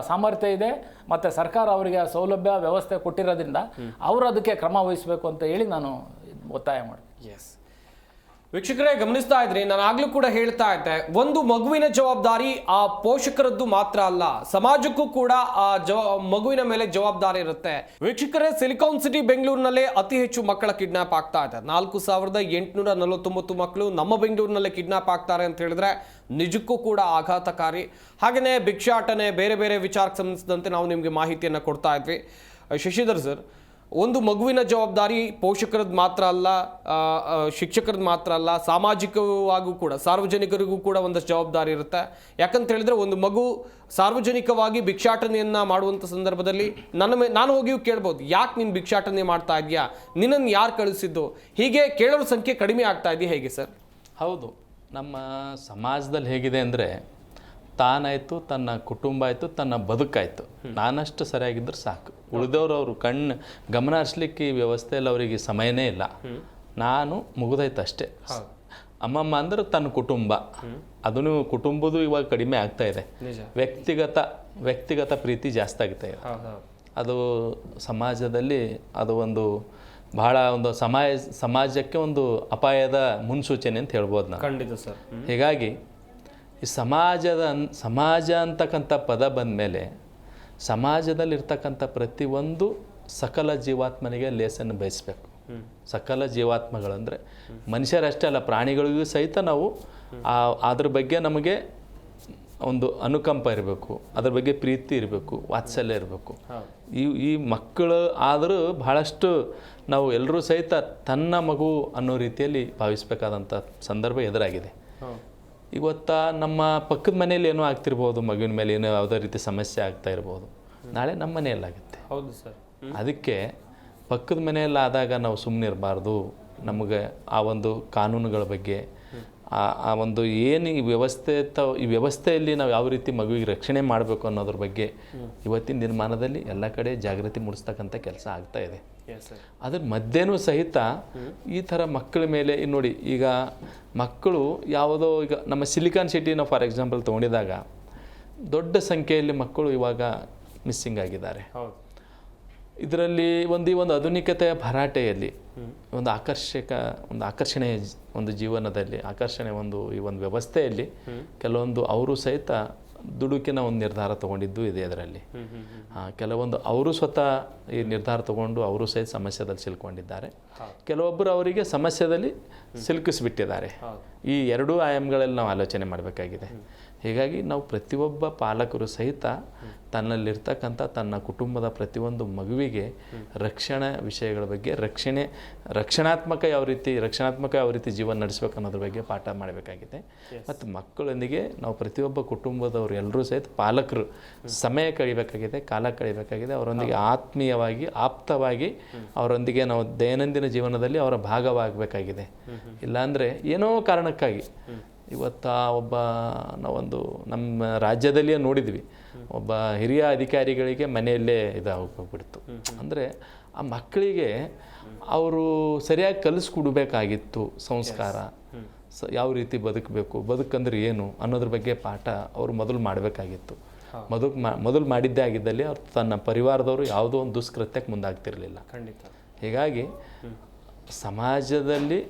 ಸಾಮರ್ಥ್ಯ ಇದೆ, ಮತ್ತು ಸರ್ಕಾರ ಅವರಿಗೆ ಸೌಲಭ್ಯ ವ್ಯವಸ್ಥೆ ಕೊಟ್ಟಿರೋದ್ರಿಂದ ಅವರು ಅದಕ್ಕೆ ಕ್ರಮ ವಹಿಸಬೇಕು ಅಂತ ಹೇಳಿ ನಾನು ಒತ್ತಾಯ ಮಾಡ್ತೀನಿ. ವೀಕ್ಷಕರೇ ಗಮನಿಸ್ತಾ ಇದ್ರಿ, ನಾನು ಆಗ್ಲೂ ಕೂಡ ಹೇಳ್ತಾ ಇದ್ದೆ, ಒಂದು ಮಗುವಿನ ಜವಾಬ್ದಾರಿ ಆ ಪೋಷಕರದ್ದು ಮಾತ್ರ ಅಲ್ಲ, ಸಮಾಜಕ್ಕೂ ಕೂಡ ಆ ಮಗುವಿನ ಮೇಲೆ ಜವಾಬ್ದಾರಿ ಇರುತ್ತೆ. ವೀಕ್ಷಕರೇ, ಸಿಲಿಕಾನ್ ಸಿಟಿ ಬೆಂಗಳೂರಿನಲ್ಲೇ ಅತಿ ಹೆಚ್ಚು ಮಕ್ಕಳ ಕಿಡ್ನಾಪ್ ಆಗ್ತಾ ಇದೆ. 4849 ಮಕ್ಕಳು ನಮ್ಮ ಬೆಂಗಳೂರಿನಲ್ಲೇ ಕಿಡ್ನಾಪ್ ಆಗ್ತಾರೆ ಅಂತ ಹೇಳಿದ್ರೆ ನಿಜಕ್ಕೂ ಕೂಡ ಆಘಾತಕಾರಿ. ಹಾಗೆಯೇ ಭಿಕ್ಷಾಟನೆ, ಬೇರೆ ಬೇರೆ ವಿಚಾರಕ್ಕೆ ಸಂಬಂಧಿಸಿದಂತೆ ನಾವು ನಿಮಗೆ ಮಾಹಿತಿಯನ್ನು ಕೊಡ್ತಾ ಇದ್ವಿ. ಶಶಿಧರ್ ಸರ್, ಒಂದು ಮಗುವಿನ ಜವಾಬ್ದಾರಿ ಪೋಷಕರದ್ದು ಮಾತ್ರ ಅಲ್ಲ, ಶಿಕ್ಷಕರದ್ದು ಮಾತ್ರ ಅಲ್ಲ, ಸಾಮಾಜಿಕವಾಗೂ ಕೂಡ ಸಾರ್ವಜನಿಕರಿಗೂ ಕೂಡ ಒಂದಷ್ಟು ಜವಾಬ್ದಾರಿ ಇರುತ್ತೆ. ಯಾಕಂತ ಹೇಳಿದ್ರೆ ಒಂದು ಮಗು ಸಾರ್ವಜನಿಕವಾಗಿ ಭಿಕ್ಷಾಟನೆಯನ್ನು ಮಾಡುವಂಥ ಸಂದರ್ಭದಲ್ಲಿ ನಾನು ಹೋಗಿಯೂ ಕೇಳ್ಬೋದು, ಯಾಕೆ ನೀನು ಭಿಕ್ಷಾಟನೆ ಮಾಡ್ತಾ ಇದೆಯಾ, ನಿನ್ನನ್ನು ಯಾರು ಕಳಿಸಿದ್ದು, ಹೀಗೆ ಕೇಳೋರ ಸಂಖ್ಯೆ ಕಡಿಮೆ ಆಗ್ತಾ ಇದೆಯಾ, ಹೇಗೆ ಸರ್? ಹೌದು, ನಮ್ಮ ಸಮಾಜದಲ್ಲಿ ಹೇಗಿದೆ ಅಂದರೆ ತಾನಾಯಿತು, ತನ್ನ ಕುಟುಂಬ ಆಯಿತು, ತನ್ನ ಬದುಕಾಯಿತು, ನಾನಷ್ಟು ಸರಿಯಾಗಿದ್ದರೆ ಸಾಕು. ಉಳಿದವರು ಅವರು ಗಮನ ಹರಿಸ್ಲಿಕ್ಕೆ ಈ ವ್ಯವಸ್ಥೆಯಲ್ಲಿ ಅವರಿಗೆ ಸಮಯನೇ ಇಲ್ಲ. ನಾನು ಮುಗಿದಾಯ್ತು ಅಷ್ಟೇ. ಅಮ್ಮಮ್ಮ ಅಂದ್ರೆ ತನ್ನ ಕುಟುಂಬ. ಅದನ್ನು ಕುಟುಂಬದು ಇವಾಗ ಕಡಿಮೆ ಆಗ್ತಾ ಇದೆ. ವ್ಯಕ್ತಿಗತ ಪ್ರೀತಿ ಜಾಸ್ತಿ ಆಗ್ತಾ ಇದೆ. ಅದು ಸಮಾಜದಲ್ಲಿ ಅದು ಒಂದು ಬಹಳ ಒಂದು ಸಮಾಜಕ್ಕೆ ಒಂದು ಅಪಾಯದ ಮುನ್ಸೂಚನೆ ಅಂತ ಹೇಳ್ಬೋದು ನಾವು. ಖಂಡಿತ ಸರ್. ಹೀಗಾಗಿ ಈ ಸಮಾಜ ಅಂತಕ್ಕಂಥ ಪದ ಬಂದ ಮೇಲೆ ಸಮಾಜದಲ್ಲಿರ್ತಕ್ಕಂಥ ಪ್ರತಿಯೊಂದು ಸಕಲ ಜೀವಾತ್ಮನಿಗೆ ಲೇಸನ್ನು ಬಯಸಬೇಕು. ಸಕಲ ಜೀವಾತ್ಮಗಳಂದರೆ ಮನುಷ್ಯರಷ್ಟೇ ಅಲ್ಲ, ಪ್ರಾಣಿಗಳಿಗೂ ಸಹಿತ ನಾವು ಅದ್ರ ಬಗ್ಗೆ ನಮಗೆ ಒಂದು ಅನುಕಂಪ ಇರಬೇಕು, ಅದ್ರ ಬಗ್ಗೆ ಪ್ರೀತಿ ಇರಬೇಕು, ವಾತ್ಸಲ್ಯ ಇರಬೇಕು. ಈ ಮಕ್ಕಳು ಆದರೂ ಬಹಳಷ್ಟು ನಾವು ಎಲ್ಲರೂ ಸಹಿತ ತನ್ನ ಮಗು ಅನ್ನೋ ರೀತಿಯಲ್ಲಿ ಭಾವಿಸಬೇಕಾದಂಥ ಸಂದರ್ಭ ಎದುರಾಗಿದೆ. ಇವತ್ತು ನಮ್ಮ ಪಕ್ಕದ ಮನೇಲಿ ಏನೋ ಆಗ್ತಿರ್ಬೋದು, ಮಗುವಿನ ಮೇಲೆ ಏನೋ ಯಾವುದೇ ರೀತಿ ಸಮಸ್ಯೆ ಆಗ್ತಾ ಇರ್ಬೋದು, ನಾಳೆ ನಮ್ಮ ಮನೆಯಲ್ಲಾಗುತ್ತೆ. ಹೌದು ಸರ್. ಅದಕ್ಕೆ ಪಕ್ಕದ ಮನೆಯಲ್ಲಾದಾಗ ನಾವು ಸುಮ್ಮನೆ ಇರಬಾರ್ದು. ನಮಗೆ ಆ ಒಂದು ಕಾನೂನುಗಳ ಬಗ್ಗೆ ಆ ಒಂದು ಏನು ಈ ವ್ಯವಸ್ಥೆಯಲ್ಲಿ ನಾವು ಯಾವ ರೀತಿ ಮಗುವಿಗೆ ರಕ್ಷಣೆ ಮಾಡಬೇಕು ಅನ್ನೋದ್ರ ಬಗ್ಗೆ ಇವತ್ತಿನ ದಿನಮಾನದಲ್ಲಿ ಎಲ್ಲ ಕಡೆ ಜಾಗೃತಿ ಮೂಡಿಸ್ತಕ್ಕಂಥ ಕೆಲಸ ಆಗ್ತಾ ಇದೆ. ಅದ್ರ ಮಧ್ಯೆನೂ ಸಹಿತ ಈ ಥರ ಮಕ್ಕಳ ಮೇಲೆ ನೋಡಿ, ಈಗ ಮಕ್ಕಳು ಯಾವುದೋ ಈಗ ನಮ್ಮ ಸಿಲಿಕಾನ್ ಸಿಟಿನ ಫಾರ್ ಎಕ್ಸಾಂಪಲ್ ತೊಗೊಂಡಿದಾಗ ದೊಡ್ಡ ಸಂಖ್ಯೆಯಲ್ಲಿ ಮಕ್ಕಳು ಇವಾಗ ಮಿಸ್ಸಿಂಗ್ ಆಗಿದ್ದಾರೆ. ಇದರಲ್ಲಿ ಒಂದು ಆಧುನಿಕತೆಯ ಭರಾಟೆಯಲ್ಲಿ ಒಂದು ಆಕರ್ಷಣೆಯ ಒಂದು ಜೀವನದಲ್ಲಿ ಈ ಒಂದು ವ್ಯವಸ್ಥೆಯಲ್ಲಿ ಕೆಲವೊಂದು ಅವರು ಸಹಿತ ದುಡುಕಿನ ಒಂದು ನಿರ್ಧಾರ ತಗೊಂಡಿದ್ದು ಇದೆ. ಅದರಲ್ಲಿ ಕೆಲವೊಂದು ಅವರು ಸ್ವತಃ ಈ ನಿರ್ಧಾರ ತಗೊಂಡು ಅವರು ಸಹಿತ ಸಮಸ್ಯೆದಲ್ಲಿ ಸಿಲ್ಕೊಂಡಿದ್ದಾರೆ. ಕೆಲವೊಬ್ಬರು ಅವರಿಗೆ ಸಮಸ್ಯೆದಲ್ಲಿ ಸಿಲುಕಿಸ್ಬಿಟ್ಟಿದ್ದಾರೆ. ಈ ಎರಡೂ ಆಯಾಮಗಳಲ್ಲಿ ನಾವು ಆಲೋಚನೆ ಮಾಡಬೇಕಾಗಿದೆ. ಹೀಗಾಗಿ ನಾವು ಪ್ರತಿಯೊಬ್ಬ ಪಾಲಕರು ಸಹಿತ ತನ್ನಲ್ಲಿರ್ತಕ್ಕಂಥ ತನ್ನ ಕುಟುಂಬದ ಪ್ರತಿಯೊಂದು ಮಗುವಿಗೆ ರಕ್ಷಣಾ ವಿಷಯಗಳ ಬಗ್ಗೆ ರಕ್ಷಣಾತ್ಮಕ ಯಾವ ರೀತಿ ಜೀವನ ನಡೆಸಬೇಕು ಅನ್ನೋದ್ರ ಬಗ್ಗೆ ಪಾಠ ಮಾಡಬೇಕಾಗಿದೆ. ಮತ್ತು ಮಕ್ಕಳೊಂದಿಗೆ ನಾವು ಪ್ರತಿಯೊಬ್ಬ ಕುಟುಂಬದವರು ಎಲ್ಲರೂ ಸಹಿತ ಪಾಲಕರು ಸಮಯ ಕಾಲ ಕಳಿಬೇಕಾಗಿದೆ. ಅವರೊಂದಿಗೆ ಆತ್ಮೀಯವಾಗಿ ಆಪ್ತವಾಗಿ ಅವರೊಂದಿಗೆ ನಾವು ದೈನಂದಿನ ಜೀವನದಲ್ಲಿ ಅವರ ಭಾಗವಾಗಬೇಕಾಗಿದೆ. ಇಲ್ಲಾಂದರೆ ಏನೋ ಕಾರಣಕ್ಕಾಗಿ ನಾವೊಂದು ನಮ್ಮ ರಾಜ್ಯದಲ್ಲಿಯೇ ನೋಡಿದ್ವಿ, ಒಬ್ಬ ಹಿರಿಯ ಅಧಿಕಾರಿಗಳಿಗೆ ಮನೆಯಲ್ಲೇ ಹೋಗ್ಬಿಡ್ತು. ಅಂದರೆ ಆ ಮಕ್ಕಳಿಗೆ ಅವರು ಸರಿಯಾಗಿ ಕಲಿಸ್ಕೊಡ್ಬೇಕಾಗಿತ್ತು ಸಂಸ್ಕಾರ, ಯಾವ ರೀತಿ ಬದುಕಂದ್ರೆ ಏನು ಅನ್ನೋದ್ರ ಬಗ್ಗೆ ಪಾಠ ಅವರು ಮೊದಲು ಮಾಡಬೇಕಾಗಿತ್ತು. ಮೊದಲು ಮಾಡಿದ್ದೇ ಆಗಿದ್ದಲ್ಲಿ ಅವ್ರು ತನ್ನ ಪರಿವಾರದವರು ಯಾವುದೋ ಒಂದು ದುಷ್ಕೃತ್ಯಕ್ಕೆ ಮುಂದಾಗ್ತಿರಲಿಲ್ಲ. ಖಂಡಿತ. ಹೀಗಾಗಿ ಸಮಾಜದಲ್ಲಿ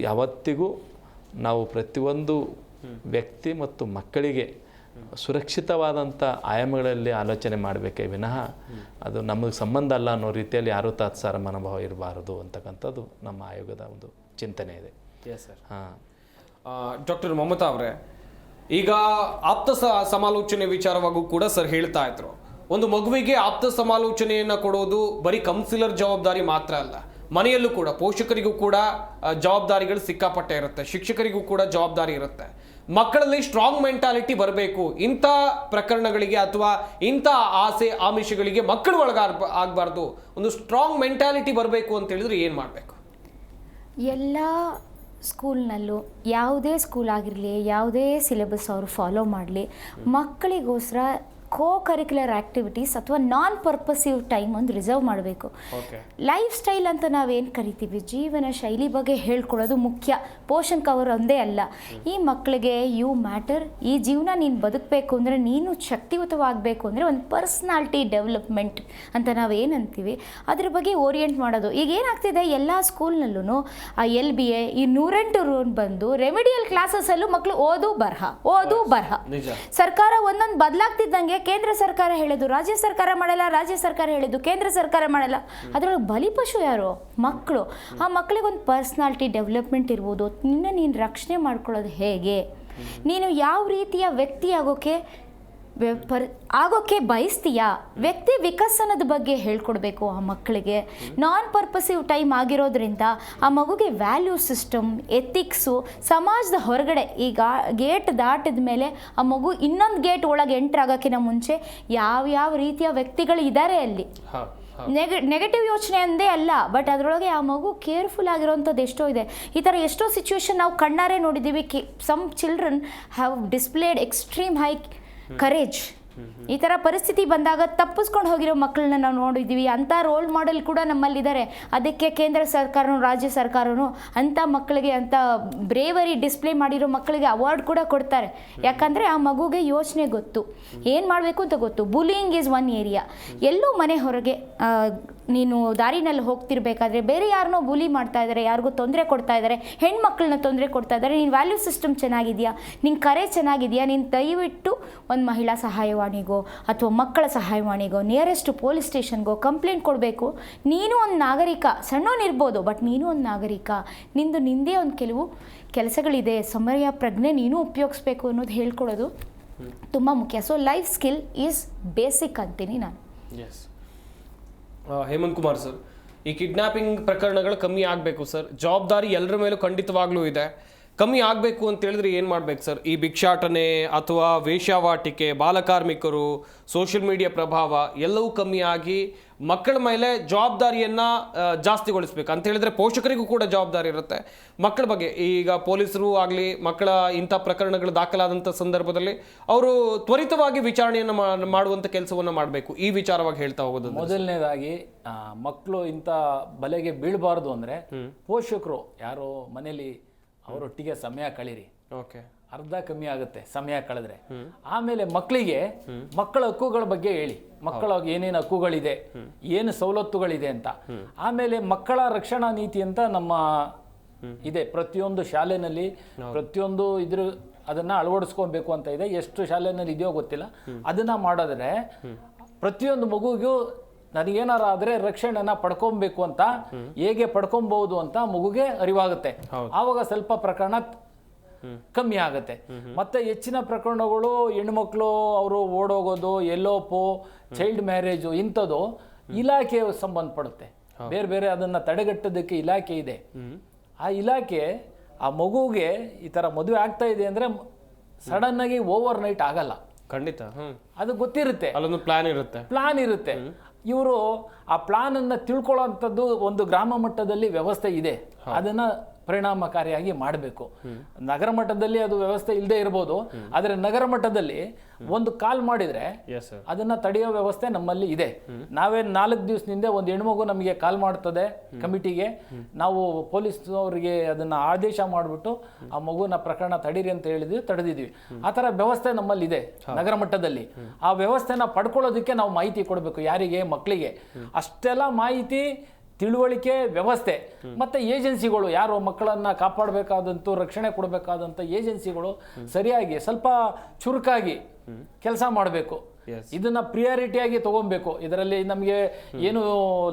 ಯಾವತ್ತಿಗೂ ನಾವು ಪ್ರತಿಯೊಂದು ವ್ಯಕ್ತಿ ಮತ್ತು ಮಕ್ಕಳಿಗೆ ಸುರಕ್ಷಿತವಾದಂಥ ಆಯಾಮಗಳಲ್ಲಿ ಆಲೋಚನೆ ಮಾಡಬೇಕೇ ವಿನಃ ಅದು ನಮಗೆ ಸಂಬಂಧ ಅಲ್ಲ ಅನ್ನೋ ರೀತಿಯಲ್ಲಿ ಯಾರೂ ತಾತ್ಸಾರ ಮನೋಭಾವ ಇರಬಾರದು ಅಂತಕ್ಕಂಥದ್ದು ನಮ್ಮ ಆಯೋಗದ ಒಂದು ಚಿಂತನೆ ಇದೆ. Yes sir. ಡಾಕ್ಟರ್ ಮಮತಾ ಅವರೇ, ಈಗ ಆಪ್ತ ಸಮಾಲೋಚನೆ ವಿಚಾರವಾಗೂ ಕೂಡ ಸರ್ ಹೇಳ್ತಾ ಇದ್ರು, ಒಂದು ಮಗುವಿಗೆ ಆಪ್ತ ಸಮಾಲೋಚನೆಯನ್ನು ಕೊಡೋದು ಬರೀ ಕೌನ್ಸಿಲರ್ ಜವಾಬ್ದಾರಿ ಮಾತ್ರ ಅಲ್ಲ, ಮನೆಯಲ್ಲೂ ಕೂಡ ಪೋಷಕರಿಗೂ ಕೂಡ ಜವಾಬ್ದಾರಿಗಳು ಸಿಕ್ಕಾಪಟ್ಟೆ ಇರುತ್ತೆ, ಶಿಕ್ಷಕರಿಗೂ ಕೂಡ ಜವಾಬ್ದಾರಿ ಇರುತ್ತೆ. ಮಕ್ಕಳಲ್ಲಿ ಸ್ಟ್ರಾಂಗ್ ಮೆಂಟಾಲಿಟಿ ಬರಬೇಕು. ಇಂಥ ಪ್ರಕರಣಗಳಿಗೆ ಅಥವಾ ಇಂಥ ಆಸೆ ಆಮಿಷಗಳಿಗೆ ಮಕ್ಕಳು ಆಗಬಾರ್ದು, ಒಂದು ಸ್ಟ್ರಾಂಗ್ ಮೆಂಟಾಲಿಟಿ ಬರಬೇಕು ಅಂತ ಹೇಳಿದ್ರೆ ಏನು ಮಾಡಬೇಕು? ಎಲ್ಲ ಸ್ಕೂಲ್ನಲ್ಲೂ ಯಾವುದೇ ಸ್ಕೂಲ್ ಆಗಿರಲಿ, ಯಾವುದೇ ಸಿಲೆಬಸ್ ಅವರು ಫಾಲೋ ಮಾಡಲಿ, ಮಕ್ಕಳಿಗೋಸ್ಕರ ಕರಿಕ್ಯುಲರ್ ಆ್ಯಕ್ಟಿವಿಟೀಸ್ ಅಥವಾ ನಾನ್ ಪರ್ಪಸಿವ್ ಟೈಮ್ ಒಂದು ರಿಸರ್ವ್ ಮಾಡಬೇಕು. ಲೈಫ್ ಸ್ಟೈಲ್ ಅಂತ ನಾವೇನು ಕರಿತೀವಿ, ಜೀವನ ಶೈಲಿ ಬಗ್ಗೆ ಹೇಳ್ಕೊಡೋದು ಮುಖ್ಯ. ಪೋಷನ್ ಕವರ್ ಒಂದೇ ಅಲ್ಲ. ಈ ಮಕ್ಕಳಿಗೆ ಯು ಮ್ಯಾಟರ್, ಈ ಜೀವನ ನೀನು ಬದುಕಬೇಕು ಅಂದರೆ, ನೀನು ಶಕ್ತಿಯುತವಾಗಬೇಕು ಅಂದರೆ ಒಂದು ಪರ್ಸ್ನಾಲಿಟಿ ಡೆವಲಪ್ಮೆಂಟ್ ಅಂತ ನಾವೇನಂತೀವಿ ಅದ್ರ ಬಗ್ಗೆ ಓರಿಯೆಂಟ್ ಮಾಡೋದು. ಈಗ ಏನಾಗ್ತಿದೆ, ಎಲ್ಲ ಸ್ಕೂಲ್ನಲ್ಲೂ ಆ LBA ಈ 108 ರೂಲ್ ಬಂದು ರೆಮಿಡಿಯಲ್ ಕ್ಲಾಸಸ್ಸಲ್ಲೂ ಮಕ್ಕಳು ಓದು ಬರಹ ಸರ್ಕಾರ ಒಂದೊಂದು ಬದಲಾಗ್ತಿದ್ದಂಗೆ ಕೇಂದ್ರ ಸರ್ಕಾರ ಹೇಳಿದ್ದು ರಾಜ್ಯ ಸರ್ಕಾರ ಮಾಡಲ್ಲ, ರಾಜ್ಯ ಸರ್ಕಾರ ಹೇಳಿದ್ದು ಕೇಂದ್ರ ಸರ್ಕಾರ ಮಾಡಲ್ಲ. ಅದರೊಳಗೆ ಬಲಿಪಶು ಯಾರು? ಮಕ್ಕಳು. ಆ ಮಕ್ಕಳಿಗೆ ಒಂದು ಪರ್ಸ್ನಾಲಿಟಿ ಡೆವಲಪ್ಮೆಂಟ್ ಇರ್ಬೋದು. ನೀನು ರಕ್ಷಣೆ ಮಾಡ್ಕೊಳ್ಳೋದು ಹೇಗೆ, ನೀನು ಯಾವ ರೀತಿಯ ವ್ಯಕ್ತಿ ಆಗೋಕ್ಕೆ ಬಯಸ್ತೀಯಾ, ವ್ಯಕ್ತಿ ವಿಕಸನದ ಬಗ್ಗೆ ಹೇಳ್ಕೊಡ್ಬೇಕು ಆ ಮಕ್ಕಳಿಗೆ. ನಾನ್ ಪರ್ಪಸಿವ್ ಟೈಮ್ ಆಗಿರೋದ್ರಿಂದ ಆ ಮಗುಗೆ ವ್ಯಾಲ್ಯೂ ಸಿಸ್ಟಮ್, ಎಥಿಕ್ಸು, ಸಮಾಜದ ಹೊರಗಡೆ ಈಗ ಗೇಟ್ ದಾಟಿದ ಮೇಲೆ ಆ ಮಗು ಇನ್ನೊಂದು ಗೇಟ್ ಒಳಗೆ ಎಂಟ್ರ್ ಆಗೋಕ್ಕಿಂತ ಮುಂಚೆ ಯಾವ ರೀತಿಯ ವ್ಯಕ್ತಿಗಳು ಇದ್ದಾರೆ ಅಲ್ಲಿ. ನೆಗೆಟಿವ್ ಯೋಚನೆ ಅಂದೇ ಅಲ್ಲ, ಬಟ್ ಅದರೊಳಗೆ ಆ ಮಗು ಕೇರ್ಫುಲ್ ಆಗಿರೋವಂಥದ್ದು ಎಷ್ಟೋ ಇದೆ. ಈ ಥರ ಎಷ್ಟೋ ಸಿಚುವೇಶನ್ ನಾವು ಕಣ್ಣಾರೆ ನೋಡಿದ್ದೀವಿ. Some children have displayed extreme high courage ಈ ಥರ ಪರಿಸ್ಥಿತಿ ಬಂದಾಗ ತಪ್ಪಿಸ್ಕೊಂಡು ಹೋಗಿರೋ ಮಕ್ಕಳನ್ನ ನಾವು ನೋಡಿದ್ದೀವಿ. ಅಂಥ ರೋಲ್ ಮಾಡೆಲ್ ಕೂಡ ನಮ್ಮಲ್ಲಿದ್ದಾರೆ. ಅದಕ್ಕೆ ಕೇಂದ್ರ ಸರ್ಕಾರನೂ ರಾಜ್ಯ ಸರ್ಕಾರನೂ ಅಂಥ ಮಕ್ಕಳಿಗೆ, ಅಂಥ ಬ್ರೇವರಿ ಡಿಸ್ಪ್ಲೇ ಮಾಡಿರೋ ಮಕ್ಕಳಿಗೆ ಅವಾರ್ಡ್ ಕೂಡ ಕೊಡ್ತಾರೆ. ಯಾಕಂದರೆ ಆ ಮಗುಗೆ ಯೋಚನೆ ಗೊತ್ತು, ಏನು ಮಾಡಬೇಕು ಅಂತ ಗೊತ್ತು. Bullying is one area. ಎಲ್ಲೋ ಮನೆ ಹೊರಗೆ ನೀನು ದಾರಿನಲ್ಲಿ ಹೋಗ್ತಿರ್ಬೇಕಾದ್ರೆ ಬೇರೆ ಯಾರನ್ನೋ ಬುಲಿ ಮಾಡ್ತಾ ಇದ್ದಾರೆ, ಯಾರಿಗೂ ತೊಂದರೆ ಕೊಡ್ತಾ ಇದ್ದಾರೆ, ಹೆಣ್ಮಕ್ಳನ್ನ ತೊಂದರೆ ಕೊಡ್ತಾ ಇದ್ದಾರೆ, ನೀನು ವ್ಯಾಲ್ಯೂ ಸಿಸ್ಟಮ್ ಚೆನ್ನಾಗಿದೆಯಾ, ನಿನ್ನ ಕರೆ ಚೆನ್ನಾಗಿದೆಯಾ, ನೀನು ದಯವಿಟ್ಟು ಒಂದು ಮಹಿಳಾ ಸಹಾಯವಾಣಿಗೋ ಅಥವಾ ಮಕ್ಕಳ ಸಹಾಯವಾಣಿಗೋ ನಿಯರೆಸ್ಟ್ ಪೊಲೀಸ್ ಸ್ಟೇಷನ್ಗೋ ಕಂಪ್ಲೇಂಟ್ ಕೊಡಬೇಕು. ನೀನು ಒಂದು ನಾಗರಿಕ, ಸಣ್ಣವನಿರ್ಬೋದು ಬಟ್ ನೀನು ಒಂದು ನಾಗರಿಕ, ನಿಂದೇ ಒಂದು ಕೆಲವು ಕೆಲಸಗಳಿದೆ, ಸಮಯ ಪ್ರಜ್ಞೆ ನೀನು ಉಪಯೋಗಿಸ್ಬೇಕು ಅನ್ನೋದು ಹೇಳ್ಕೊಡೋದು ತುಂಬ ಮುಖ್ಯ. So life skill is basic ಅಂತೀನಿ ನಾನು. ಎಸ್, ಹೇಮಂತ್ ಕುಮಾರ್ ಸರ್, ಈ ಕಿಡ್ನಾಪಿಂಗ್ ಪ್ರಕರಣಗಳು ಕಮ್ಮಿ ಆಗಬೇಕು ಸರ್, ಜವಾಬ್ದಾರಿ ಎಲ್ಲರ ಮೇಲೂ ಖಂಡಿತವಾಗ್ಲೂ ಇದೆ, ಕಮ್ಮಿ ಆಗಬೇಕು ಅಂತ ಹೇಳಿದ್ರೆ ಏನು ಮಾಡ್ಬೇಕು ಸರ್? ಈ ಭಿಕ್ಷಾಟನೆ ಅಥವಾ ವೇಶ್ಯಾವಾಟಿಕೆ, ಬಾಲಕಾರ್ಮಿಕರು, ಸೋಷಿಯಲ್ ಮೀಡಿಯಾ ಪ್ರಭಾವ ಎಲ್ಲವೂ ಕಮ್ಮಿ ಆಗಿ ಮಕ್ಕಳ ಮೇಲೆ ಜವಾಬ್ದಾರಿಯನ್ನು ಜಾಸ್ತಿಗೊಳಿಸ್ಬೇಕು ಅಂತ ಹೇಳಿದ್ರೆ ಪೋಷಕರಿಗೂ ಕೂಡ ಜವಾಬ್ದಾರಿ ಇರುತ್ತೆ ಮಕ್ಕಳ ಬಗ್ಗೆ. ಈಗ ಪೊಲೀಸರು ಆಗಲಿ ಮಕ್ಕಳ ಇಂಥ ಪ್ರಕರಣಗಳು ದಾಖಲಾದಂಥ ಸಂದರ್ಭದಲ್ಲಿ ಅವರು ತ್ವರಿತವಾಗಿ ವಿಚಾರಣೆಯನ್ನು ಮಾಡುವಂಥ ಕೆಲಸವನ್ನು ಮಾಡಬೇಕು. ಈ ವಿಚಾರವಾಗಿ ಹೇಳ್ತಾ ಹೋಗೋದು ಮೊದಲನೇದಾಗಿ ಮಕ್ಕಳು ಇಂಥ ಬಲೆಗೆ ಬೀಳಬಾರ್ದು ಅಂದರೆ ಪೋಷಕರು ಯಾರೋ ಮನೇಲಿ ಅವರೊಟ್ಟಿಗೆ ಸಮಯ ಕಳೀರಿ. ಓಕೆ, ಅರ್ಧ ಕಮ್ಮಿ ಆಗುತ್ತೆ ಸಮಯ ಕಳೆದ್ರೆ. ಆಮೇಲೆ ಮಕ್ಕಳಿಗೆ ಮಕ್ಕಳ ಹಕ್ಕುಗಳ ಬಗ್ಗೆ ಹೇಳಿ, ಮಕ್ಕಳ ಏನೇನು ಹಕ್ಕುಗಳಿದೆ, ಏನು ಸವಲತ್ತುಗಳಿದೆ ಅಂತ. ಆಮೇಲೆ ಮಕ್ಕಳ ರಕ್ಷಣಾ ನೀತಿ ಅಂತ ನಮ್ಮ ಇದೆ, ಪ್ರತಿಯೊಂದು ಶಾಲೆನಲ್ಲಿ ಪ್ರತಿಯೊಂದು ಅದನ್ನ ಅಳವಡಿಸ್ಕೊಬೇಕು ಅಂತ ಇದೆ. ಎಷ್ಟು ಶಾಲೆನಲ್ಲಿ ಇದೆಯೋ ಗೊತ್ತಿಲ್ಲ. ಅದನ್ನ ಮಾಡಿದ್ರೆ ಪ್ರತಿಯೊಂದು ಮಗುವಿಗೂ ನನಗೇನಾರ ಆದರೆ ರಕ್ಷಣೆನ ಪಡ್ಕೊಬೇಕು ಅಂತ, ಹೇಗೆ ಪಡ್ಕೊಬಹುದು ಅಂತ ಮಗುಗೆ ಅರಿವಾಗುತ್ತೆ. ಆವಾಗ ಸ್ವಲ್ಪ ಪ್ರಕರಣ ಕಮ್ಮಿ ಆಗುತ್ತೆ. ಮತ್ತೆ ಹೆಚ್ಚಿನ ಪ್ರಕರಣಗಳು ಹೆಣ್ಮಕ್ಳು ಅವರು ಓಡೋಗೋದು, ಎಲ್ಲೋಪು, ಚೈಲ್ಡ್ ಮ್ಯಾರೇಜು ಇಂಥದ್ದು ಇಲಾಖೆ ಸಂಬಂಧಪಡುತ್ತೆ. ಬೇರೆ ಬೇರೆ ಅದನ್ನ ತಡೆಗಟ್ಟೋದಕ್ಕೆ ಇಲಾಖೆ ಇದೆ. ಆ ಇಲಾಖೆ ಆ ಮಗುಗೆ ಈ ತರ ಮದುವೆ ಆಗ್ತಾ ಇದೆ ಅಂದ್ರೆ ಸಡನ್ ಆಗಿ ಓವರ್ ನೈಟ್ ಆಗಲ್ಲ. ಖಂಡಿತ ಅದು ಗೊತ್ತಿರುತ್ತೆ, ಅಲ್ಲೊಂದು ಪ್ಲಾನ್ ಇರುತ್ತೆ. ಇವರು ಆ ಪ್ಲಾನ್ ಅನ್ನ ತಿಳ್ಕೊಳ್ಳೋಂಥದ್ದು ಒಂದು ಗ್ರಾಮ ಮಟ್ಟದಲ್ಲಿ ವ್ಯವಸ್ಥೆ ಇದೆ, ಅದನ್ನ ಪರಿಣಾಮಕಾರಿಯಾಗಿ ಮಾಡಬೇಕು. ನಗರ ಮಟ್ಟದಲ್ಲಿ ಅದು ವ್ಯವಸ್ಥೆ ಇಲ್ಲದೆ ಇರ್ಬೋದು, ಆದರೆ ನಗರ ಮಟ್ಟದಲ್ಲಿ ಒಂದು ಕಾಲ್ ಮಾಡಿದ್ರೆ ಅದನ್ನ ತಡೆಯೋ ವ್ಯವಸ್ಥೆ ನಮ್ಮಲ್ಲಿ ಇದೆ. ನಾವೇ 4 ದಿವಸದಿಂದ ಒಂದು ಹೆಣ್ಮಗು ನಮಗೆ ಕಾಲ್ ಮಾಡ್ತದೆ ಕಮಿಟಿಗೆ, ನಾವು ಪೊಲೀಸ್ ಅವರಿಗೆ ಅದನ್ನ ಆದೇಶ ಮಾಡಿಬಿಟ್ಟು ಆ ಮಗುನ ಪ್ರಕರಣ ತಡೀರಿ ಅಂತ ಹೇಳಿದ್ವಿ, ತಡೆದಿದ್ವಿ. ಆ ತರ ವ್ಯವಸ್ಥೆ ನಮ್ಮಲ್ಲಿ ಇದೆ ನಗರ ಮಟ್ಟದಲ್ಲಿ. ಆ ವ್ಯವಸ್ಥೆನ ಪಡ್ಕೊಳ್ಳೋದಕ್ಕೆ ನಾವು ಮಾಹಿತಿ ಕೊಡಬೇಕು. ಯಾರಿಗೆ? ಮಕ್ಕಳಿಗೆ. ಅಷ್ಟೆಲ್ಲ ಮಾಹಿತಿ, ತಿಳುವಳಿಕೆ, ವ್ಯವಸ್ಥೆ ಮತ್ತೆ ಏಜೆನ್ಸಿಗಳು, ಯಾರು ಮಕ್ಕಳನ್ನ ಕಾಪಾಡಬೇಕಾದಂತೂ ರಕ್ಷಣೆ ಕೊಡಬೇಕಾದಂತ ಏಜೆನ್ಸಿಗಳು ಸರಿಯಾಗಿ ಸ್ವಲ್ಪ ಚುರುಕಾಗಿ ಕೆಲಸ ಮಾಡಬೇಕು. ಇದನ್ನ ಪ್ರಿಯಾರಿಟಿಯಾಗಿ ತಗೊಬೇಕು. ಇದರಲ್ಲಿ ನಮಗೆ ಏನು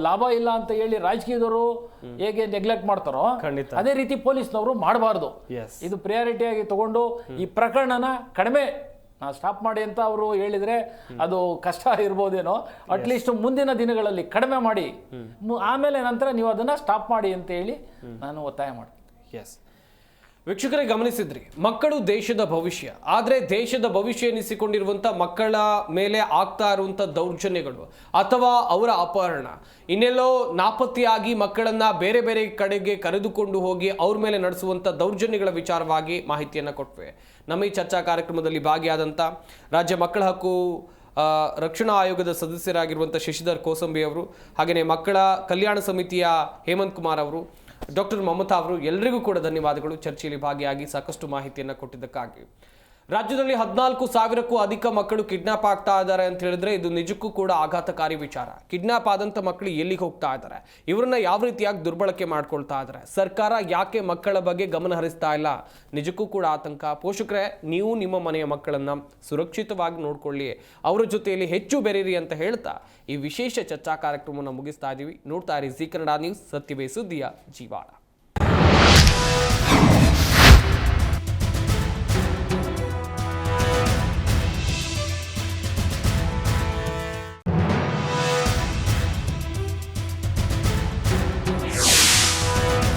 ಲಾಭ ಇಲ್ಲ ಅಂತ ಹೇಳಿ ರಾಜಕೀಯದವರು ಹೇಗೆ ನೆಗ್ಲೆಕ್ಟ್ ಮಾಡ್ತಾರೋ ಅದೇ ರೀತಿ ಪೊಲೀಸ್ನವರು ಮಾಡಬಾರ್ದು. ಇದು ಪ್ರಿಯಾರಿಟಿಯಾಗಿ ತಗೊಂಡು ಈ ಪ್ರಕರಣನ ಕಡಿಮೆ ಸ್ಟಾಪ್ ಮಾಡಿ ಅಂತ ಅವರು ಹೇಳಿದ್ರೆ ಅದು ಕಷ್ಟ ಇರ್ಬೋದೇನೋ. ಅಟ್ಲೀಸ್ಟ್ ಮುಂದಿನ ದಿನಗಳಲ್ಲಿ ಕಡಿಮೆ ಮಾಡಿ ಆಮೇಲೆ ನಂತರ ನೀವು ಅದನ್ನ ಸ್ಟಾಪ್ ಮಾಡಿ ಅಂತ ಹೇಳಿ ನಾನು ಒತ್ತಾಯ ಮಾಡ್ತೀನಿ. ಎಸ್, ವೀಕ್ಷಕರೇ ಗಮನಿಸಿದ್ರಿ, ಮಕ್ಕಳು ದೇಶದ ಭವಿಷ್ಯ. ಆದರೆ ದೇಶದ ಭವಿಷ್ಯ ಎನಿಸಿಕೊಂಡಿರುವಂಥ ಮಕ್ಕಳ ಮೇಲೆ ಆಗ್ತಾ ಇರುವಂಥ ದೌರ್ಜನ್ಯಗಳು ಅಥವಾ ಅವರ ಅಪಹರಣ, ಇನ್ನೆಲ್ಲೋ ನಾಪತ್ತೆಯಾಗಿ ಮಕ್ಕಳನ್ನ ಬೇರೆ ಬೇರೆ ಕಡೆಗೆ ಕರೆದುಕೊಂಡು ಹೋಗಿ ಅವ್ರ ಮೇಲೆ ನಡೆಸುವಂಥ ದೌರ್ಜನ್ಯಗಳ ವಿಚಾರವಾಗಿ ಮಾಹಿತಿಯನ್ನು ಕೊಟ್ವೆ. ನಮ್ಮ ಈ ಚರ್ಚಾ ಕಾರ್ಯಕ್ರಮದಲ್ಲಿ ಭಾಗಿಯಾದಂಥ ರಾಜ್ಯ ಮಕ್ಕಳ ಹಕ್ಕು ರಕ್ಷಣಾ ಆಯೋಗದ ಸದಸ್ಯರಾಗಿರುವಂಥ ಶಶಿಧರ್ ಕೋಸಂಬಿ ಅವರು, ಹಾಗೆಯೇ ಮಕ್ಕಳ ಕಲ್ಯಾಣ ಸಮಿತಿಯ ಹೇಮಂತ್ ಕುಮಾರ್ ಅವರು, ಡಾಕ್ಟರ್ ಮಮತಾ ಅವರು, ಎಲ್ಲರಿಗೂ ಕೂಡ ಧನ್ಯವಾದಗಳು ಚರ್ಚೆಯಲ್ಲಿ ಭಾಗಿಯಾಗಿ ಸಾಕಷ್ಟು ಮಾಹಿತಿಯನ್ನು ಕೊಟ್ಟಿದ್ದಕ್ಕಾಗಿ. ರಾಜ್ಯದಲ್ಲಿ 14,000ಕ್ಕೂ ಅಧಿಕ ಮಕ್ಕಳು ಕಿಡ್ನಾಪ್ ಆಗ್ತಾ ಇದ್ದಾರೆ ಅಂತ ಹೇಳಿದ್ರೆ ಇದು ನಿಜಕ್ಕೂ ಕೂಡ ಆಘಾತಕಾರಿ ವಿಚಾರ. ಕಿಡ್ನಾಪ್ ಆದಂಥ ಮಕ್ಕಳು ಎಲ್ಲಿಗೆ ಹೋಗ್ತಾ ಇದ್ದಾರೆ, ಇವರನ್ನ ಯಾವ ರೀತಿಯಾಗಿ ದುರ್ಬಳಕೆ ಮಾಡ್ಕೊಳ್ತಾ ಇದ್ದಾರೆ, ಸರ್ಕಾರ ಯಾಕೆ ಮಕ್ಕಳ ಬಗ್ಗೆ ಗಮನ ಹರಿಸ್ತಾ ಇಲ್ಲ, ನಿಜಕ್ಕೂ ಕೂಡ ಆತಂಕ. ಪೋಷಕರೇ, ನೀವು ನಿಮ್ಮ ಮನೆಯ ಮಕ್ಕಳನ್ನ ಸುರಕ್ಷಿತವಾಗಿ ನೋಡ್ಕೊಳ್ಳಿ, ಅವರ ಜೊತೆಯಲ್ಲಿ ಹೆಚ್ಚು ಬೆರೀರಿ ಅಂತ ಹೇಳ್ತಾ ಈ ವಿಶೇಷ ಚರ್ಚಾ ಕಾರ್ಯಕ್ರಮವನ್ನು ಮುಗಿಸ್ತಾ ಇದ್ದೀವಿ. ನೋಡ್ತಾ ಇರಿ ಜಿ ಕನ್ನಡ ನ್ಯೂಸ್, ಸತ್ಯವೇ ಸುದ್ದಿಯ ಜೀವಾಳ.